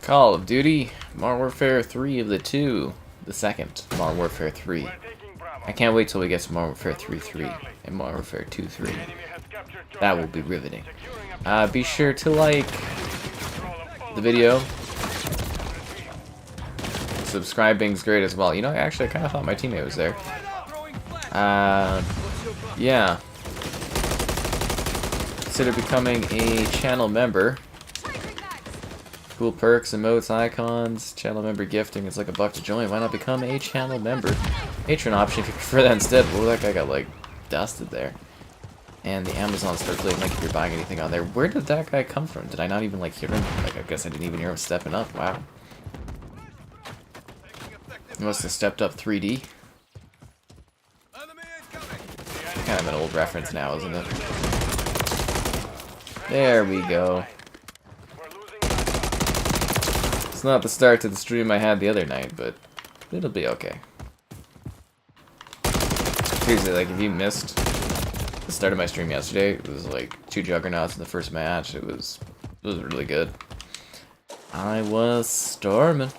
Call of Duty, Modern Warfare 3 of the two. The second, Modern Warfare 3. I can't wait till we get to Modern Warfare 3.3 and Modern Warfare 2.3. That will be riveting. Be sure to like the video. Subscribing's great as well. You know, actually, I kind of thought my teammate was there. Yeah. Consider becoming a channel member. Cool perks, emotes, icons, channel member gifting. It's like $1 to join. Why not become a channel member? Patron option if you prefer that instead. Well, that guy got like dusted there. And the Amazon starts late, like if you're buying anything on there. Where did that guy come from? Did I not even like hear him? Like I guess I didn't even hear him stepping up. Wow. He must have stepped up 3D. Kind of an old reference now, isn't it? There we go. It's not the start to the stream I had the other night, but it'll be okay. Seriously, like if you missed the start of my stream yesterday, it was like 2 juggernauts in the first match. It was really good. I was storming.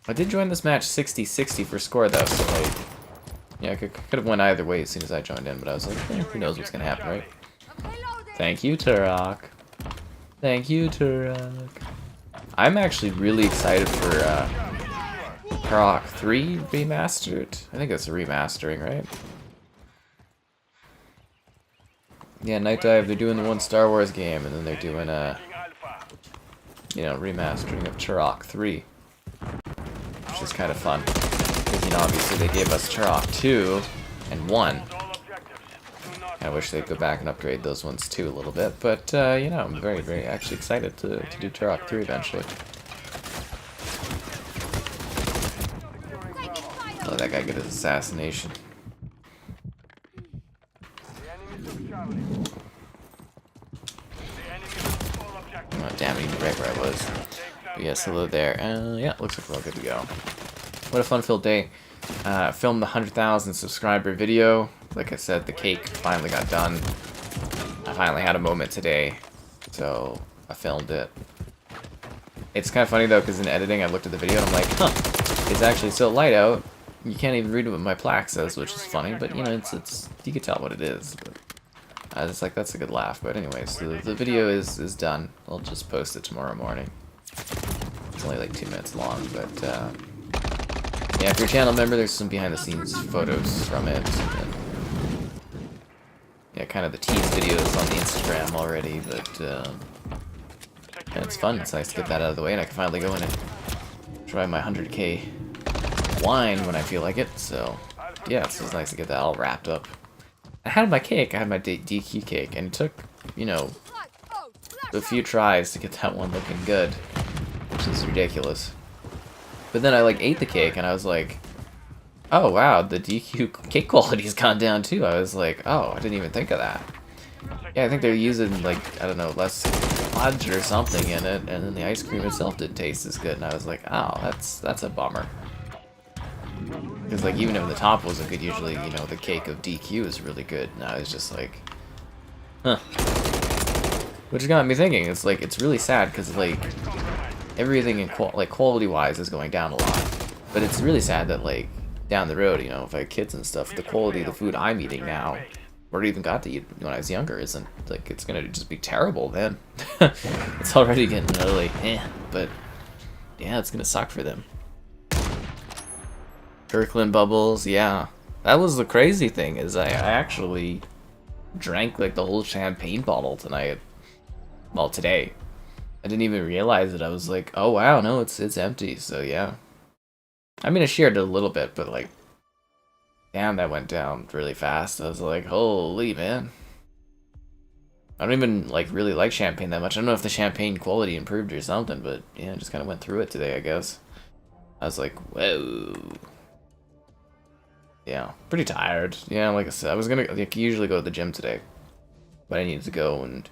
I did join this match 60-60 for score though, so like, yeah, I could have went either way as soon as I joined in, but I was like, who knows what's gonna happen, right? Thank you, Turok. Thank you, Turok. I'm actually really excited for Turok 3 remastered. I think it's a remastering, right? Yeah, Night Dive, they're doing the one Star Wars game, and then they're doing a, you know, remastering of Turok 3. Which is kind of fun. Because, you know, obviously they gave us Turok 2 and 1. I wish they'd go back and upgrade those ones too a little bit, but you know, I'm very, very actually excited to do Turok 3 eventually. Let that guy get his assassination. Oh damn, he knew right where I was. But yes, hello there. Yeah, looks like we're all good to go. What a fun-filled day. Filmed the 100,000 subscriber video. Like I said, the cake finally got done. I finally had a moment today, so I filmed it. It's kind of funny though, because in editing I looked at the video and I'm like, huh, it's actually so light out, you can't even read what my plaque says, which is funny, but you know, it's you can tell what it is. But, it's like, that's a good laugh. But anyways, the video is done. I'll just post it tomorrow morning. It's only like 2 minutes long, but yeah, if you're a channel member, there's some behind-the-scenes photos from it. And, yeah, kind of the tease videos on the Instagram already, but yeah, it's fun. It's nice to get that out of the way, and I can finally go in and try my 100k wine when I feel like it. So yeah, it's just nice to get that all wrapped up. I had my cake. I had my DQ cake, and it took, you know, a few tries to get that one looking good, which is ridiculous. But then I like ate the cake and I was like, oh wow, the DQ cake quality's gone down too. I was like, oh, I didn't even think of that. Yeah, I think they're using like, I don't know, less fudge or something in it, and then the ice cream itself didn't taste as good. And I was like, oh, that's a bummer. Because like even if the top wasn't good, usually, you know, the cake of DQ is really good. And I was just like, huh. Which got me thinking. It's like, it's really sad because like everything in quality-wise is going down a lot, but it's really sad that like down the road, you know, if I have kids and stuff, the quality of the food I'm eating now, or even got to eat when I was younger, isn't like, it's gonna just be terrible then. It's already getting really but yeah, it's gonna suck for them. Kirkland bubbles, yeah, that was the crazy thing, is I actually drank like the whole champagne bottle tonight. Well, today. I didn't even realize it. I was like, oh wow, no, it's empty. So yeah. I mean, I shared it a little bit, but like, damn, that went down really fast. I was like, holy man. I don't even like really like champagne that much. I don't know if the champagne quality improved or something, but yeah, I just kind of went through it today, I guess. I was like, whoa. Yeah, pretty tired. Yeah, like I said, I was gonna like, usually go to the gym today, but I needed to go and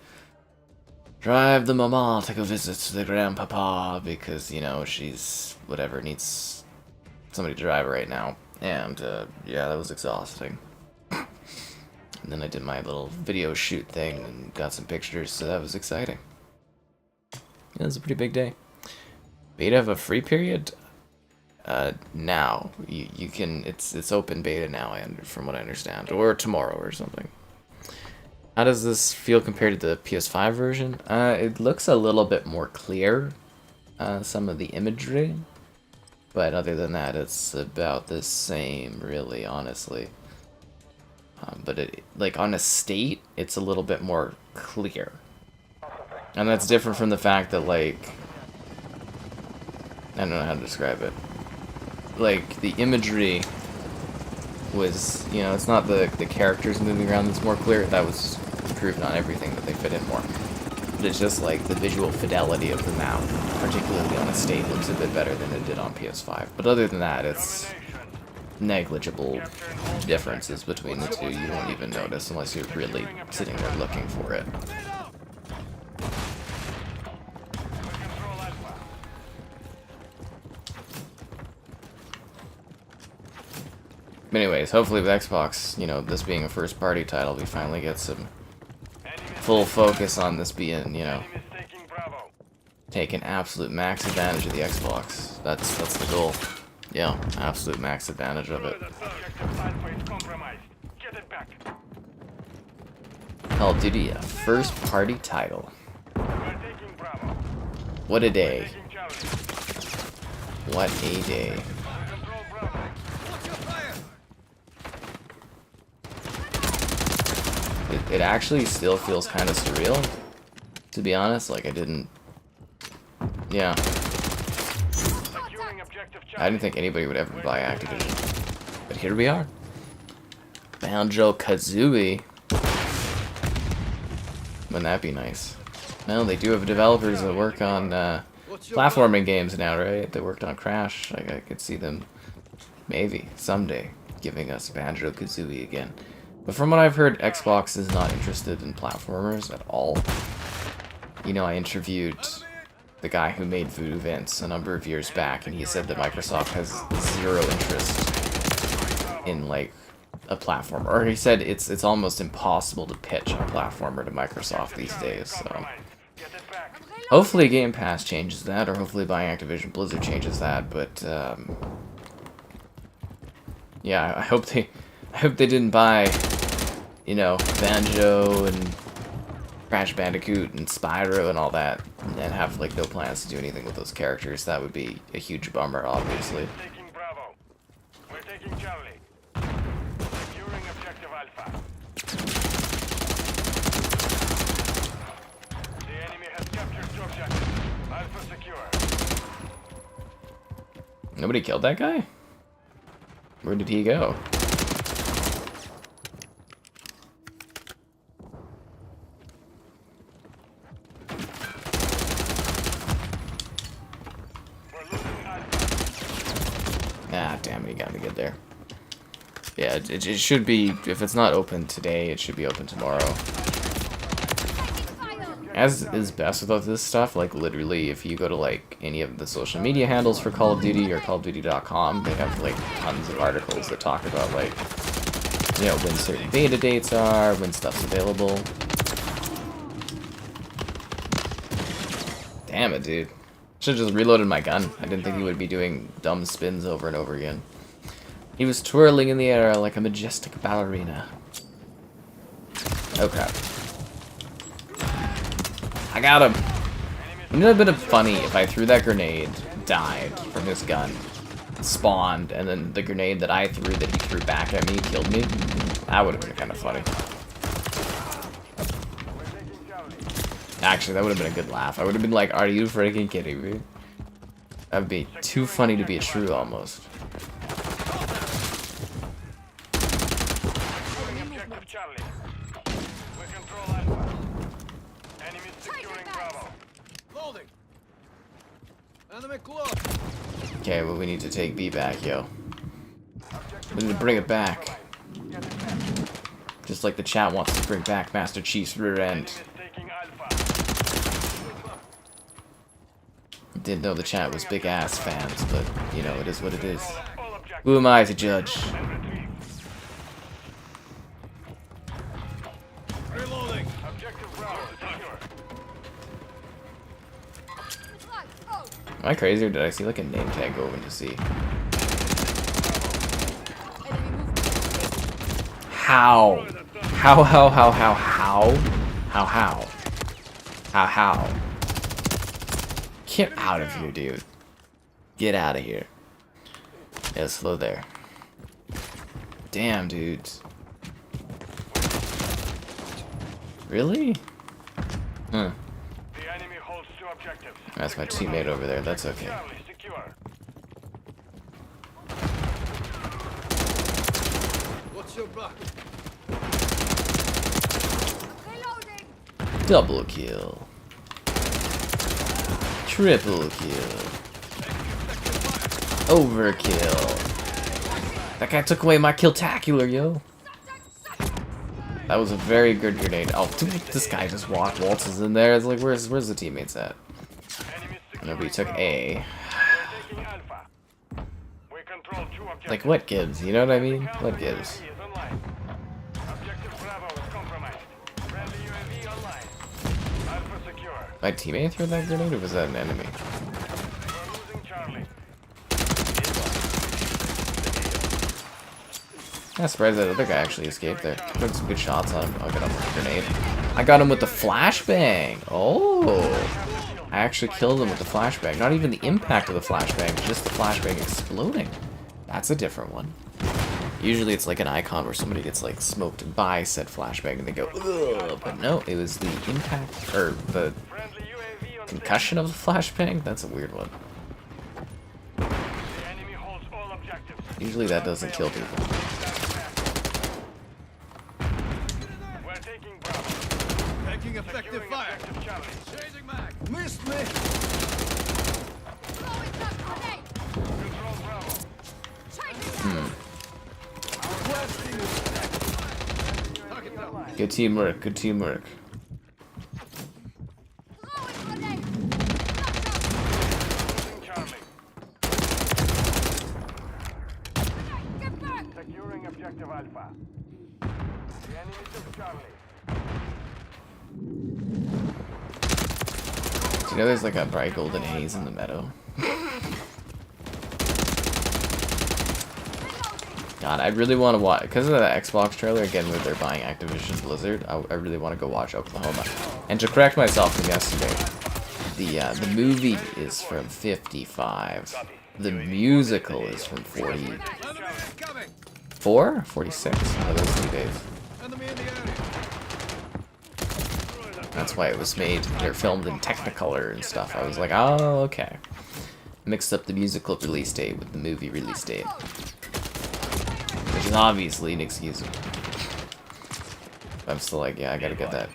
drive the mama to go visit the grandpapa because, you know, she's whatever, needs somebody to drive her right now. And yeah, that was exhausting. And then I did my little video shoot thing and got some pictures, so that was exciting. Yeah, it was a pretty big day. beta have a free period? Now you can. It's open beta now. From what I understand, or tomorrow or something. How does this feel compared to the PS5 version? It looks a little bit more clear. Some of the imagery, but other than that, it's about the same, really, honestly. But like on a state, it's a little bit more clear, and that's different from the fact that, like, I don't know how to describe it. Like, the imagery was, you know, it's not the characters moving around that's more clear. That was improved on everything that they fit in more. But it's just like the visual fidelity of the map, particularly on a state, looks a bit better than it did on PS5. But other than that, it's negligible differences between the two. You won't even notice unless you're really sitting there looking for it. But anyways, hopefully with Xbox, you know, this being a first-party title, we finally get some full focus on this being, you know, taking absolute max advantage of the Xbox. That's the goal. Yeah, absolute max advantage of it. Call of Duty, a first-party title. What a day. What a day. It actually still feels kind of surreal, to be honest. Like, I didn't... Yeah. I didn't think anybody would ever buy Activision. But here we are. Banjo-Kazooie. Wouldn't that be nice? No, they do have developers that work on platforming games now, right? They worked on Crash. Like, I could see them, maybe, someday, giving us Banjo-Kazooie again. But from what I've heard, Xbox is not interested in platformers at all. You know, I interviewed the guy who made Voodoo Vince a number of years back, and he said that Microsoft has zero interest in, like, a platformer. Or he said it's almost impossible to pitch a platformer to Microsoft these days, so... Hopefully Game Pass changes that, or hopefully buying Activision Blizzard changes that, but, yeah, I hope they didn't buy, you know, Banjo and Crash Bandicoot and Spyro and all that, and have, like, no plans to do anything with those characters. That would be a huge bummer, obviously. Taking Bravo. We're taking Charlie. Securing objective Alpha. The enemy has captured two objectives. Alpha secure. Nobody killed that guy? Where did he go? Ah, damn it, he got me good there. Yeah, it should be, if it's not open today, it should be open tomorrow. As is best with this stuff, like, literally, if you go to, like, any of the social media handles for Call of Duty or CallOfDuty.com, they have, like, tons of articles that talk about, like, you know, when certain beta dates are, when stuff's available. Damn it, dude. Should've just reloaded my gun. I didn't think he would be doing dumb spins over and over again. He was twirling in the air like a majestic ballerina. Oh crap. I got him! Wouldn't it have been funny if I threw that grenade, died from his gun, spawned, and then the grenade that I threw that he threw back at me killed me? That would have been kind of funny. Actually, that would have been a good laugh. I would have been like, are you freaking kidding me? That would be too funny to be true, almost. Okay, well, we need to take B back, yo. We need to bring it back. Just like the chat wants to bring back Master Chief's rear end. Didn't know the chat was big ass fans, but you know, it is what it is. Who am I to judge? Reloading. Objective Bravo secure. Am I crazy or did I see like a name tag go over to see? How? How? Get out of here, dude. Get out of here. Yeah, slow there. Damn, dudes. Really? Huh. The enemy holds 2 objectives. That's my teammate over there. That's okay. Charlie secure. What's your back? Double kill. Triple kill. Overkill. That guy took away my kill-tacular, yo. That was a very good grenade. Oh, dude, this guy just waltzes in there. It's like, where's the teammates at? I know we took A. We're taking Alpha. We control 2 objectives. Like, what gives? You know what I mean? What gives? UAV is online. Objective Bravo is compromised. Friendly UAV online. Alpha secure. My teammate threw that grenade, or was that an enemy? We're losing Charlie. I'm surprised that other guy actually escaped there. Took some good shots on him. I'll get him with a grenade. I got him with the flashbang. Oh. I actually killed him with the flashbang. Not even the impact of the flashbang, just the flashbang exploding. That's a different one. Usually it's like an icon where somebody gets like smoked by said flashbang and they go, ugh. But no, it was the impact, or the Friendly UAV on concussion of the flashbang. That's a weird one. The enemy holds all objectives. Usually that doesn't kill people. We're taking Bravo. Taking effective Securing fire. objective Charlie. Changing mag. Missed me. Control Bravo. Target down. Good teamwork, good teamwork. Losing Charlie. Securing objective Alpha. The enemy took Charlie. Do you know there's like a bright golden haze in the meadow? God, I really want to watch, because of the Xbox trailer, again, where they're buying Activision Blizzard, I really want to go watch Oklahoma. And to correct myself from yesterday, the movie is from 55. The musical is from 44? 46? One of those 2 days. Enemy in the area. That's why it was made, they're filmed in Technicolor and stuff. I was like, oh, okay. Mixed up the musical release date with the movie release date. Which is obviously inexcusable. I'm still like, yeah, I gotta get that.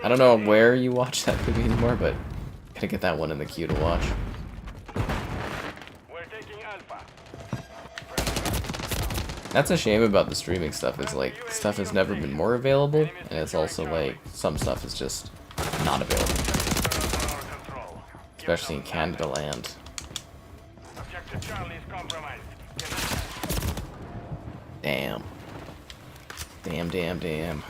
I don't know where you watch that movie anymore, but gotta get that one in the queue to watch. We're taking Alpha. That's a shame about the streaming stuff, is like, stuff has never been more available, and it's also like, some stuff is just not available. Control. Especially in Canada land. Objective Charlie is compromised. Damn. Damn.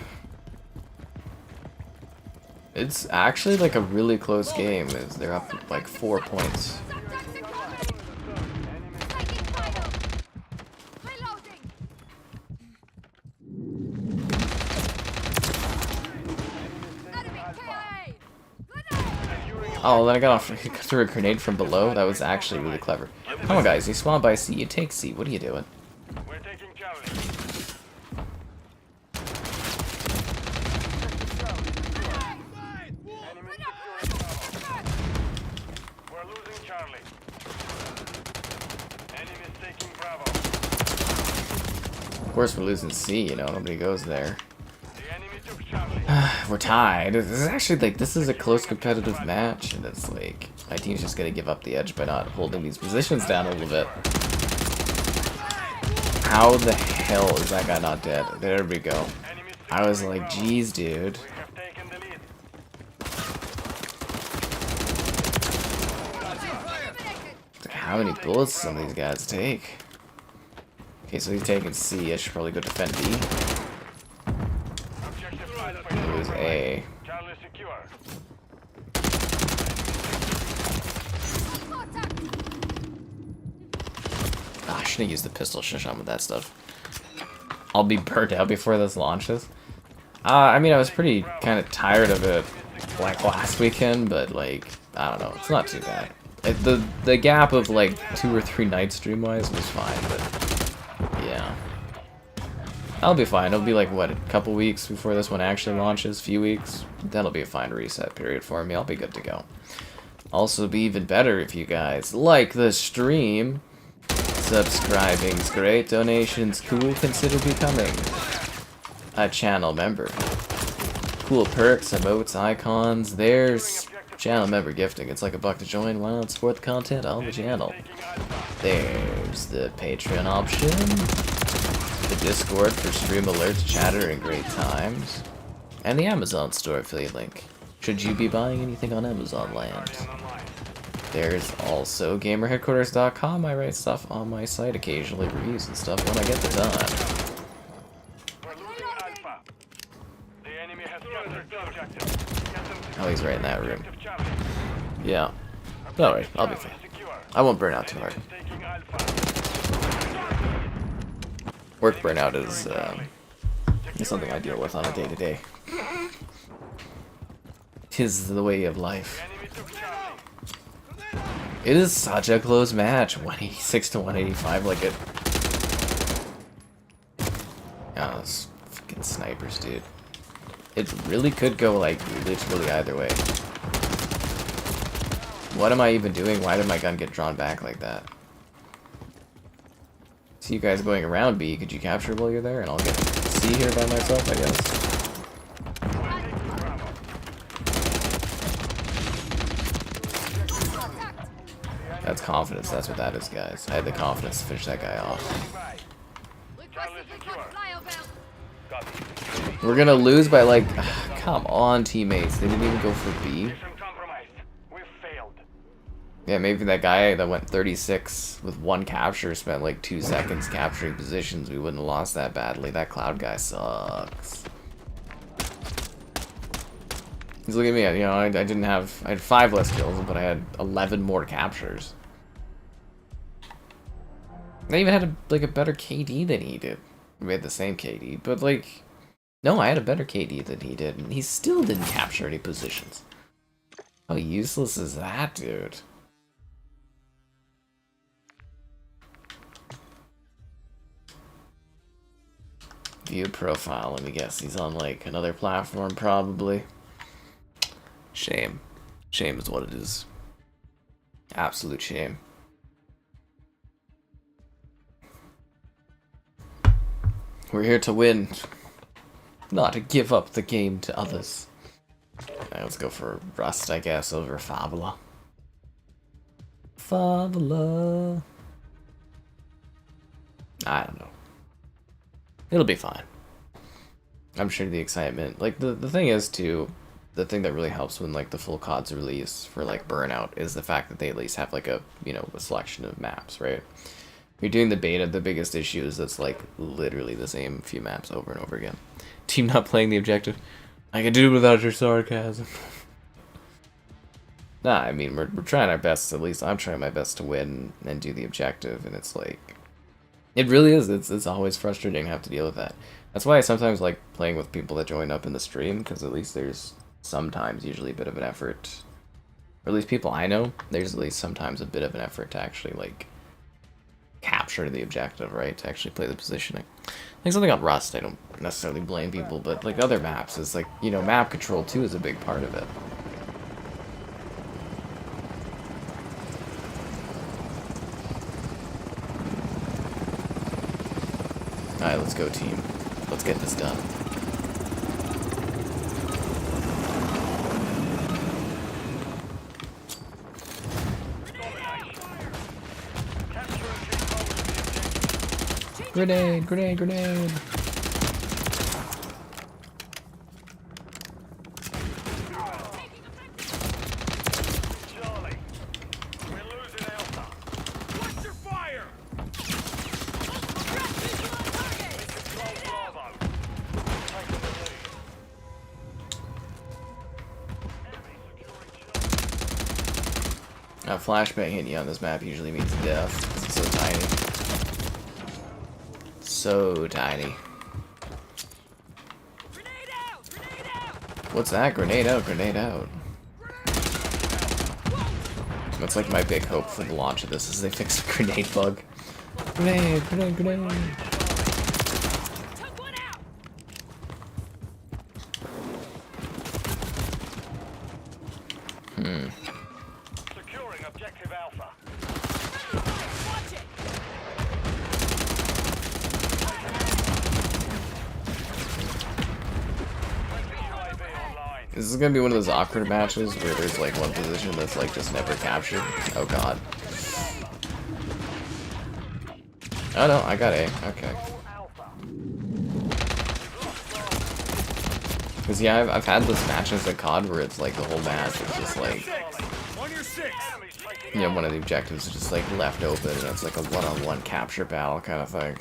It's actually like a really close game. They're up like 4 points. Oh, then I got off through a grenade from below. That was actually really clever. Come on, guys. You spawn by C, you take C. What are you doing? We're taking Charlie. We're losing Charlie. Enemy's taking Bravo. Of course, we're losing C. You know, nobody goes there. The enemy took Charlie. We're tied. This is actually like, this is a close competitive match, and it's like my team's just gonna give up the edge by not holding these positions down a little bit. How the hell is that guy not dead? There we go. I was like, geez, dude. We have taken the lead. How many bullets some of these guys take? Okay, so he's taking C. I should probably go defend B. Objective Lose A. Charlie secure. I shouldn't use the pistol shotgun with that stuff. I'll be burnt out before this launches. I mean, I was pretty kind of tired of it like last weekend, but like, I don't know, it's not too bad. The gap of like 2 or 3 nights stream-wise was fine, but yeah. I'll be fine. It'll be like, what, a couple weeks before this one actually launches? Few weeks? That'll be a fine reset period for me. I'll be good to go. Also be even better if you guys like the stream. Subscribing's great. Donations cool. Consider becoming a channel member. Cool perks, emotes, icons. There's channel member gifting. It's like $1 to join. Why not support the content on the channel? There's the Patreon option. The Discord for stream alerts, chatter, and great times. And the Amazon store affiliate link. Should you be buying anything on Amazon land? There's also GamerHeadquarters.com. I write stuff on my site occasionally, reviews and stuff when I get the time. Oh, he's right in that room. Yeah. Alright, I'll be fine. I won't burn out too hard. Work burnout is something I deal with on a day-to-day. Tis the way of life. It is such a close match. 186 to 185, like it. Oh, those fucking snipers, dude. It really could go, like, literally either way. What am I even doing? Why did my gun get drawn back like that? See you guys going around B. Could you capture while you're there? And I'll get C here by myself, I guess. That's confidence. That's what that is, guys. I had the confidence to finish that guy off. We're gonna lose by, like... Come on, teammates. They didn't even go for B. Yeah, maybe that guy that went 36 with 1 capture spent like 2 seconds capturing positions. We wouldn't have lost that badly. That cloud guy sucks. He's looking at me, you know, I had 5 less kills, but I had 11 more captures. I even had a better KD than he did. We had the same KD, but like, no, I had a better KD than he did, and he still didn't capture any positions. How useless is that, dude? View profile, let me guess. He's on like another platform, probably. Shame. Shame is what it is. Absolute shame. We're here to win, not to give up the game to others. Alright, let's go for Rust, I guess, over Favela. Favela. I don't know. It'll be fine. I'm sure the excitement, like the thing is too, the thing that really helps when like the full COD's release for like Burnout is the fact that they at least have like a, you know, a selection of maps, right? You're doing the beta, the biggest issue is it's like literally the same few maps over and over again. Team not playing the objective. I can do it without your sarcasm. Nah, I mean, we're trying our best, at least I'm trying my best to win and do the objective, and it's like, it really is, it's always frustrating to have to deal with that. That's why I sometimes like playing with people that join up in the stream, because at least there's sometimes usually a bit of an effort, or at least people I know, there's at least sometimes a bit of an effort to actually like capture the objective, right? To actually play the positioning. Like something on Rust, I don't necessarily blame people, but like other maps, is like, you know, map control too is a big part of it. Alright, let's go team. Let's get this done. Grenade, grenade, grenade. A flashbang hitting you on this map usually means death, because it's so tiny. so tiny. What's that? Grenade out, grenade out. That's like my big hope for the launch of this, is they fix the grenade bug. Grenade, grenade, grenade. Securing objective Alpha. This is gonna be one of those awkward matches where there's like one position that's like just never captured. Oh god. Oh no, I got A. Okay. Cause yeah, I've had those matches at COD where it's like the whole match is just like, you know, one of the objectives is just like left open and it's like a one-on-one capture battle kind of thing.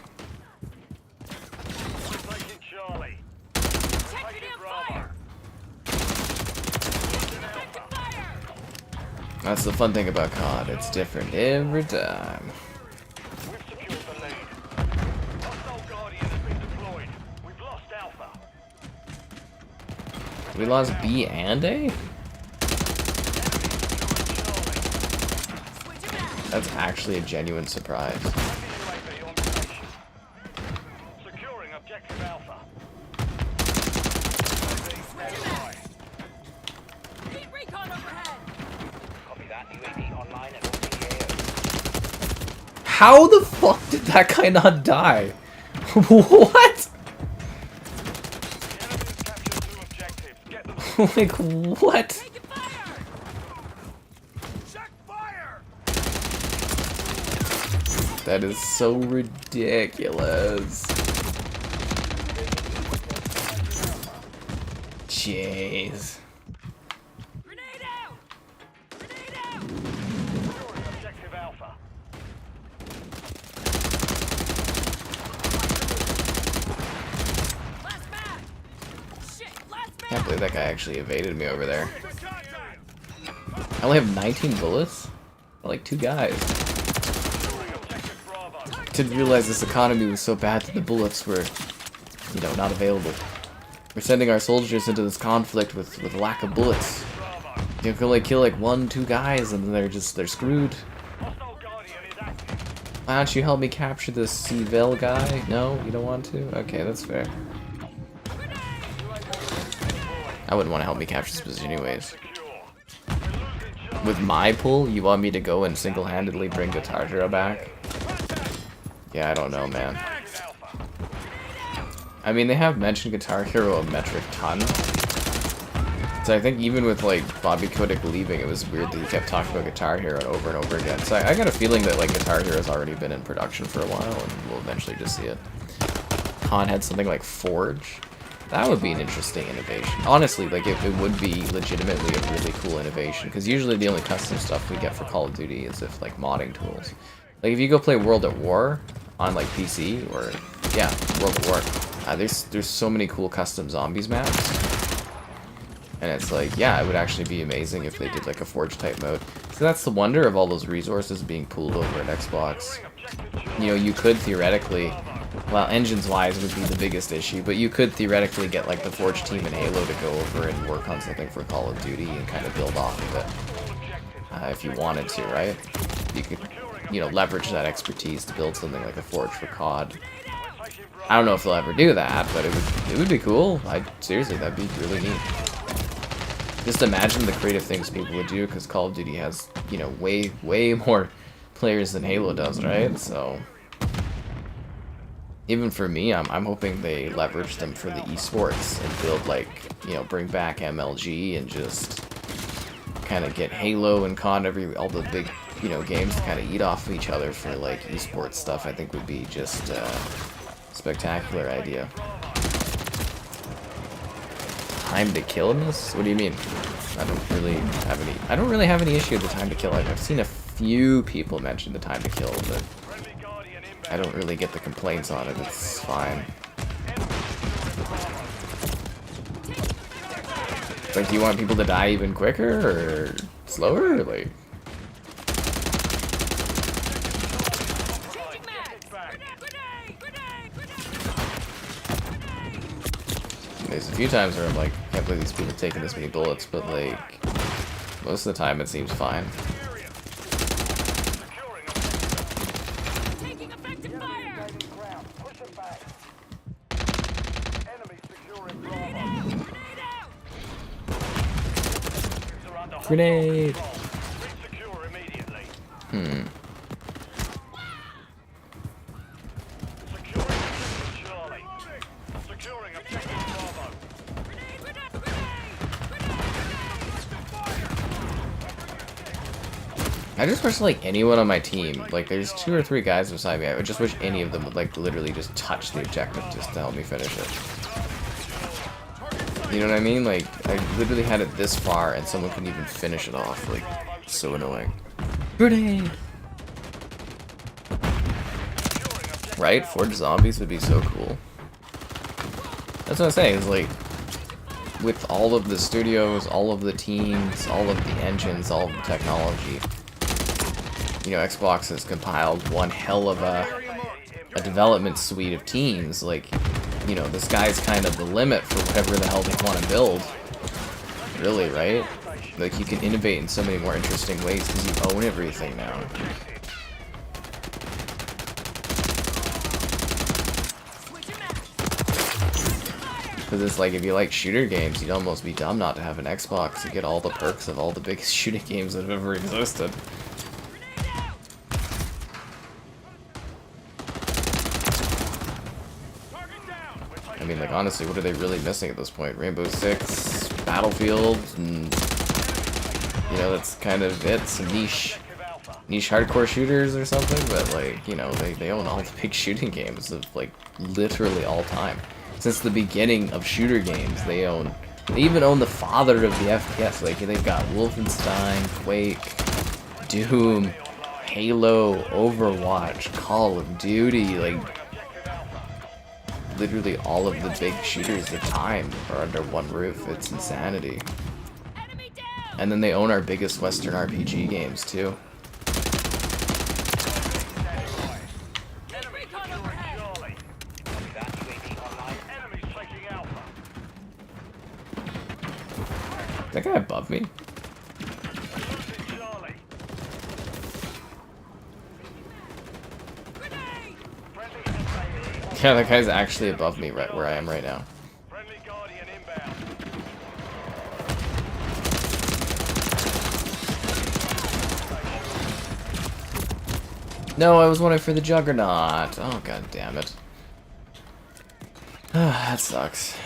That's the fun thing about COD, it's different every time. We've secured the lead. Hostile Guardian has been deployed. We've lost Alpha. We lost B and A? That's actually a genuine surprise. UAV on station. Securing objective Alpha. Keep recon overhead. Copy that. UAV online and orbiting the AO. How the fuck did that guy not die? What? Like, what? Taking fire. Check fire! That is so ridiculous. Jeez. Grenade out. Grenade out. Securing objective Alpha. Last mag. Shit. Last mag. Can't believe that guy actually evaded me over there. I only have 19 bullets? Like 2 guys. Securing objective Bravo. Didn't realize this economy was so bad that the bullets were, you know, not available. We're sending our soldiers into this conflict with lack of bullets. Bravo. You can only kill like 1-2 guys and then they're screwed. Hostile Guardian is active. Why don't you help me capture this Favela guy? No, you don't want to? Okay, that's fair. I wouldn't want to help me capture this position anyways. Secure. We're losing Charlie. With my pull, you want me to go and single-handedly bring Guitar Hero back? Yeah, I don't know, man. Alpha. I mean, they have mentioned Guitar Hero a metric ton. So I think even with, like, Bobby Kotick leaving, it was weird that he kept talking about Guitar Hero over and over again. So I got a feeling that, like, Guitar Hero's already been in production for a while, and we'll eventually just see it. Han had something like Forge. That would be an interesting innovation. Honestly, like, it would be legitimately a really cool innovation, because usually the only custom stuff we get for Call of Duty is if, like, modding tools. Like, if you go play World at War on, like, PC, or, yeah, World at War, there's so many cool custom zombies maps. And it's like, yeah, it would actually be amazing if they did, like, a Forge-type mode. So that's the wonder of all those resources being pooled over at Xbox. You know, you could theoretically... Well, engines-wise would be the biggest issue, but you could theoretically get, like, the Forge team in Halo to go over and work on something for Call of Duty and kind of build off of it. If you wanted to, right? You could, you know, leverage that expertise to build something like a Forge for COD. I don't know if they'll ever do that, but it would be cool. Seriously, that'd be really neat. Just imagine the creative things people would do, because Call of Duty has, you know, way more players than Halo does, right? So... Even for me, I'm hoping they leverage them for the esports and build, like, you know, bring back MLG and just kind of get Halo and COD, all the big, you know, games to kind of eat off of each other for, like, esports stuff. I think would be just a spectacular idea. Time to kill in this? What do you mean? I don't really have any issue with the time to kill. I've seen a few people mention the time to kill, but I don't really get the complaints on it. It's fine. Like, do you want people to die even quicker or slower? Like, There's a few times where I'm like, can't believe these people taking this many bullets, but like, most of the time it seems fine. Taking effective fire. Grenade! Hmm. I just wish like anyone on my team, like there's 2 or 3 guys beside me, I would just wish any of them would like literally just touch the objective just to help me finish it. You know what I mean? Like, I literally had it this far and someone couldn't even finish it off. Like, so annoying. Grenade! Right? Forge zombies would be so cool. That's what I'm saying, is like, with all of the studios, all of the teams, all of the engines, all of the technology, you know, Xbox has compiled one hell of a development suite of teams. Like, you know, the sky's kind of the limit for whatever the hell they want to build. Really, right? Like, you can innovate in so many more interesting ways because you own everything now. Because it's like, if you like shooter games, you'd almost be dumb not to have an Xbox to get all the perks of all the biggest shooting games that have ever existed. I mean, like, honestly, what are they really missing at this point? Rainbow Six, Battlefield, and, you know, that's kind of it. Some niche hardcore shooters or something, but, like, you know, they own all the big shooting games of, like, literally all time. Since the beginning of shooter games, they even own the father of the FPS. Like, they've got Wolfenstein, Quake, Doom, Halo, Overwatch, Call of Duty, like, literally all of the big shooters of time are under one roof. It's insanity. And then they own our biggest Western RPG games, too. Is that guy above me? Yeah, that guy's actually above me right where I am right now. No, I was wanting for the Juggernaut. Oh, god damn it. That sucks.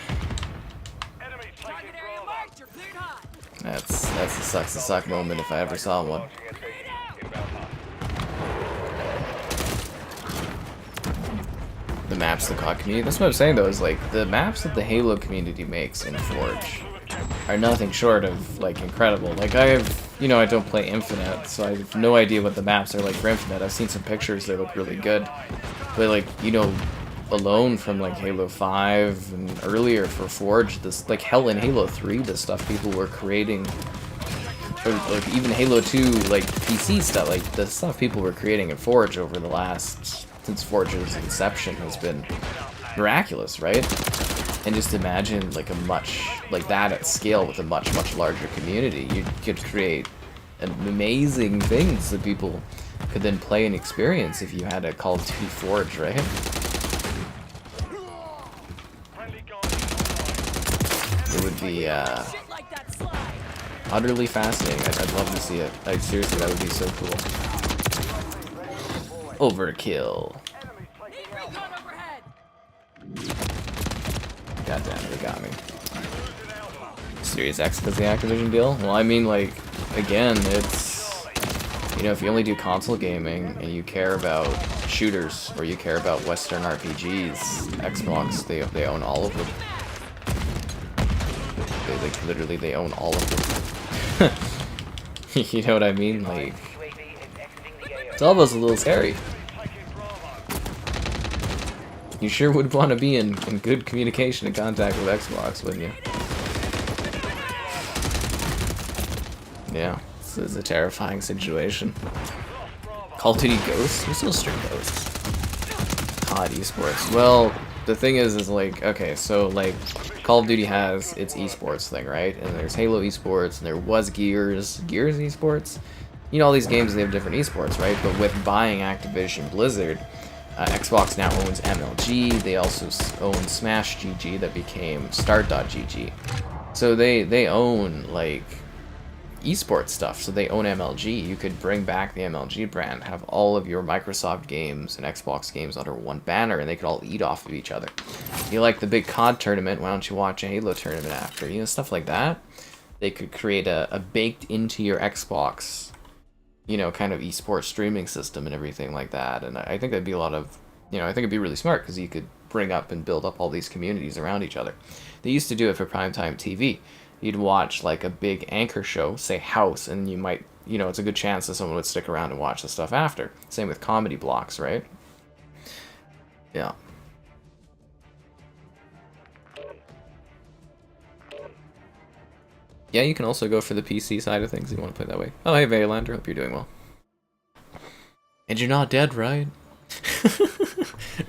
That's the sucks to suck moment if I ever saw one. The maps the COD community. That's what I'm saying though, is like the maps that the Halo community makes in Forge are nothing short of like incredible. Like I have, you know, I don't play Infinite, so I have no idea what the maps are like for Infinite. I've seen some pictures that look really good, but like, you know, alone from like Halo 5 and earlier for Forge, this like hell in Halo 3, the stuff people were creating, or like even Halo 2 like PC stuff, like the stuff people were creating in Forge over the last, since Forge's inception, has been miraculous, right? And just imagine like a much like that at scale with a much larger community. You could create amazing things that people could then play and experience if you had a Call of Duty Forge, right? It would be utterly fascinating. I'd love to see it. Like seriously, that would be so cool. Overkill. God damn, they got me. Series X because the Activision deal? Well, I mean, like, again, it's, you know, if you only do console gaming and you care about shooters or you care about Western RPGs, Xbox, they own all of them. They like literally they own all of them. You know what I mean? Like, it's almost a little scary. You sure would want to be in good communication and contact with Xbox, wouldn't you? Yeah, this is a terrifying situation. Call of Duty Ghosts? We still stream Ghosts. COD esports. Well, the thing is like, okay, so like Call of Duty has its esports thing, right? And there's Halo esports, and there was Gears esports. You know, all these games, they have different esports, right? But with buying Activision Blizzard, Xbox now owns MLG. They also own Smash GG that became Start.gg. So they own like esports stuff. So they own MLG. You could bring back the MLG brand, have all of your Microsoft games and Xbox games under one banner, and they could all eat off of each other. You like the big COD tournament, why don't you watch a Halo tournament after? You know, stuff like that. They could create a baked into your Xbox, you know, kind of esports streaming system and everything like that. And I think that'd be a lot of, you know, I think it'd be really smart because you could bring up and build up all these communities around each other. They used to do it for primetime TV. You'd watch like a big anchor show, say House, and you might, you know, it's a good chance that someone would stick around and watch the stuff after. Same with comedy blocks, right? Yeah. Yeah, you can also go for the PC side of things if you want to play that way. Oh, hey, Vaylander, hope you're doing well. And you're not dead, right?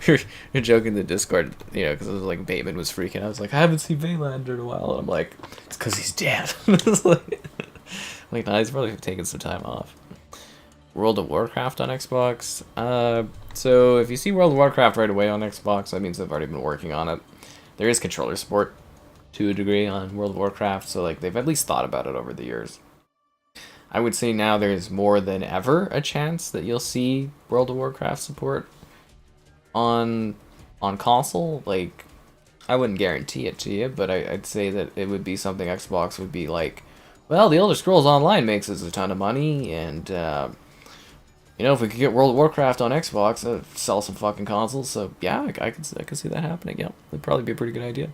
You're joking in the Discord, you know, because it was like Bateman was freaking out. I was like, I haven't seen Vaylander in a while. And I'm like, it's because he's dead. Like, nah, he's probably taking some time off. World of Warcraft on Xbox. So if you see World of Warcraft right away on Xbox, that means they've already been working on it. There is controller support to a degree on World of Warcraft, so like they've at least thought about it over the years. I would say now there's more than ever a chance that you'll see World of Warcraft support on console. Like, I wouldn't guarantee it to you, but I'd say that it would be something Xbox would be like, well, the Elder Scrolls Online makes us a ton of money, and you know, if we could get World of Warcraft on Xbox, sell some fucking consoles. So yeah, I could see that happening. Yeah, it'd probably be a pretty good idea.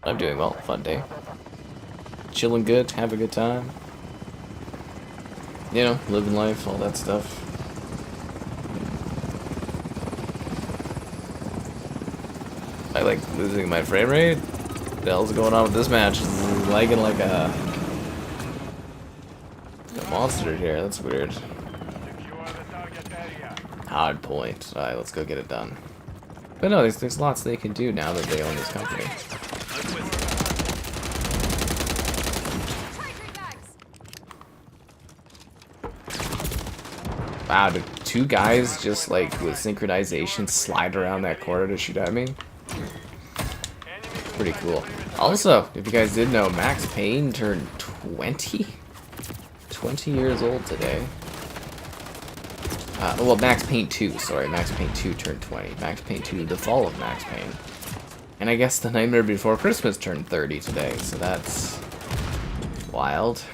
I'm doing well. Fun day. Chilling good. Have a good time. You know, living life, all that stuff. I like losing my frame rate. What the hell's going on with this match? It's lagging like a monster here. That's weird. Hardpoint. Alright, let's go get it done. But no, there's lots they can do now that they own this company. Wow, did two guys just like with synchronization slide around that corner to shoot at me? Pretty cool. Also, if you guys did know, Max Payne turned 20? 20 years old today. Well, Max Payne 2, sorry. Max Payne 2 turned 20. Max Payne 2, the fall of Max Payne. And I guess The Nightmare Before Christmas turned 30 today, so that's wild.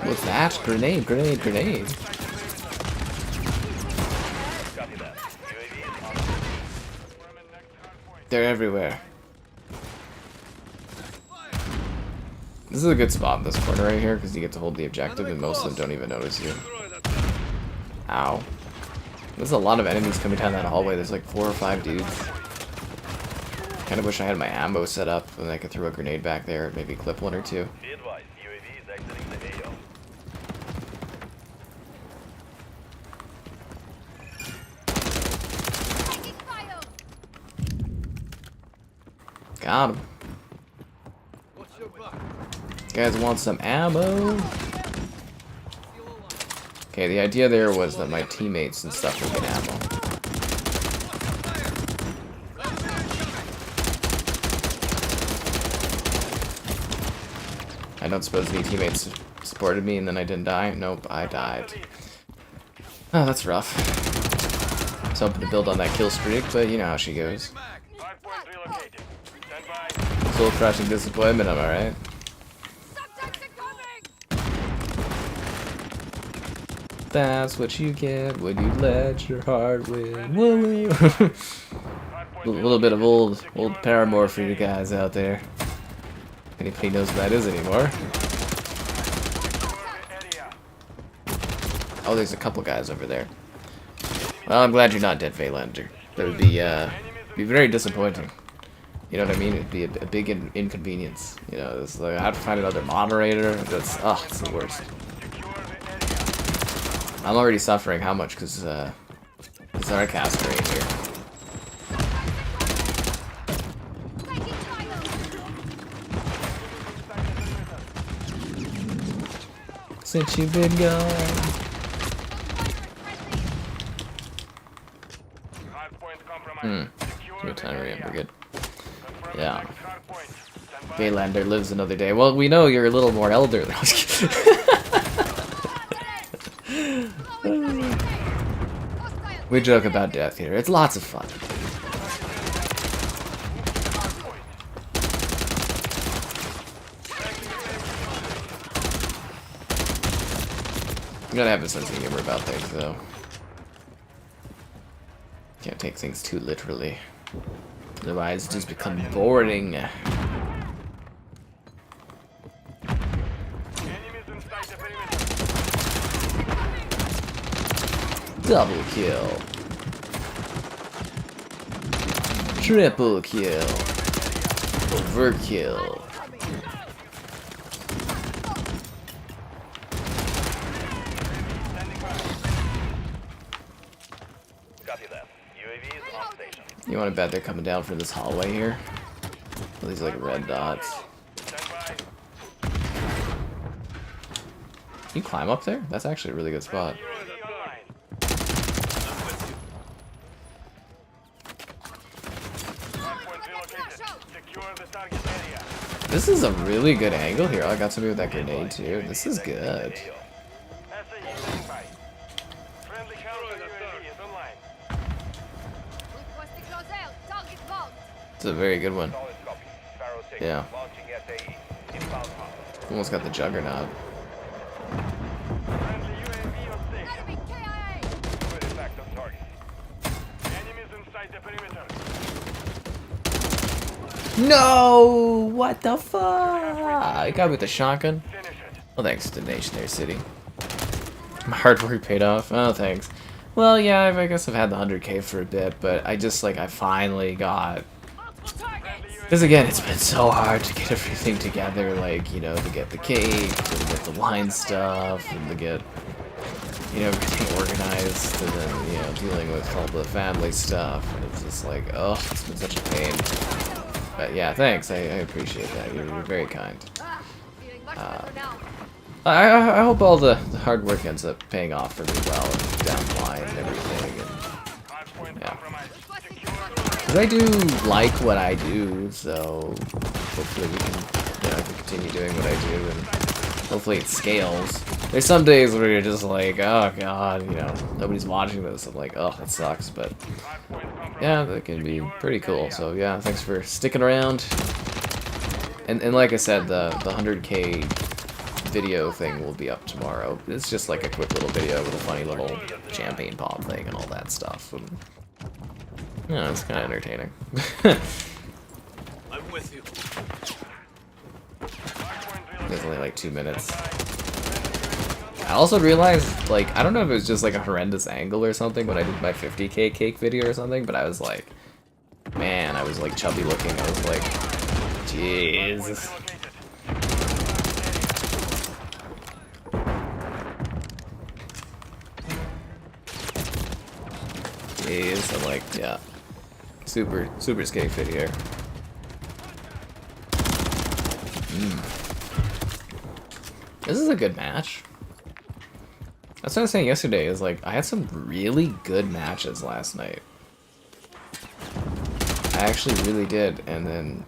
What's that? Grenade, grenade, grenade. They're everywhere. This is a good spot in this corner right here because you get to hold the objective and most of them don't even notice you. Ow. There's a lot of enemies coming down that hallway. There's like 4 or 5 dudes. Kind of wish I had my ammo set up and I could throw a grenade back there and maybe clip 1 or 2. Got him. You guys want some ammo? Okay, the idea there was that my teammates and stuff would get ammo. I don't suppose any teammates supported me and then I didn't die? Nope, I died. Oh, that's rough. I was hoping to build on that kill streak, but you know how she goes. Soul crushing disappointment, am I right? That's what you get when you let your heart win. Woo! A little bit of old Paramore for you guys out there. Anybody knows what that is anymore? Oh, there's a couple guys over there. Well, I'm glad you're not dead, Vaylander. That would be be very disappointing. You know what I mean? It'd be a big inconvenience. You know, it's like I have to find another moderator. That's it's the worst. I'm already suffering. How much? Because it's our cast right here. Since you've been gone. Good time, we're good. Yeah. Gaylander lives another day. Well, we know you're a little more elderly. We joke about death here. It's lots of fun. You gotta have a sense of humor about things, though. Can't take things too literally. Otherwise, it just become boring. Double kill. Triple kill. Overkill. You want to bet they're coming down from this hallway here? Well, these like red dots. Can you climb up there? That's actually a really good spot. This is a really good angle here. I got somebody with that grenade too. This is good. It's a very good one. Yeah. Almost got the juggernaut. No! What the fuck? I got with the shotgun. Well, thanks to Nation Air City. My hard work paid off. Oh, thanks. Well, yeah, I guess I've had the 100K for a bit, but I finally got... Because again, it's been so hard to get everything together, like, you know, to get the cake, to get the wine stuff, and to get, you know, everything organized, and then, you know, dealing with all the family stuff, and it's just like, oh, it's been such a pain. But yeah, thanks, I appreciate that, you're very kind. I hope all the hard work ends up paying off for me well, and down the line and everything, and, yeah. Because I do like what I do, so hopefully we can, you know, I can continue doing what I do, and hopefully it scales. There's some days where you're just like, oh god, you know, nobody's watching this. I'm like, oh, that sucks, but yeah, that can be pretty cool. So yeah, thanks for sticking around. And like I said, the 100K video thing will be up tomorrow. It's just like a quick little video with a funny little champagne pop thing and all that stuff. And, yeah, it's kind of entertaining. I'm with you. It's only like 2 minutes. I also realized, like, I don't know if it was just like a horrendous angle or something when I did my 50K cake video or something, but I was like, man, I was like chubby looking. I was like, jeez. Jeez, I'm like, yeah. Super skinny fit here. This is a good match. That's what I was saying yesterday, is like, I had some really good matches last night. I actually really did, and then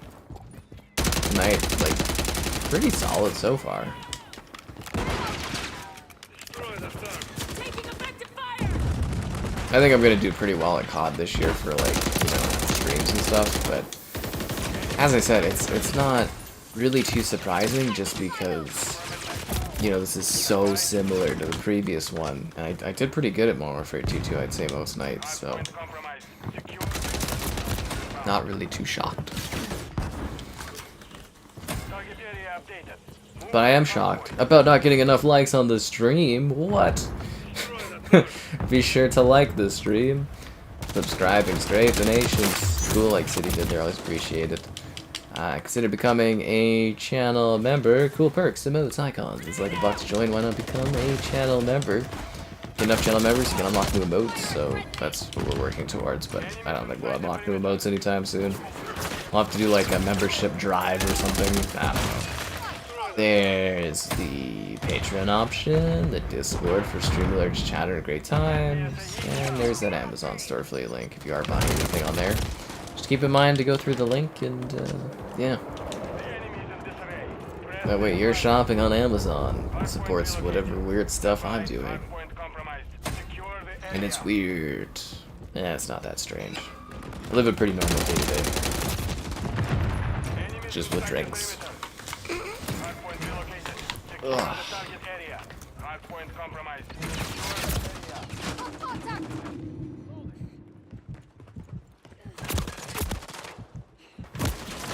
tonight, like, pretty solid so far. I think I'm gonna do pretty well at COD this year for, like, you know, streams and stuff, but as I said, it's not really too surprising just because, you know, this is so similar to the previous one. And I did pretty good at Modern Warfare 2 too, I'd say most nights, so not really too shocked. But I am shocked about not getting enough likes on the stream. What? Be sure to like the stream. subscribing. Straight donations. Cool, like City did. They're always appreciated. Consider becoming a channel member. Cool perks, emotes, icons. It's like $1 to join. Why not become a channel member? Get enough channel members, you can unlock new emotes. So that's what we're working towards. But I don't think we'll unlock new emotes anytime soon. We'll have to do like a membership drive or something. I don't know. There's the Patreon option, the Discord for stream alerts, chatter, and great times, and there's that Amazon store affiliate link if you are buying anything on there. Just keep in mind to go through the link and, yeah. That way you're shopping on Amazon. It supports whatever weird stuff I'm doing. And it's weird. Yeah, it's not that strange. I live a pretty normal day to day. Just with drinks. Ugh.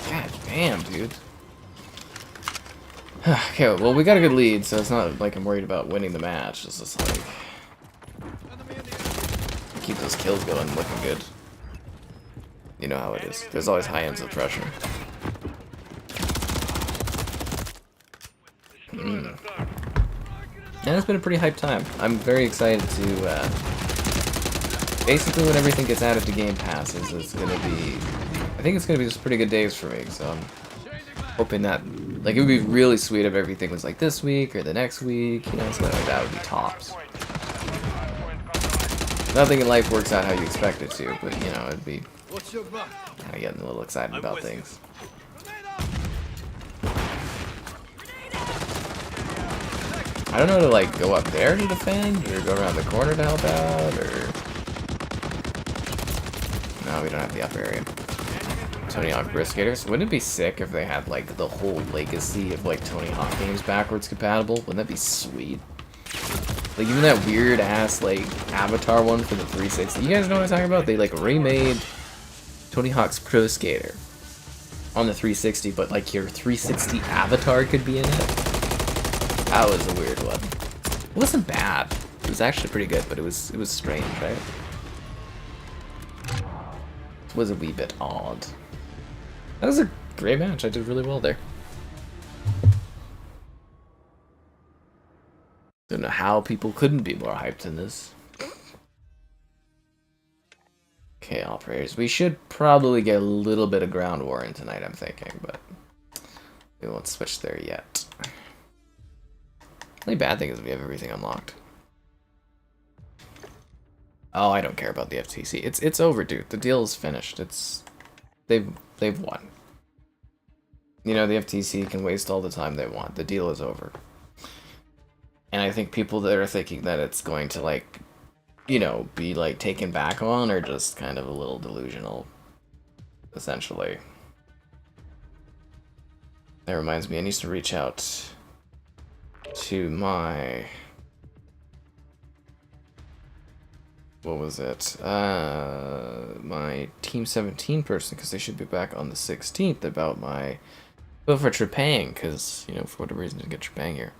God damn, dude. Okay, well, we got a good lead, so it's not like I'm worried about winning the match. It's just like keep those kills going, looking good. You know how it is. There's always high ends of pressure. And it's been a pretty hyped time. I'm very excited to, basically when everything gets added to Game Passes, it's gonna be, I think it's gonna be just pretty good days for me, so I'm hoping that, like, it would be really sweet if everything was like this week or the next week, you know, something like that would be tops. Nothing in life works out how you expect it to, but, you know, it'd be kind of getting a little excited about things. I don't know to like go up there to defend or go around the corner to help out or no, we don't have the upper area. Tony Hawk Briskators. Wouldn't it be sick if they had like the whole legacy of like Tony Hawk games backwards compatible? Wouldn't that be sweet? Like even that weird ass like Avatar one for the 360. You guys know what I'm talking about? They like remade Tony Hawk's Pro Skater on the 360, but like your 360 avatar could be in it. That was a weird one. It wasn't bad. It was actually pretty good, but it was strange, right? It was a wee bit odd. That was a great match. I did really well there. Don't know how people couldn't be more hyped than this. Okay, operators. We should probably get a little bit of ground war in tonight, I'm thinking, but we won't switch there yet. The only bad thing is we have everything unlocked. Oh, I don't care about the FTC. It's over, dude. The deal is finished. They've won. You know, the FTC can waste all the time they want. The deal is over. And I think people that are thinking that it's going to like, you know, be like taken back on are just kind of a little delusional, essentially. That reminds me, I need to reach out to my, what was it, my Team 17 person, because they should be back on the 16th about my vote for Trepang, because, you know, for whatever reason, didn't get Trepang here.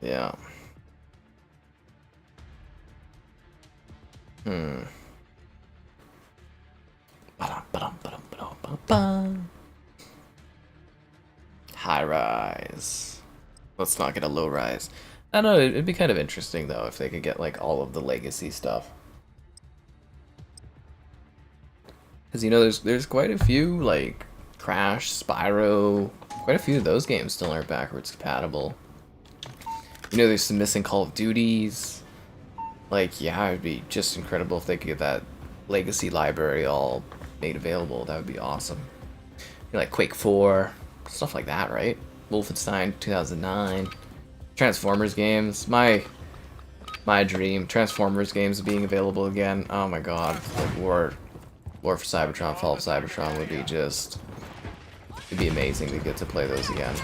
Yeah. High rise. Let's not get a low rise. I don't know, it'd be kind of interesting though if they could get like all of the legacy stuff. Because you know there's quite a few like Crash, Spyro, quite a few of those games still aren't backwards compatible. You know there's some missing Call of Duties. Like yeah, it'd be just incredible if they could get that legacy library all made available. That would be awesome. You know, like Quake 4. Stuff like that, right? Wolfenstein 2009, Transformers games. My dream. Transformers games being available again. Oh my god! Like War for Cybertron, Fall of Cybertron would be just. It'd be amazing to get to play those again.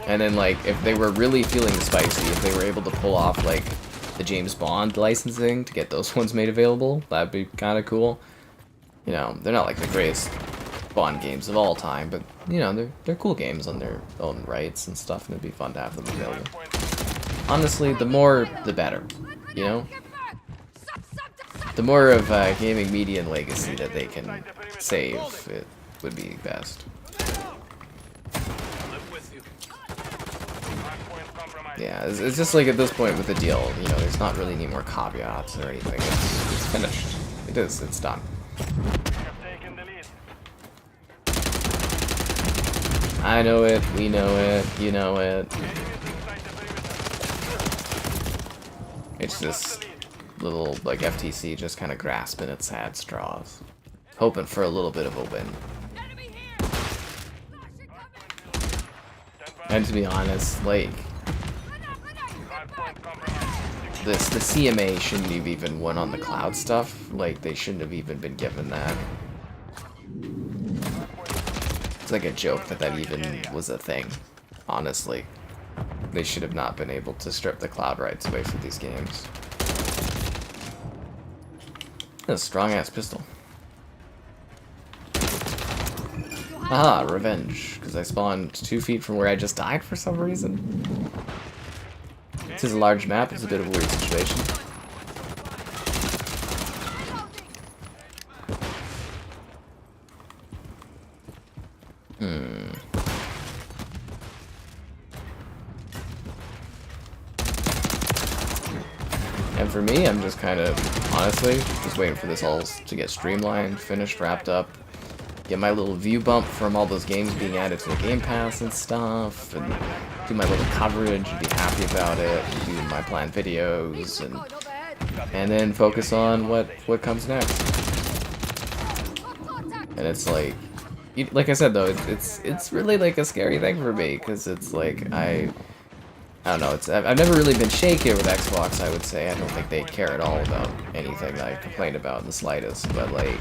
And then like if they were really feeling spicy, if they were able to pull off like the James Bond licensing to get those ones made available, that'd be kind of cool. You know, they're not like the greatest Bond games of all time, but you know they're cool games on their own rights and stuff, and it'd be fun to have them available. Honestly, the more the better, you know. The more of gaming media and legacy that they can save, it would be best. Yeah, it's just like at this point with the deal, you know, there's not really any more caveats or anything. It's finished. It is. It's done. I know it. We know it. You know it. It's this little, like, FTC just kind of grasping its sad straws. Hoping for a little bit of a win. And to be honest, like, the CMA shouldn't have even won on the cloud stuff. Like, they shouldn't have even been given that. It's like a joke that that even was a thing, honestly. They should have not been able to strip the cloud rights away from these games. That's a strong-ass pistol. Ah, revenge. Because I spawned 2 feet from where I just died for some reason. This is a large map, it's a bit of a weird situation. And for me, I'm just kind of, honestly, just waiting for this all to get streamlined, finished, wrapped up. Get my little view bump from all those games being added to the Game Pass and stuff, and do my little coverage and be happy about it, and do my planned videos, and then focus on what comes next. And it's like I said though, it's really like a scary thing for me, because it's like I don't know. I've never really been shaken with Xbox. I would say I don't think they care at all about anything that I complain about in the slightest, but like.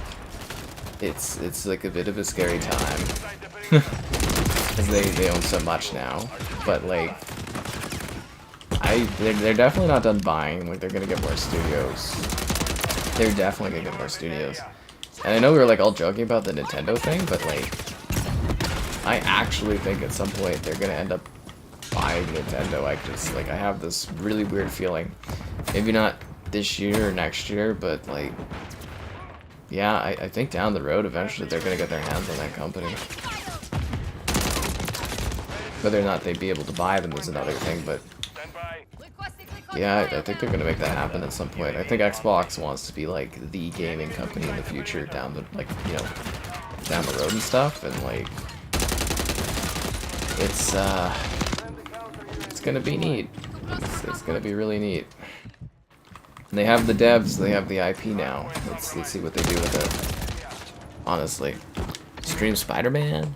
It's like a bit of a scary time because they own so much now, but like they're definitely not done buying. Like they're gonna get more studios. They're definitely gonna get more studios. And I know we were like all joking about the Nintendo thing, but like I actually think at some point they're gonna end up buying Nintendo. I have this really weird feeling. Maybe not this year or next year, but like. Yeah, I think down the road, eventually, they're going to get their hands on that company. Whether or not they'd be able to buy them is another thing, but... Yeah, I think they're going to make that happen at some point. I think Xbox wants to be, like, the gaming company in the future down the, like, you know, down the road and stuff, and, like... It's going to be neat. It's going to be really neat. And they have the devs, they have the IP now. Let's see what they do with it. Honestly. Stream Spider-Man?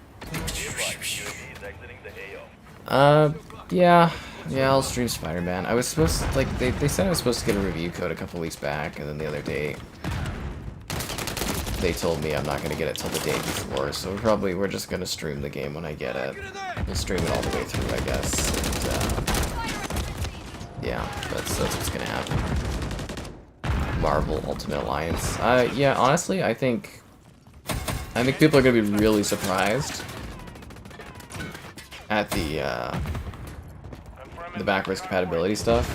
Yeah, I'll stream Spider-Man. I was supposed to, like, they said I was supposed to get a review code a couple weeks back, and then the other day, they told me I'm not gonna get it till the day before, so we're just gonna stream the game when I get it. We'll stream it all the way through, I guess, and, yeah, that's what's gonna happen. Marvel Ultimate Alliance. Yeah, honestly, I think people are gonna be really surprised at the backwards compatibility stuff.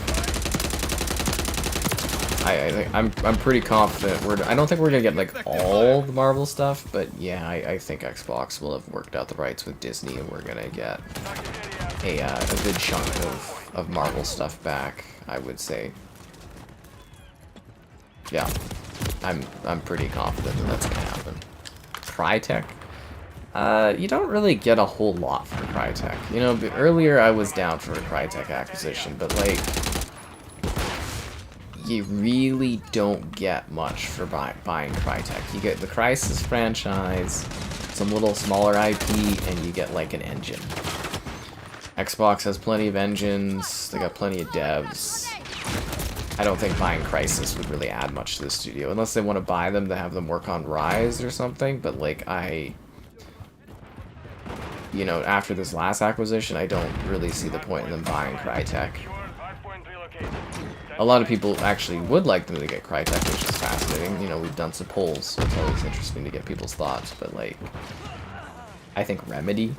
I'm pretty confident I don't think we're gonna get like all the Marvel stuff, but yeah, I think Xbox will have worked out the rights with Disney, and we're gonna get a good chunk of Marvel stuff back, I would say. Yeah, I'm pretty confident that that's gonna happen. Crytek? You don't really get a whole lot from Crytek. You know, earlier I was down for a Crytek acquisition, but like, you really don't get much for buying Crytek. You get the Crysis franchise, some little smaller IP, and you get like an engine. Xbox has plenty of engines, they got plenty of devs. I don't think buying Crysis would really add much to the studio, unless they want to buy them to have them work on Rise or something, but like you know, after this last acquisition, I don't really see the point in them buying Crytek. A lot of people actually would like them to get Crytek, which is fascinating. You know, we've done some polls, so it's always interesting to get people's thoughts, but like, I think Remedy,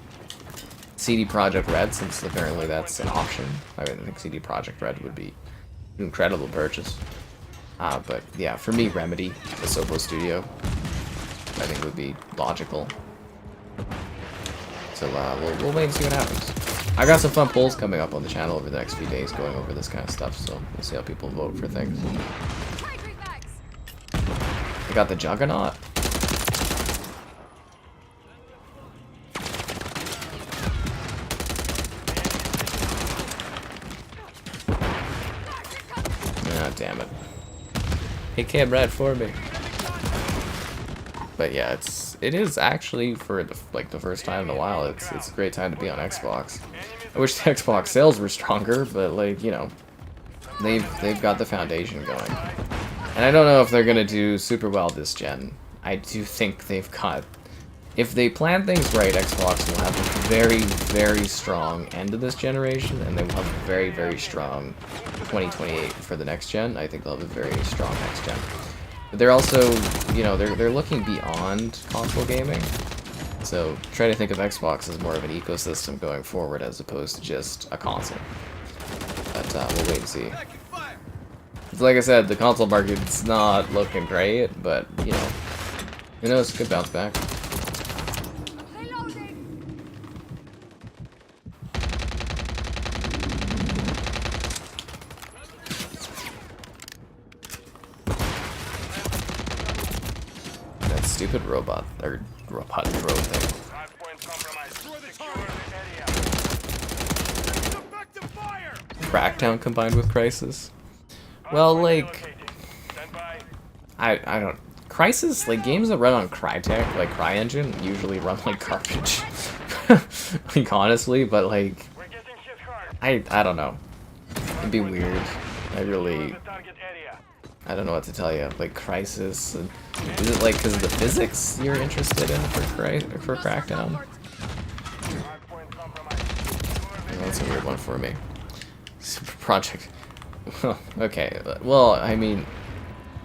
CD Projekt Red, since apparently that's an option, I think CD Projekt Red would be an incredible purchase. But yeah, for me, Remedy, the Sopo studio, I think would be logical. So we'll wait and see what happens. I got some fun polls coming up on the channel over the next few days going over this kind of stuff, so we'll see how people vote for things. I got the Juggernaut. Ah, damn it. He came right for me. But yeah, it is actually, for the first time in a while, it's a great time to be on Xbox. I wish the Xbox sales were stronger, but like, you know, they've got the foundation going. And I don't know if they're gonna do super well this gen. I do think they've got, if they plan things right, Xbox will have a very, very strong end of this generation, and they will have a very, very strong 2028 for the next gen. I think they'll have a very strong next gen. But they're also, you know, they're looking beyond console gaming. So try to think of Xbox as more of an ecosystem going forward as opposed to just a console. But we'll wait and see. Like I said, the console market's not looking great, but you know, who knows? Could bounce back. That stupid robot or robot drone thing. Crackdown combined with Crisis. Well, like, I don't. Crisis, like, games that run on Crytek, like CryEngine, usually run like garbage. Like, honestly, but like, I don't know. It'd be weird. I don't know what to tell you. Like, Crisis, and is it like because of the physics you're interested in for Crackdown? Oh, that's a weird one for me. Super Project. Okay, well, I mean,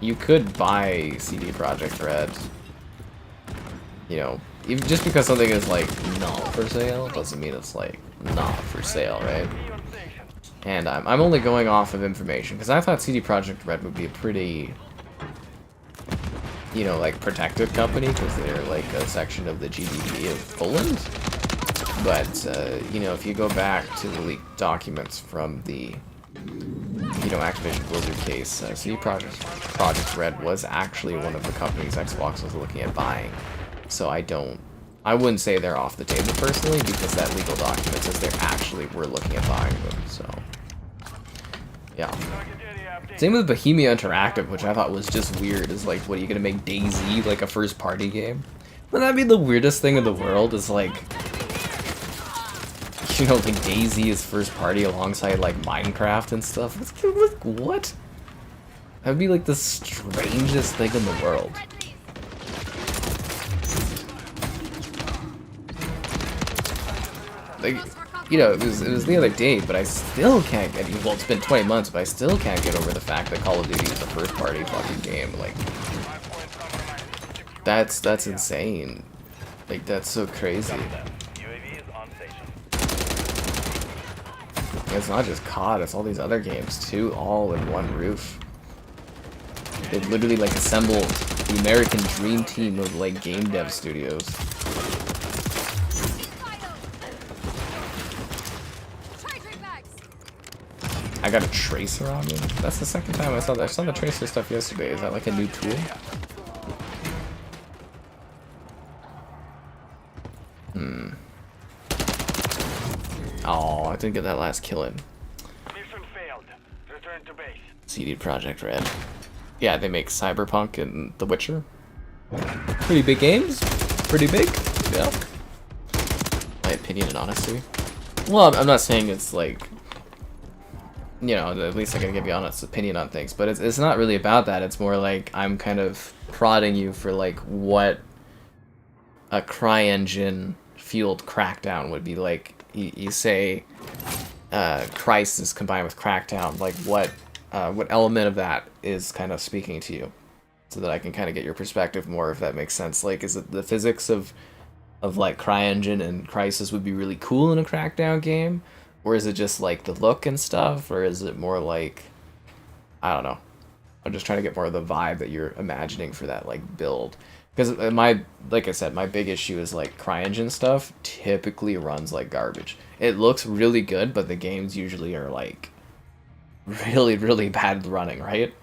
you could buy CD Projekt Red. You know, even just because something is like not for sale doesn't mean it's like not for sale, right? And I'm only going off of information because I thought CD Projekt Red would be a pretty, you know, like protected company because they're like a section of the GDP of Poland. But you know, if you go back to the leaked documents from the, you know, Activision Blizzard case, CD Projekt Red was actually one of the companies Xbox was looking at buying. So I wouldn't say they're off the table personally, because that legal document says they actually were looking at buying them. So yeah. Same with Bohemia Interactive, which I thought was just weird. Is like, what are you gonna make DayZ like a first-party game? Wouldn't that be the weirdest thing in the world? Is like, you know, like DayZ is first party alongside like Minecraft and stuff. What? That would be like the strangest thing in the world. Like, you know, it was the other day, but I still can't get. Well, it's been 20 months, but I still can't get over the fact that Call of Duty is a first party fucking game. Like, that's insane. Like, that's so crazy. It's not just COD, it's all these other games too, all in one roof. They've literally like assembled the American dream team of like game dev studios. I got a tracer on me? That's the second time I saw that. I saw the tracer stuff yesterday. Is that like a new tool? Oh, I didn't get that last kill in. Mission failed. Return to base. CD Projekt Red. Yeah, they make Cyberpunk and The Witcher. Pretty big games. Pretty big. Yeah. My opinion and honesty. Well, I'm not saying it's like, you know, at least I gotta give you honest opinion on things, but it's not really about that. It's more like I'm kind of prodding you for like what a CryEngine fueled Crackdown would be like. You say Crisis combined with Crackdown, like what element of that is kind of speaking to you, so that I can kind of get your perspective more, if that makes sense. Like, is it the physics of like CryEngine and Crisis would be really cool in a Crackdown game, or is it just like the look and stuff, or is it more like, I don't know. I'm just trying to get more of the vibe that you're imagining for that like build. Because like I said, my big issue is like CryEngine stuff typically runs like garbage. It looks really good, but the games usually are like really, really bad running, right?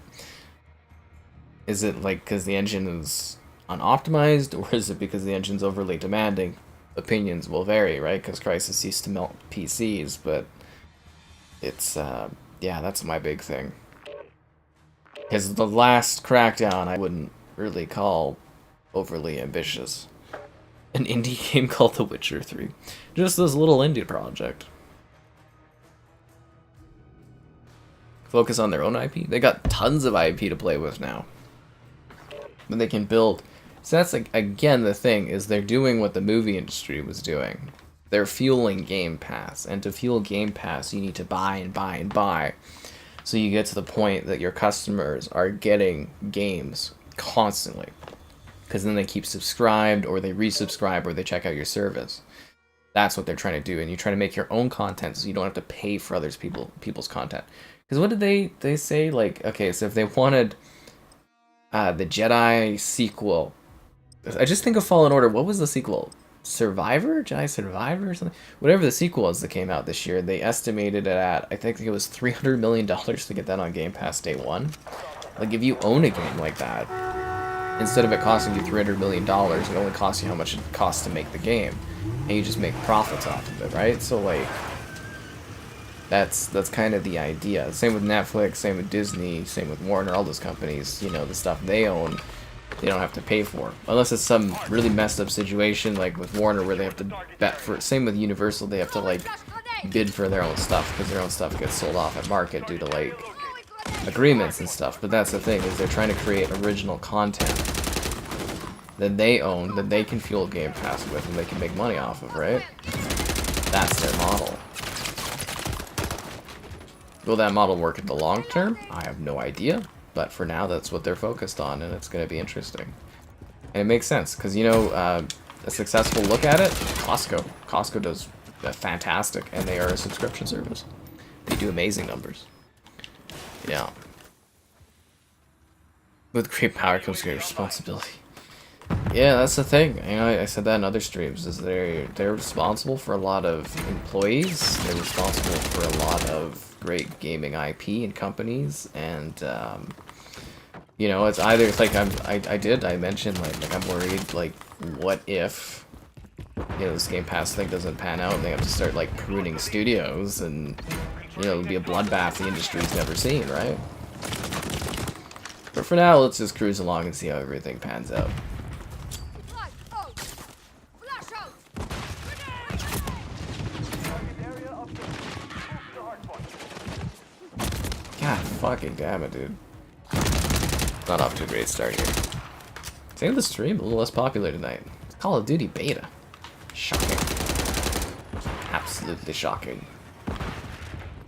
Is it like because the engine is unoptimized, or is it because the engine's overly demanding? Opinions will vary, right? Because Crysis used to melt PCs, but it's, yeah, that's my big thing. Because the last Crackdown I wouldn't really call overly ambitious. An indie game called The Witcher 3. Just this little indie project. Focus on their own IP. They got tons of IP to play with now. But they can build. So that's, like, again, the thing, is they're doing what the movie industry was doing. They're fueling Game Pass. And to fuel Game Pass, you need to buy and buy and buy. So you get to the point that your customers are getting games constantly. Because then they keep subscribed, or they resubscribe, or they check out your service. That's what they're trying to do. And you try to make your own content so you don't have to pay for others people's content. Because what did they say? Like, okay, so if they wanted the Jedi sequel... I just think of Fallen Order. What was the sequel? Survivor? Jedi Survivor or something? Whatever the sequel was that came out this year, they estimated it at, I think it was $300 million to get that on Game Pass day one. Like, if you own a game like that, instead of it costing you $300 million, it only costs you how much it costs to make the game. And you just make profits off of it, right? So, like, that's kind of the idea. Same with Netflix, same with Disney, same with Warner, all those companies, you know, the stuff they own, they don't have to pay for. Unless it's some really messed up situation, like with Warner, where they have to bet for it. Same with Universal, they have to, like, bid for their own stuff, because their own stuff gets sold off at market due to, like, agreements and stuff. But that's the thing, is they're trying to create original content that they own, that they can fuel Game Pass with, and they can make money off of, right? That's their model. Will that model work in the long term? I have no idea. But for now, that's what they're focused on, and it's going to be interesting. And it makes sense, because, you know, a successful look at it, Costco. Costco does fantastic, and they are a subscription service. They do amazing numbers. Yeah. With great power comes great responsibility. Yeah, that's the thing. You know, I said that in other streams, is they're responsible for a lot of employees. They're responsible for a lot of great gaming IP and companies, and you know, it's either, it's like I mentioned like I'm worried, like, what if, you know, this Game Pass thing doesn't pan out and they have to start like pruning studios, and, you know, it'll be a bloodbath the industry's never seen, right? But for now, let's just cruise along and see how everything pans out. God fucking damn it, dude. Not off to a great start here. Same with the stream, a little less popular tonight. Call of Duty beta. Shocking. Absolutely shocking.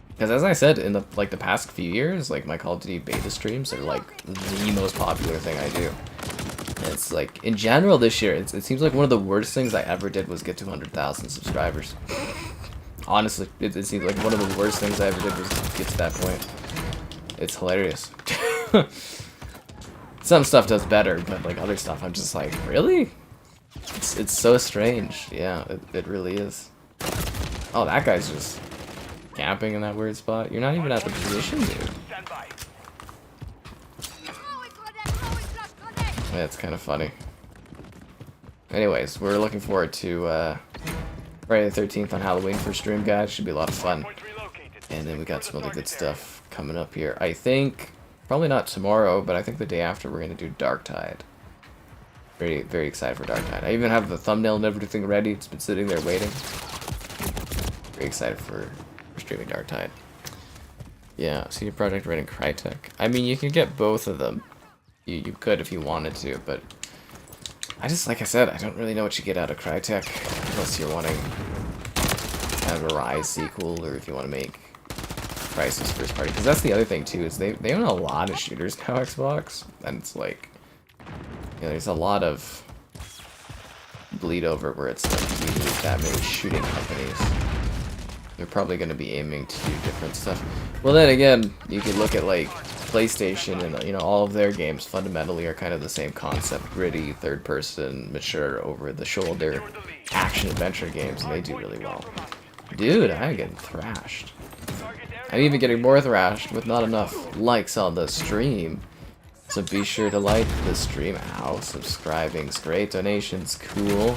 Because as I said, in the past few years, like, my Call of Duty beta streams are like the most popular thing I do. And it's like, in general this year, it seems like one of the worst things I ever did was get to 100,000 subscribers. Honestly, it seems like one of the worst things I ever did was get to that point. It's hilarious. Some stuff does better, but like other stuff, I'm just like, really? It's so strange. Yeah, it really is. Oh, that guy's just camping in that weird spot. You're not even at the position, dude. Yeah, it's kind of funny. Anyways, we're looking forward to Friday the 13th on Halloween for stream, guys. Should be a lot of fun. And then we got some other good stuff coming up here. I think, probably not tomorrow, but I think the day after we're going to do Dark Tide. Very, very excited for Dark Tide. I even have the thumbnail and everything ready. It's been sitting there waiting. Very excited for streaming Dark Tide. Yeah, CD Projekt Red and Crytek. I mean, you can get both of them. You could if you wanted to, but I just, like I said, I don't really know what you get out of Crytek, unless you're wanting kind of a Rise sequel, or if you want to make Crysis first party. Because that's the other thing too, is they own a lot of shooters now, Xbox, and it's like, you know, there's a lot of bleed over where it's like you need that many shooting companies. They're probably going to be aiming to do different stuff. Well, then again, you could look at like PlayStation and, you know, all of their games fundamentally are kind of the same concept, gritty, third-person, mature, over-the-shoulder action-adventure games, and they do really well. Dude, I'm getting thrashed. I'm even getting more thrashed with not enough likes on the stream. So be sure to like the stream. Ow, subscribing's great, donations cool.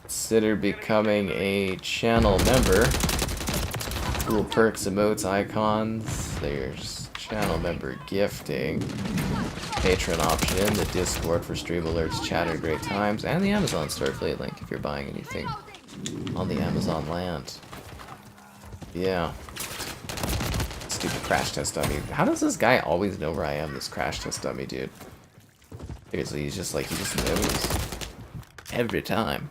Consider becoming a channel member. Cool perks, emotes, icons. There's channel member gifting. Patron option, the Discord for stream alerts, chatter, great times, and the Amazon Starfleet link if you're buying anything on the Amazon land. Yeah. Stupid crash test dummy. How does this guy always know where I am, this crash test dummy, dude? Seriously, he's just like, he just knows. Every time.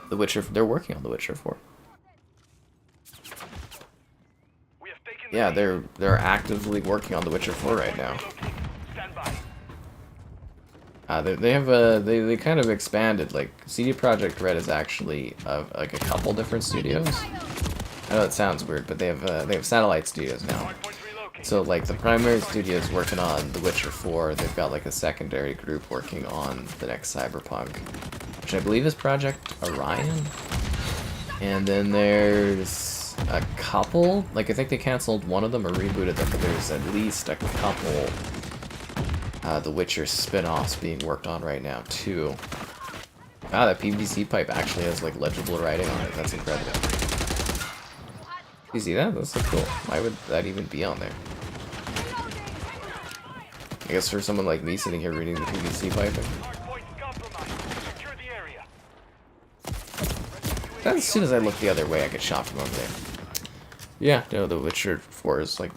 The Witcher, they're working on The Witcher 4. Yeah, they're actively working on The Witcher 4 right now. They kind of expanded. Like CD Projekt Red is actually like a couple different studios. I know it sounds weird, but they have satellite studios now. So like the primary studio is working on The Witcher 4. They've got like a secondary group working on the next Cyberpunk, which I believe is Project Orion. And then there's a couple, like I think they canceled one of them or rebooted them, but there's at least a couple The Witcher spin-offs being worked on right now too. Ah, that PVC pipe actually has like legible writing on it. That's incredible. You see that? That's so cool. Why would that even be on there? I guess for someone like me sitting here reading the PVC piping. As soon as I look the other way, I get shot from over there. Yeah, no, The Witcher 4 is like,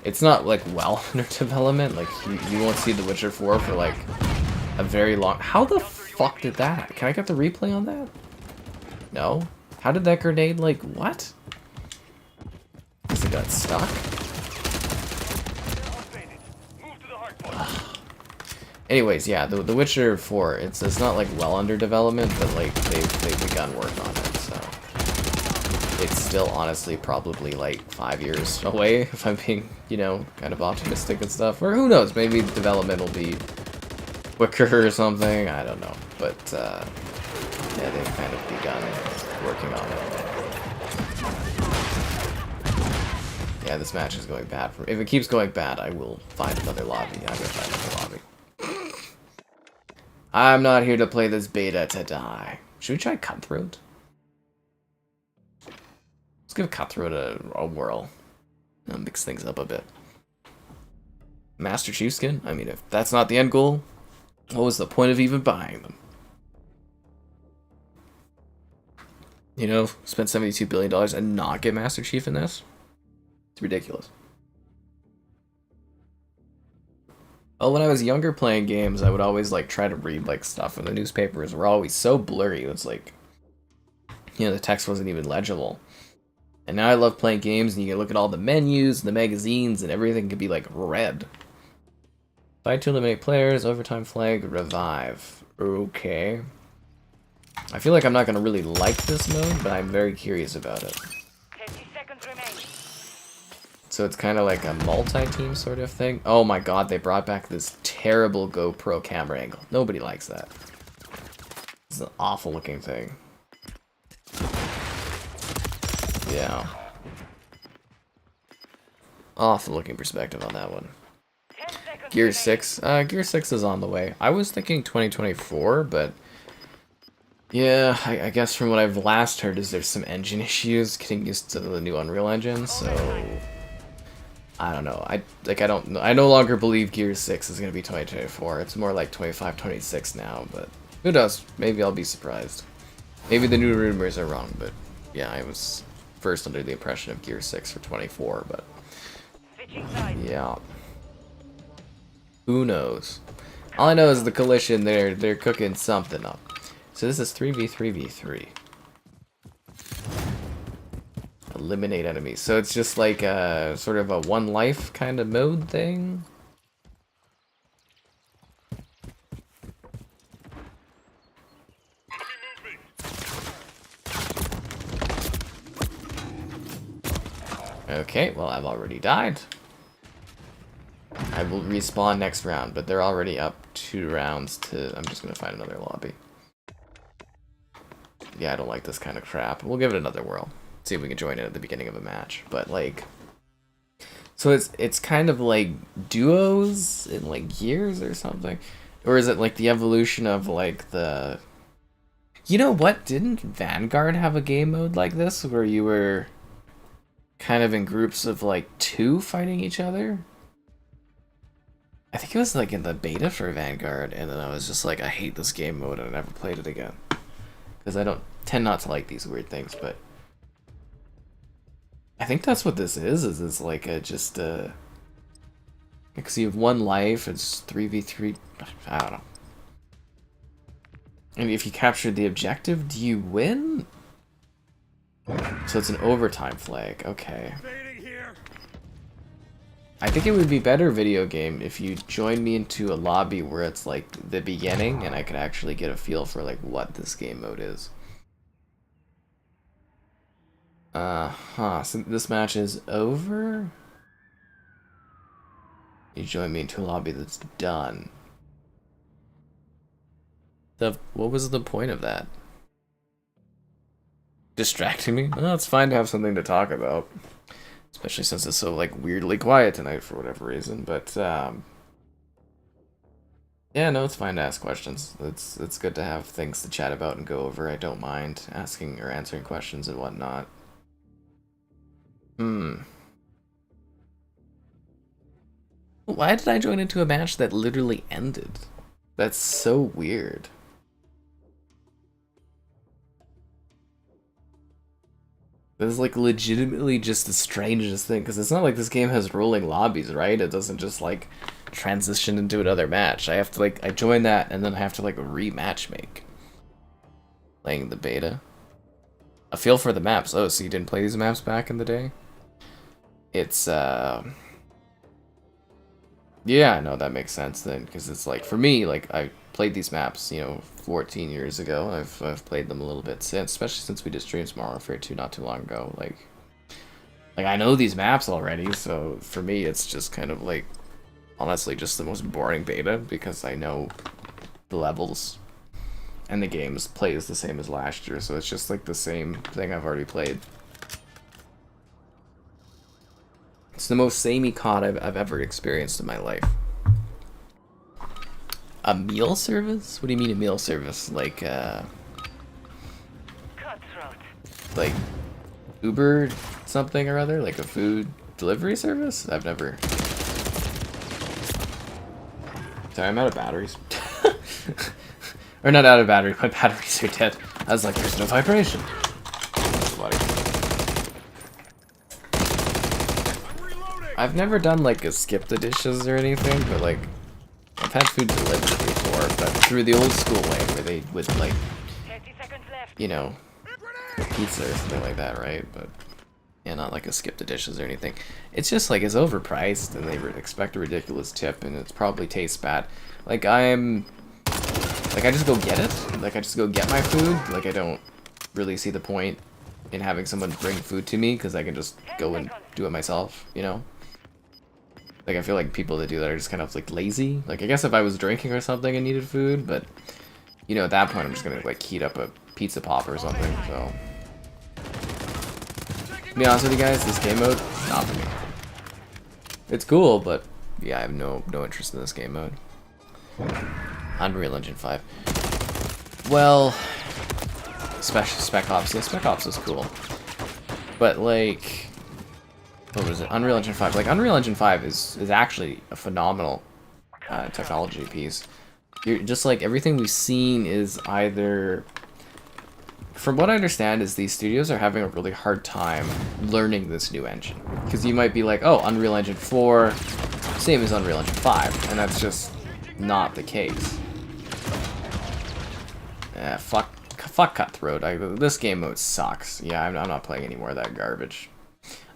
it's not like well under development. Like you won't see The Witcher 4 for like a very long. How the fuck did that? Can I get the replay on that? No. How did that grenade like what? Because it got stuck. Anyways, yeah, the Witcher 4, it's not like well under development, but like they've begun work on it, so it's still honestly probably like 5 years away if I'm being, you know, kind of optimistic and stuff. Or who knows, maybe development will be quicker or something, I don't know. But yeah, they've kind of begun working on it. Yeah, this match is going bad. If it keeps going bad, I will find another lobby. I'm gonna find another lobby. I'm not here to play this beta to die. Should we try Cutthroat? Let's give Cutthroat a whirl. Mix things up a bit. Master Chief skin? I mean, if that's not the end goal, what was the point of even buying them? You know, spend $72 billion and not get Master Chief in this? It's ridiculous. Oh, when I was younger playing games, I would always like try to read like stuff, and the newspapers were always so blurry. It was like, you know, the text wasn't even legible. And now I love playing games, and you can look at all the menus, and the magazines, and everything can be like red. Fight to eliminate players, overtime flag, revive. Okay. I feel like I'm not gonna really like this mode, but I'm very curious about it. 50 seconds remain. So it's kind of like a multi-team sort of thing. Oh my god, they brought back this terrible GoPro camera angle. Nobody likes that. It's an awful looking thing. Yeah. Awful looking perspective on that one. Gear 6. Gear 6 is on the way. I was thinking 2024, but yeah, I guess from what I've last heard is there's some engine issues getting used to the new Unreal Engine, so I don't know. I no longer believe Gear 6 is going to be 2024. It's more like 25, 26 now, but who knows? Maybe I'll be surprised. Maybe the new rumors are wrong, but yeah, I was first under the impression of Gear 6 for 24, but yeah. Who knows? All I know is the Coalition, they're cooking something up. So this is 3v3v3. Eliminate enemies. So it's just like a sort of a one life kind of mode thing. Okay, well I've already died. I will respawn next round, but they're already up 2 rounds to... I'm just gonna find another lobby. Yeah, I don't like this kind of crap. We'll give it another whirl. See if we can join it at the beginning of a match. But, like... So it's kind of like duos in, like, years or something? Or is it, like, the evolution of, like, the... You know what? Didn't Vanguard have a game mode like this? Where you were kind of in groups of, like, 2 fighting each other? I think it was like in the beta for Vanguard, and then I was just like, I hate this game mode, and I never played it again. Because I don't tend not to like these weird things, but I think that's what this is it's like a just because you have 1 life, it's 3v3, I don't know. And if you capture the objective, do you win? So it's an overtime flag, okay. I think it would be better video game if you joined me into a lobby where it's like the beginning and I could actually get a feel for like what this game mode is. So this match is over? You join me into a lobby that's done. What was the point of that? Distracting me? Well, it's fine to have something to talk about. Especially since it's so, like, weirdly quiet tonight for whatever reason, but, yeah, no, it's fine to ask questions. It's good to have things to chat about and go over. I don't mind asking or answering questions and whatnot. Why did I join into a match that literally ended? That's so weird. This is like legitimately just the strangest thing, because it's not like this game has rolling lobbies, right? It doesn't just like transition into another match. I have to like, I join that and then I have to like rematch make. Playing the beta. A feel for the maps. Oh, so you didn't play these maps back in the day? It's, yeah, no, that makes sense then, because it's like, for me, like, I played these maps, you know, 14 years ago. I've played them a little bit since, especially since we did streams Modern Warfare 2 not too long ago. Like I know these maps already, so for me it's just kind of like, honestly, just the most boring beta, because I know the levels and the games plays the same as last year, so it's just like the same thing I've already played. It's the most samey COD I've ever experienced in my life. A meal service? What do you mean a meal service? Like, Cutthroat. like Uber something or other? Like a food delivery service? I've never... Sorry, I'm out of batteries. Or not out of battery, my batteries are dead. I was like, there's no vibration. I've never done like a skip the dishes or anything, but like I've had food delivered before, but through the old school way where they would like, 30 seconds left. you know, pizza or something like that, right? But yeah, not like a skip the dishes or anything. It's just like it's overpriced and they expect a ridiculous tip and it probably tastes bad. Like I just go get it. Like I just go get my food. Like I don't really see the point in having someone bring food to me because I can just go and do it myself, you know? Like, I feel like people that do that are just kind of, like, lazy. Like, I guess if I was drinking or something and needed food, but, you know, at that point I'm just gonna, like, heat up a pizza pop or something, so. To be honest with you guys, this game mode, not for me. It's cool, but, yeah, I have no interest in this game mode. Unreal Engine 5. Well, Spec Ops, yeah, Spec Ops was cool. But, like... What was it? Unreal Engine 5. Like, Unreal Engine 5 is actually a phenomenal technology piece. You're just like everything we've seen is either, from what I understand, is these studios are having a really hard time learning this new engine. Because you might be like, oh, Unreal Engine 4, same as Unreal Engine 5, and that's just not the case. Fuck Cutthroat. This game mode sucks. Yeah, I'm not playing any more of that garbage.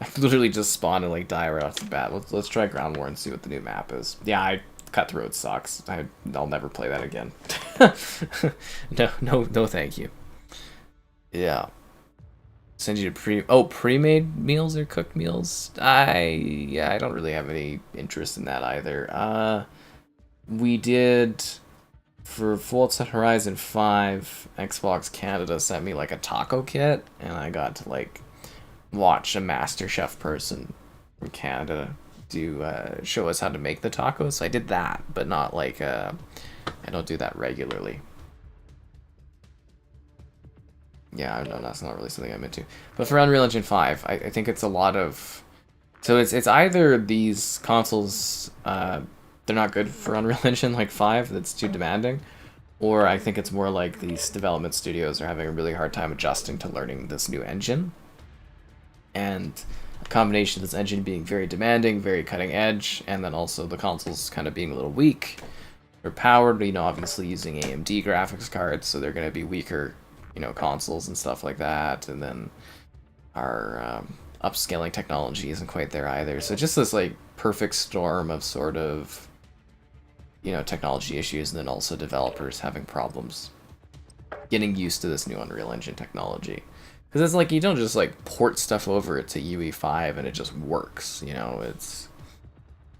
I literally just spawned and like die right off the bat. Let's try Ground War and see what the new map is. Yeah, Cutthroat sucks. I'll never play that again. No, thank you. Yeah. Send you to pre-made meals or cooked meals. I don't really have any interest in that either. We did for Forza Horizon 5. Xbox Canada sent me like a taco kit, and I got to like watch a Master Chef person from Canada do show us how to make the tacos. So I did that, but not like I don't do that regularly. Yeah, I know that's not really something I'm into. But for Unreal Engine 5, I think it's a lot of... So it's either these consoles, they're not good for Unreal Engine like 5, that's too demanding, or I think it's more like these development studios are having a really hard time adjusting to learning this new engine. And a combination of this engine being very demanding, very cutting edge, and then also the consoles kind of being a little weak. They're powered, you know, obviously using AMD graphics cards, so they're going to be weaker, you know, consoles and stuff like that, and then our upscaling technology isn't quite there either. So just this like perfect storm of sort of, you know, technology issues, and then also developers having problems getting used to this new Unreal Engine technology. Because it's like you don't just like port stuff over to UE5 and it just works, you know,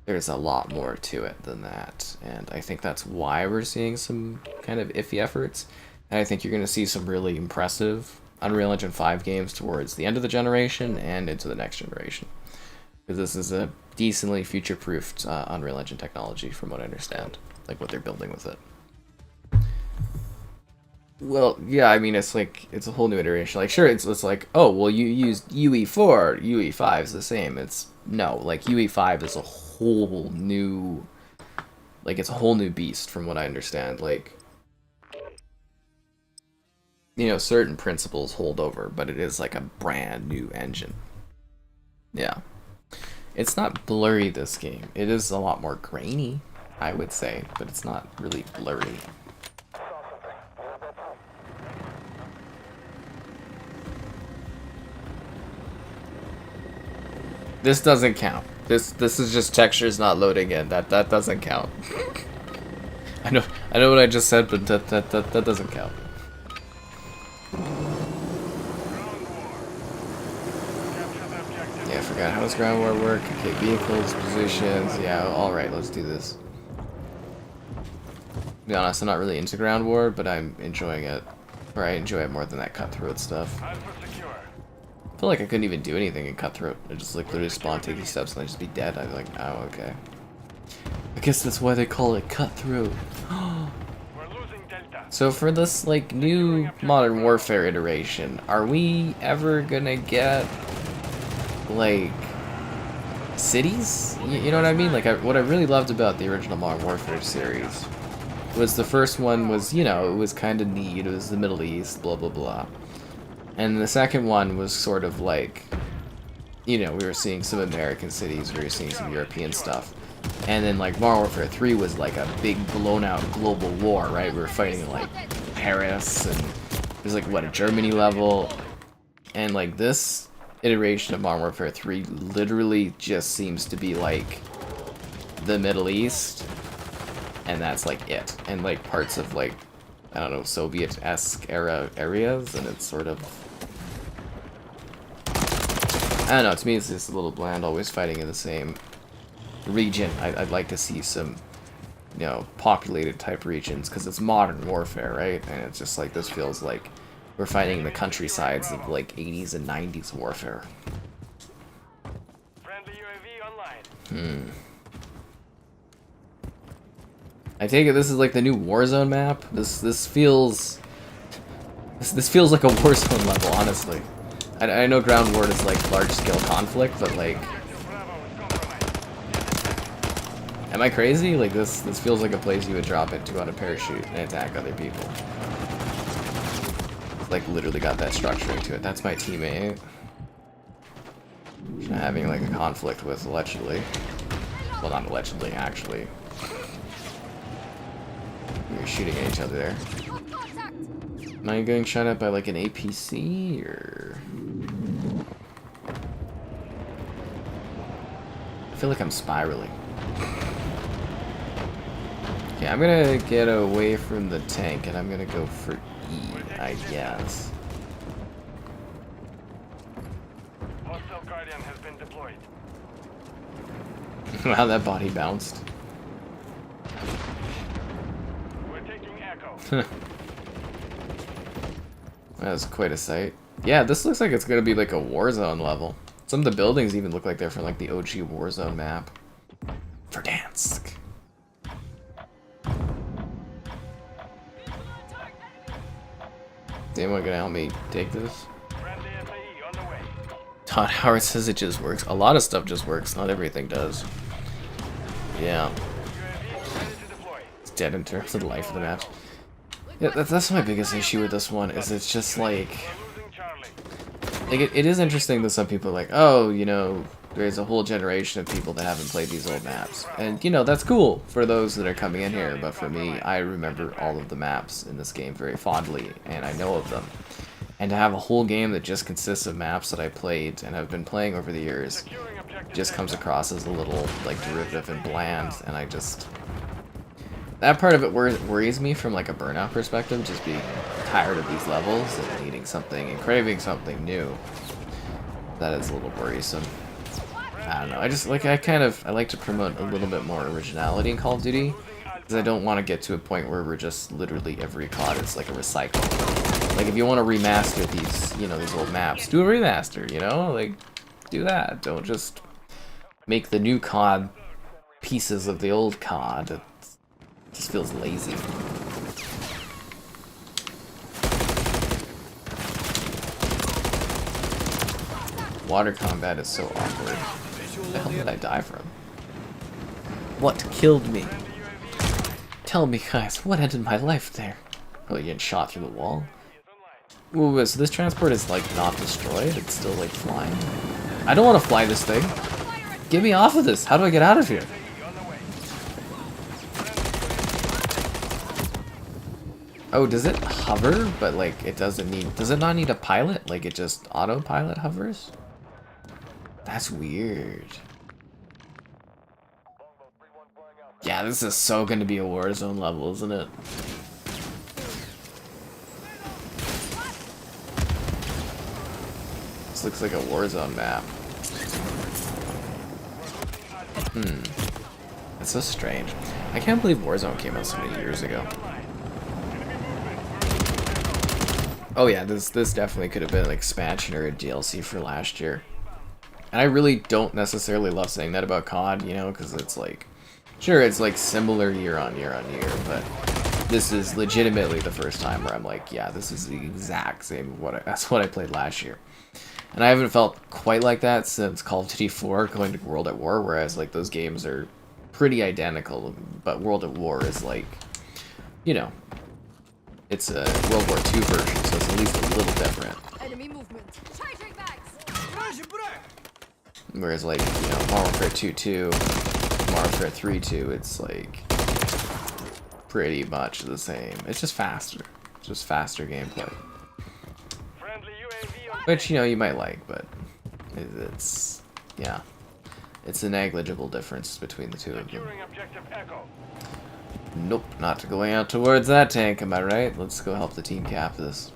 there's a lot more to it than that, and I think that's why we're seeing some kind of iffy efforts. And I think you're going to see some really impressive Unreal Engine 5 games towards the end of the generation and into the next generation. Because this is a decently future-proofed Unreal Engine technology from what I understand. Like what they're building with it. Well, yeah, I mean, it's like, it's a whole new iteration. Like, sure, it's like, oh, well, you used UE4, UE5 is the same. No, like, UE5 is a whole new, like, it's a whole new beast from what I understand. Like, you know, certain principles hold over, but it is like a brand new engine. Yeah. It's not blurry, this game. It is a lot more grainy, I would say, but it's not really blurry. This doesn't count. This is just textures not loading in. That doesn't count. I know what I just said, but that doesn't count. Yeah, I forgot. How does ground war work? Okay, vehicles, positions. Yeah, alright, let's do this. To be honest, I'm not really into ground war, but I'm enjoying it. Or I enjoy it more than that Cutthroat stuff. I feel like I couldn't even do anything in Cutthroat. I just like literally spawn, take these steps, and I'd just be dead. I'd be like, oh, okay. I guess that's why they call it Cutthroat. So for this like new Modern Warfare iteration, are we ever gonna get like cities? You know what I mean? Like what I really loved about the original Modern Warfare series was the first one was, you know, it was kind of neat. It was the Middle East, blah blah blah. And the second one was sort of like, you know, we were seeing some American cities, we were seeing some European stuff. And then like Modern Warfare 3 was like a big blown out global war, right? We were fighting like Paris, and it was like, what, a Germany level. And like this iteration of Modern Warfare 3 literally just seems to be like the Middle East, and that's like it. And like parts of like, I don't know, Soviet-esque era areas, and it's sort of, I don't know, to me it's just a little bland, always fighting in the same region. I'd like to see some, you know, populated type regions, because it's Modern Warfare, right? And it's just like, this feels like we're fighting in the countrysides of like 80s and 90s warfare. Friendly UAV online. I take it this is like the new Warzone map. This feels like a Warzone level, honestly. I know ground war is like large scale conflict, but like, am I crazy? Like this feels like a place you would drop into on a parachute and attack other people. It's like literally got that structure to it. That's my teammate. I'm having like a conflict with, allegedly. Well, not allegedly, actually. We're shooting at each other there. Am I getting shot at by like an APC or? I feel like I'm spiraling. Okay, I'm gonna get away from the tank and I'm gonna go for E, I guess. Wow, that body bounced. We're taking Echo. That was quite a sight. Yeah, this looks like it's gonna be like a Warzone level. Some of the buildings even look like they're from like the OG Warzone map. Verdansk. Is anyone gonna help me take this? Friendly SAE on the way. Todd Howard says it just works. A lot of stuff just works, not everything does. Yeah. UAV ready to deploy. It's dead in terms of the life of the match. Yeah, that's my biggest issue with this one, is it's just like... We're losing Charlie. Like, it is interesting that some people are like, oh, you know, there's a whole generation of people that haven't played these old maps. And, you know, that's cool for those that are coming in here, but for me, I remember all of the maps in this game very fondly, and I know of them. And to have a whole game that just consists of maps that I played and have been playing over the years Securing objective just comes across as a little, like, derivative and bland, and I just... That part of it worries me from, like, a burnout perspective, just being tired of these levels and needing something and craving something new. That is a little worrisome. I don't know, I just, like, I like to promote a little bit more originality in Call of Duty, because I don't want to get to a point where we're just literally every COD is like a recycle. Like, if you want to remaster these, you know, these old maps, do a remaster, you know? Like, do that. Don't just make the new COD pieces of the old COD. It just feels lazy. Water combat is so awkward. What the hell did I die from? What killed me? Tell me, guys, what ended my life there? Probably getting shot through the wall. Ooh, so this transport is, like, not destroyed? It's still, like, flying? I don't want to fly this thing. Get me off of this. How do I get out of here? Oh, does it hover? But, like, it doesn't need... Does it not need a pilot? Like, it just autopilot hovers? That's weird. Yeah, this is so gonna be a Warzone level, isn't it? This looks like a Warzone map. That's so strange. I can't believe Warzone came out so many years ago. Oh yeah, this definitely could have been an expansion or a DLC for last year. And I really don't necessarily love saying that about COD, you know, because it's like... Sure, it's like similar year on year, but this is legitimately the first time where I'm like, yeah, this is the exact same that's what I played last year. And I haven't felt quite like that since Call of Duty 4 going to World at War, whereas like those games are pretty identical, but World at War is like, you know, it's a World War II version, so it's at least a little different. Enemy movement. Charging bags. Whereas like, you know, Modern Warfare 2.2, Modern Warfare 3.2, it's like pretty much the same. It's just faster. It's just faster gameplay. Friendly UAV on Which, you know, you might like, but it's, yeah. It's a negligible difference between the two of them. securing objective Echo. Nope, not going out towards that tank, am I right? Let's go help the team cap this.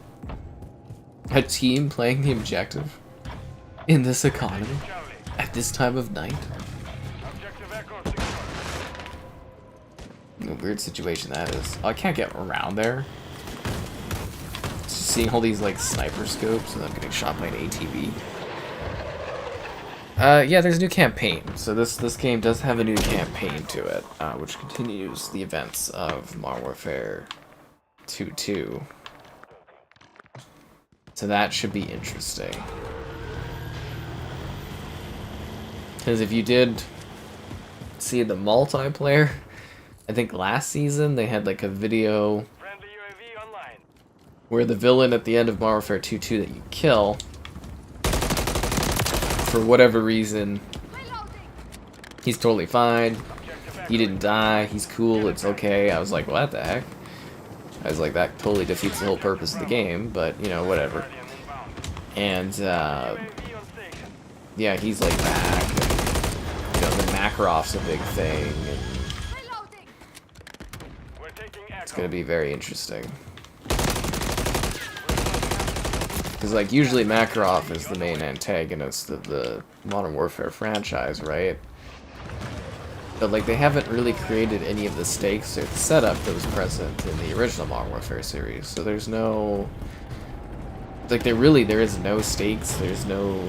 A team playing the objective? In this economy? Charlie. At this time of night? Objective Echo secured. What a weird situation that is. Oh, I can't get around there. Just seeing all these, like, sniper scopes and I'm getting shot by an ATV. Yeah, there's a new campaign. So this game does have a new campaign to it, which continues the events of Modern Warfare 2.2. So that should be interesting. Because if you did see the multiplayer, I think last season they had like a video Friendly UAV online. where the villain at the end of Modern Warfare 2.2 that you kill, for whatever reason, he's totally fine. He didn't die. He's cool. It's okay. I was like, what the heck? I was like, that totally defeats the whole purpose of the game, but, you know, whatever. And, UAV on station. yeah, he's like back. And, you know, the Makarov's a big thing. And We're taking it's Echo. going to be very interesting. Because, like, usually Makarov is the main antagonist of the Modern Warfare franchise, right? But like they haven't really created any of the stakes or the setup that was present in the original Modern Warfare series. So there's no, like there is no stakes. There's no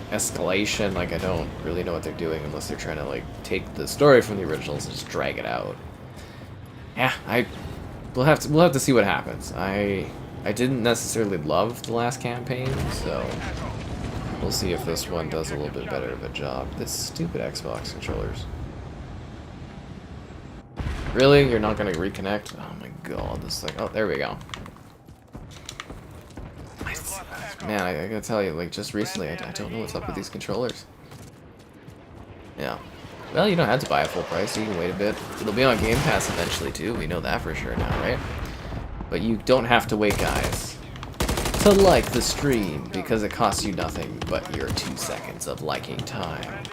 escalation. Like I don't really know what they're doing unless they're trying to like take the story from the originals and just drag it out. Yeah, we'll have to see what happens. I didn't necessarily love the last campaign, so we'll see if this one does a little bit better of a job. This stupid Xbox controllers. Really? You're not gonna reconnect? Oh my god, this thing. Oh, there we go. Man, I gotta tell you, like, just recently, I don't know what's up with these controllers. Yeah. Well, you don't have to buy a full price, you can wait a bit. It'll be on Game Pass eventually, too. We know that for sure now, right? But you don't have to wait, guys, to like the stream, because it costs you nothing but your 2 seconds of liking time.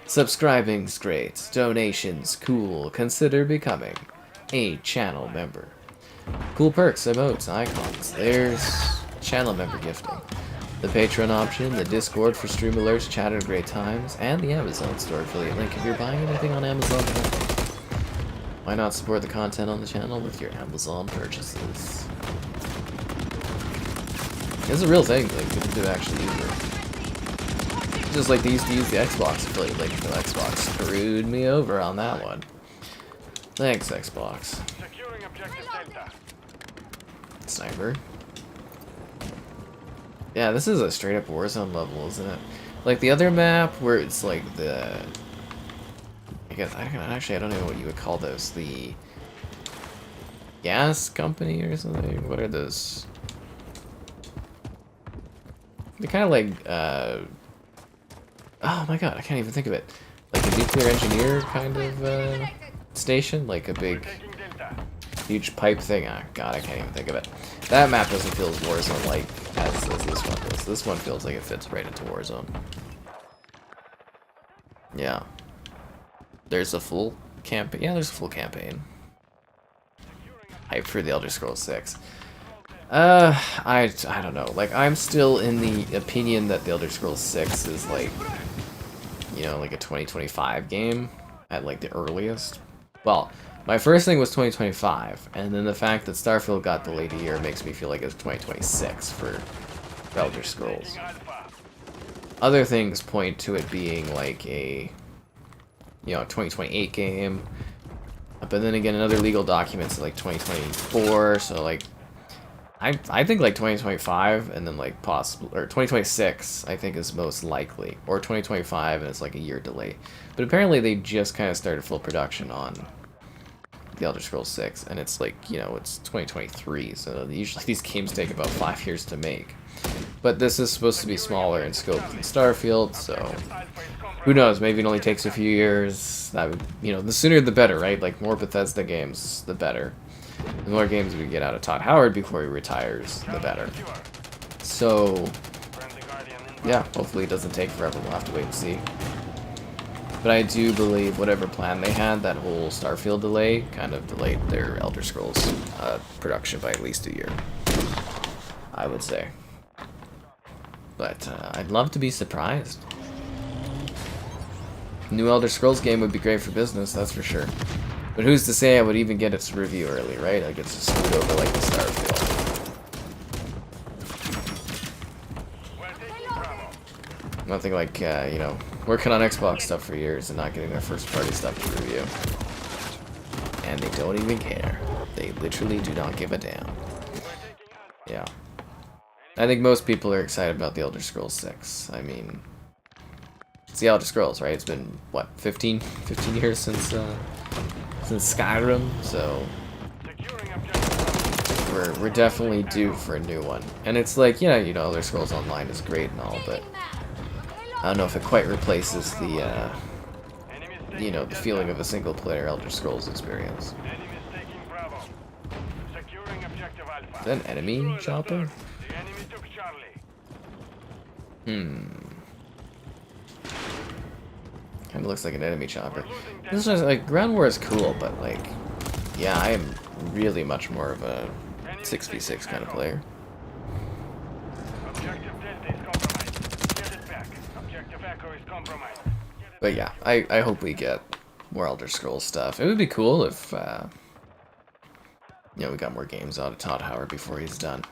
Subscribing's great, donations cool, consider becoming a channel member. Cool perks, emotes, icons, there's channel member gifting. The Patreon option, the Discord for stream alerts, chat at great times, and the Amazon store affiliate link if you're buying anything on Amazon. Why not support the content on the channel with your Amazon purchases? It's a real thing, like, people do actually use it. Just like they used to use the Xbox affiliate link until Xbox screwed me over on that one. Thanks, Xbox. Securing objective Delta. Sniper. Yeah, this is a straight up Warzone level, isn't it? Like the other map where it's like the... I guess, I don't know what you would call those. The gas company or something? What are those? They're kind of like, oh my god, I can't even think of it. Like a nuclear engineer kind of station? Like a big, huge pipe thing? Ah, god, I can't even think of it. That map doesn't feel as Warzone-like as this one does. This one feels like it fits right into Warzone. Yeah. There's a full campaign. Yeah, there's a full campaign. Hype for the Elder Scrolls 6. I don't know. Like, I'm still in the opinion that the Elder Scrolls 6 is like, you know, like a 2025 game at like the earliest. Well, my first thing was 2025, and then the fact that Starfield got delayed a year makes me feel like it's 2026 for Elder Scrolls. Other things point to it being like a, you know, 2028 game. But then again, another legal documents like 2024, so like I think like 2025 and then like possible, or 2026 I think is most likely, or 2025 and it's like a year delay. But apparently they just kind of started full production on the Elder Scrolls 6, and it's like, you know, it's 2023, so usually these games take about 5 years to make. But this is supposed to be smaller in scope than Starfield, so who knows, maybe it only takes a few years. That would, you know, the sooner the better, right? Like, more Bethesda games, the better. The more games we get out of Todd Howard before he retires, the better. So, yeah, hopefully it doesn't take forever. We'll have to wait and see. But I do believe whatever plan they had, that whole Starfield delay, kind of delayed their Elder Scrolls production by at least a year, I would say. But I'd love to be surprised. New Elder Scrolls game would be great for business, that's for sure. But who's to say I would even get its review early, right? Like, it's just screwed over like the Starfield. Nothing like, you know, working on Xbox stuff for years and not getting their first party stuff to review. And they don't even care. They literally do not give a damn. Yeah. I think most people are excited about the Elder Scrolls 6. I mean, it's the Elder Scrolls, right? It's been, what, 15 years since Skyrim, so we're definitely due for a new one. And it's like, yeah, you know, Elder Scrolls Online is great and all, but I don't know if it quite replaces the, you know, the feeling of a single-player Elder Scrolls experience. Is that an enemy chopper? Kind of looks like an enemy chopper. This is like, Ground War is cool, but like, yeah, I am really much more of a 6v6 kind of player. But yeah, I hope we get more Elder Scrolls stuff. It would be cool if, you know, we got more games out of Todd Howard before he's done.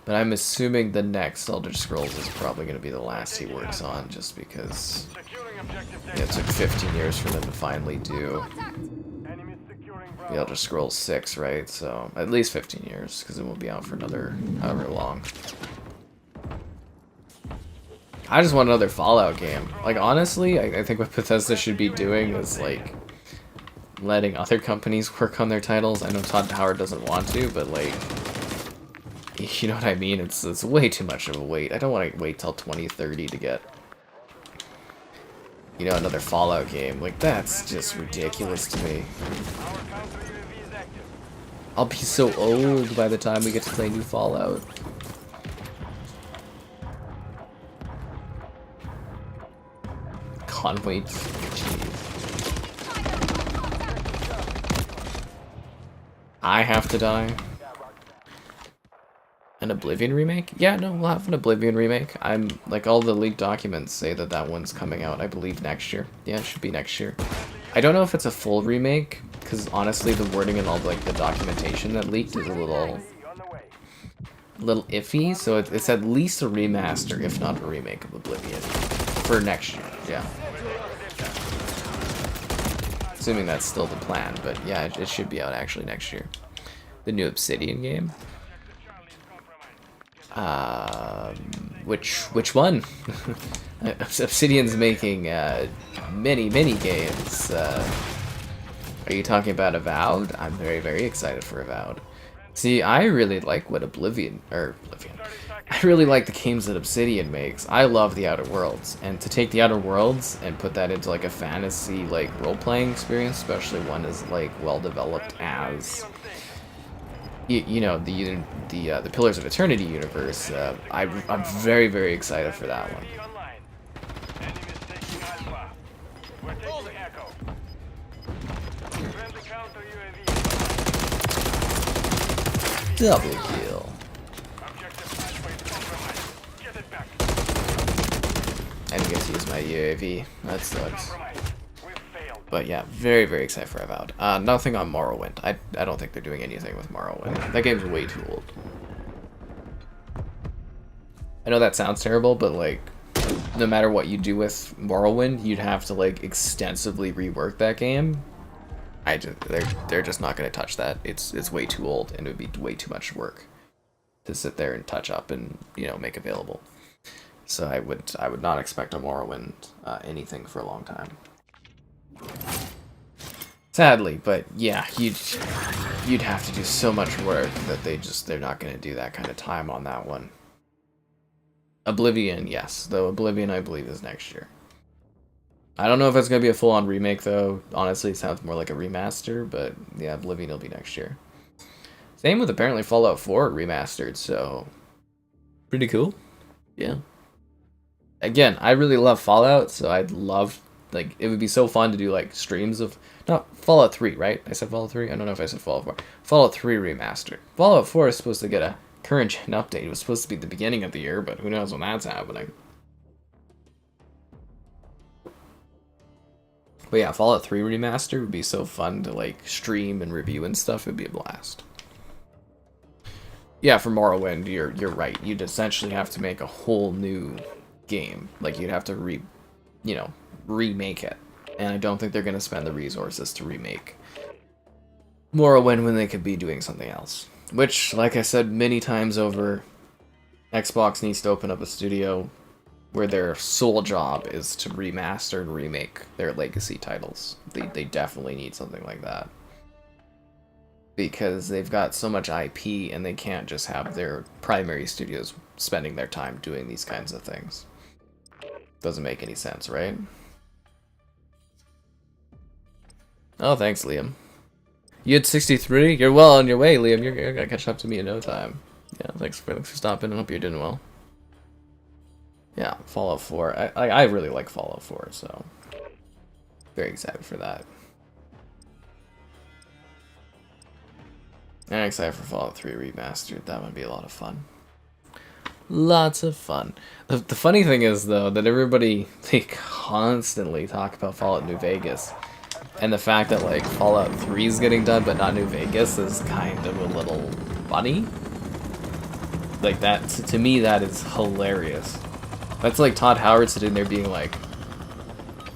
But I'm assuming the next Elder Scrolls is probably going to be the last he works on, just because it took 15 years for them to finally do the Elder Scrolls 6, right? So, at least 15 years, because it won't be out for another however long. I just want another Fallout game. Like, honestly, I think what Bethesda should be doing is, like, letting other companies work on their titles. I know Todd Howard doesn't want to, but, like, you know what I mean? It's way too much of a wait. I don't want to wait till 2030 to get, you know, another Fallout game. Like, that's just ridiculous to me. I'll be so old by the time we get to play new Fallout. Can't wait. Jeez. I have to die. An Oblivion remake? Yeah, no, we'll have an Oblivion remake. I'm, like, all the leaked documents say that that one's coming out, I believe, next year. Yeah, it should be next year. I don't know if it's a full remake, because honestly, the wording and all, like, the documentation that leaked is a little iffy, so it's at least a remaster, if not a remake of Oblivion, for next year, yeah. Assuming that's still the plan, but yeah, it should be out actually next year. The new Obsidian game. Which one? Obsidian's making many games. Are you talking about Avowed? I'm very excited for Avowed. See, I really like what I really like the games that Obsidian makes. I love the Outer Worlds, and to take the Outer Worlds and put that into like a fantasy like role-playing experience, especially one as like well developed as you know, the Pillars of Eternity universe. I'm very excited for that one. Double kill. I didn't get to use my UAV. That sucks. But yeah, very excited for Avowed. Nothing on Morrowind. I don't think they're doing anything with Morrowind. That game's way too old. I know that sounds terrible, but like, no matter what you do with Morrowind, you'd have to like extensively rework that game. They're just not going to touch that. It's way too old, and it would be way too much work to sit there and touch up and, you know, make available. So I would not expect a Morrowind anything for a long time. Sadly, but yeah, you'd have to do so much work that they're not going to do that kind of time on that one. Oblivion, yes, though Oblivion I believe is next year. I don't know if it's going to be a full-on remake though. Honestly, it sounds more like a remaster, but yeah, Oblivion will be next year. Same with apparently Fallout 4 remastered, so pretty cool. Yeah. Again, I really love Fallout, so I'd love, like, it would be so fun to do, like, streams of, not Fallout 3, right? I said Fallout 3? I don't know if I said Fallout 4. Fallout 3 remastered. Fallout 4 is supposed to get a current-gen update. It was supposed to be the beginning of the year, but who knows when that's happening. But yeah, Fallout 3 remastered would be so fun to, like, stream and review and stuff. It would be a blast. Yeah, for Morrowind, you're right. You'd essentially have to make a whole new game. Like, you'd have to remake it. And I don't think they're going to spend the resources to remake Morrowind when they could be doing something else. Which, like I said many times over, Xbox needs to open up a studio where their sole job is to remaster and remake their legacy titles. They definitely need something like that. Because they've got so much IP and they can't just have their primary studios spending their time doing these kinds of things. Doesn't make any sense, right? Oh, thanks, Liam. You had 63? You're well on your way, Liam. You're gonna catch up to me in no time. Yeah, thanks for stopping. I hope you're doing well. Yeah, Fallout 4. I really like Fallout 4, so very excited for that. And I'm excited for Fallout 3 Remastered. That would be a lot of fun. Lots of fun. The funny thing is, though, that everybody, they constantly talk about Fallout New Vegas. And the fact that like Fallout 3 is getting done but not New Vegas is kind of a little funny. Like that, to me, that is hilarious. That's like Todd Howard sitting there being like,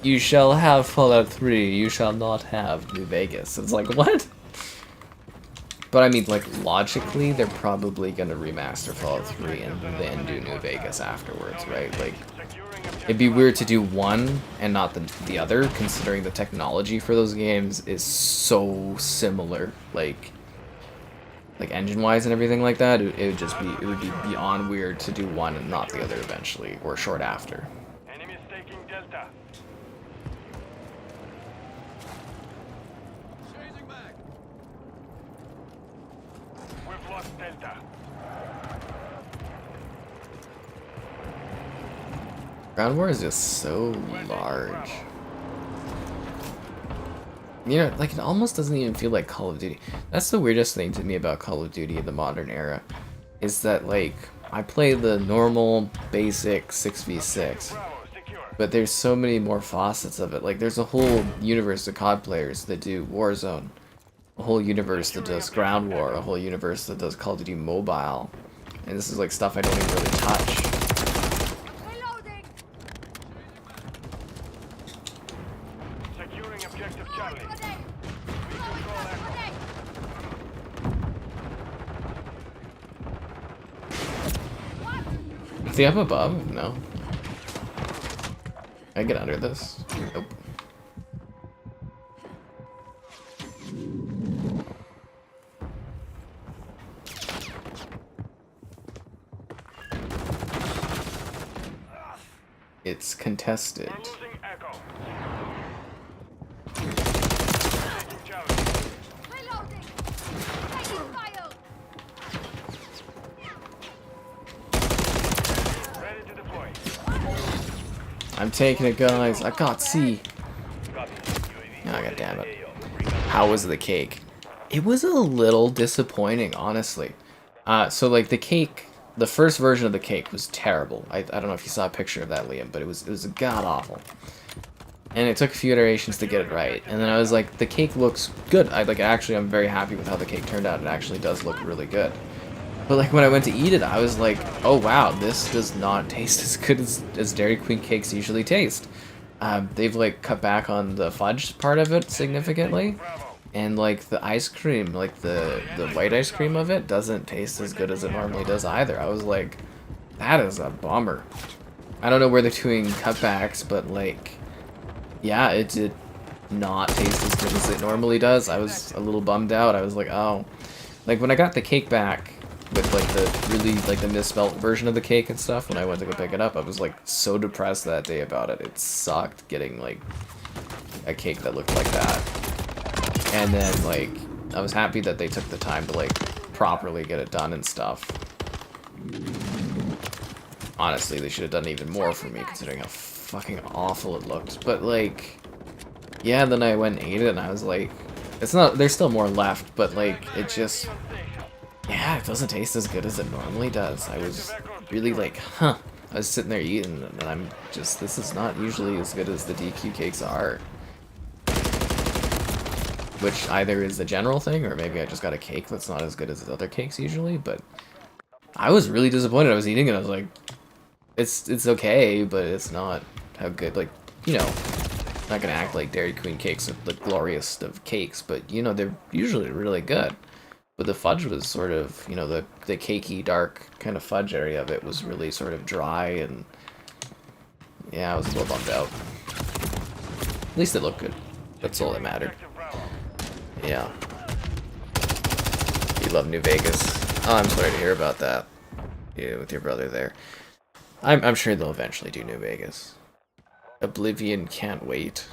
"You shall have Fallout 3, you shall not have New Vegas." It's like, what? But I mean, like, logically, they're probably gonna remaster Fallout 3 and then do New Vegas afterwards, right? Like, it'd be weird to do one and not the other, considering the technology for those games is so similar, like engine-wise and everything like that. It would be beyond weird to do one and not the other eventually, or short after. Enemies taking Delta. Changing back. We've lost Delta. Ground War is just so large. You know, like, it almost doesn't even feel like Call of Duty. That's the weirdest thing to me about Call of Duty in the modern era, is that, like, I play the normal, basic 6v6, Bravo, secure. but there's so many more facets of it. Like, there's a whole universe of COD players that do Warzone, a whole universe that does Ground War, a whole universe that does Call of Duty Mobile, and this is, like, stuff I don't even really touch. Reloading. Securing objective Charlie. Grenade. We control Echo. Grenade. What? Is he up above? No. Can I get under this? Nope. It's contested. We're losing Echo. Taking Charlie. Reloading. Taking fire. Ready to deploy. I'm taking it, guys. I got C. Oh, God damn it. How was the cake? It was a little disappointing, honestly. So like the cake, the first version of the cake was terrible. I don't know if you saw a picture of that, Liam, but it was god awful. And it took a few iterations to get it right. And then I was like, the cake looks good. I'm very happy with how the cake turned out. It actually does look really good. But like when I went to eat it, I was like, oh wow, this does not taste as good as Dairy Queen cakes usually taste. They've like cut back on the fudge part of it significantly. And like the ice cream, like the white ice cream of it doesn't taste as good as it normally does either. I was like, that is a bummer. I don't know where they're doing cutbacks, but like, yeah, it did not taste as good as it normally does. I was a little bummed out. I was like, oh. Like when I got the cake back with like the really like the misspelled version of the cake and stuff, when I went to go pick it up, I was like so depressed that day about it. It sucked getting like a cake that looked like that. And then, like, I was happy that they took the time to, like, properly get it done and stuff. Honestly, they should have done even more for me, considering how fucking awful it looked. But, like, yeah, then I went and ate it, and I was like, it's not, there's still more left, but, like, it just, yeah, it doesn't taste as good as it normally does. I was really like, huh. I was sitting there eating, and I'm just, this is not usually as good as the DQ cakes are. Which either is the general thing, or maybe I just got a cake that's not as good as the other cakes usually, but I was really disappointed. I was eating it, I was like, it's okay, but it's not how good, like, you know, I'm not gonna act like Dairy Queen cakes are the glorious of cakes, but, you know, they're usually really good. But the fudge was sort of, you know, the cakey, dark kind of fudge area of it was really sort of dry, and yeah, I was a little bummed out. At least it looked good. That's all that mattered. Yeah. You love New Vegas. Oh, I'm sorry to hear about that. Yeah, with your brother there. I'm sure they'll eventually do New Vegas. Oblivion can't wait.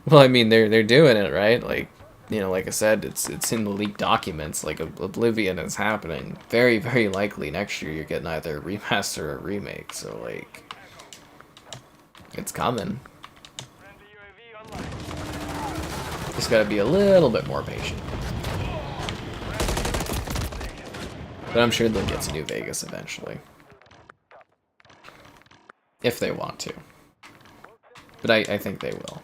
Well, I mean, they're doing it, right? Like, you know, like I said, it's in the leaked documents. Like, Oblivion is happening. Very, very likely next year you're getting either a remaster or a remake. So, like, it's coming. Just gotta be a little bit more patient. But I'm sure they'll get to New Vegas eventually. If they want to. But I think they will.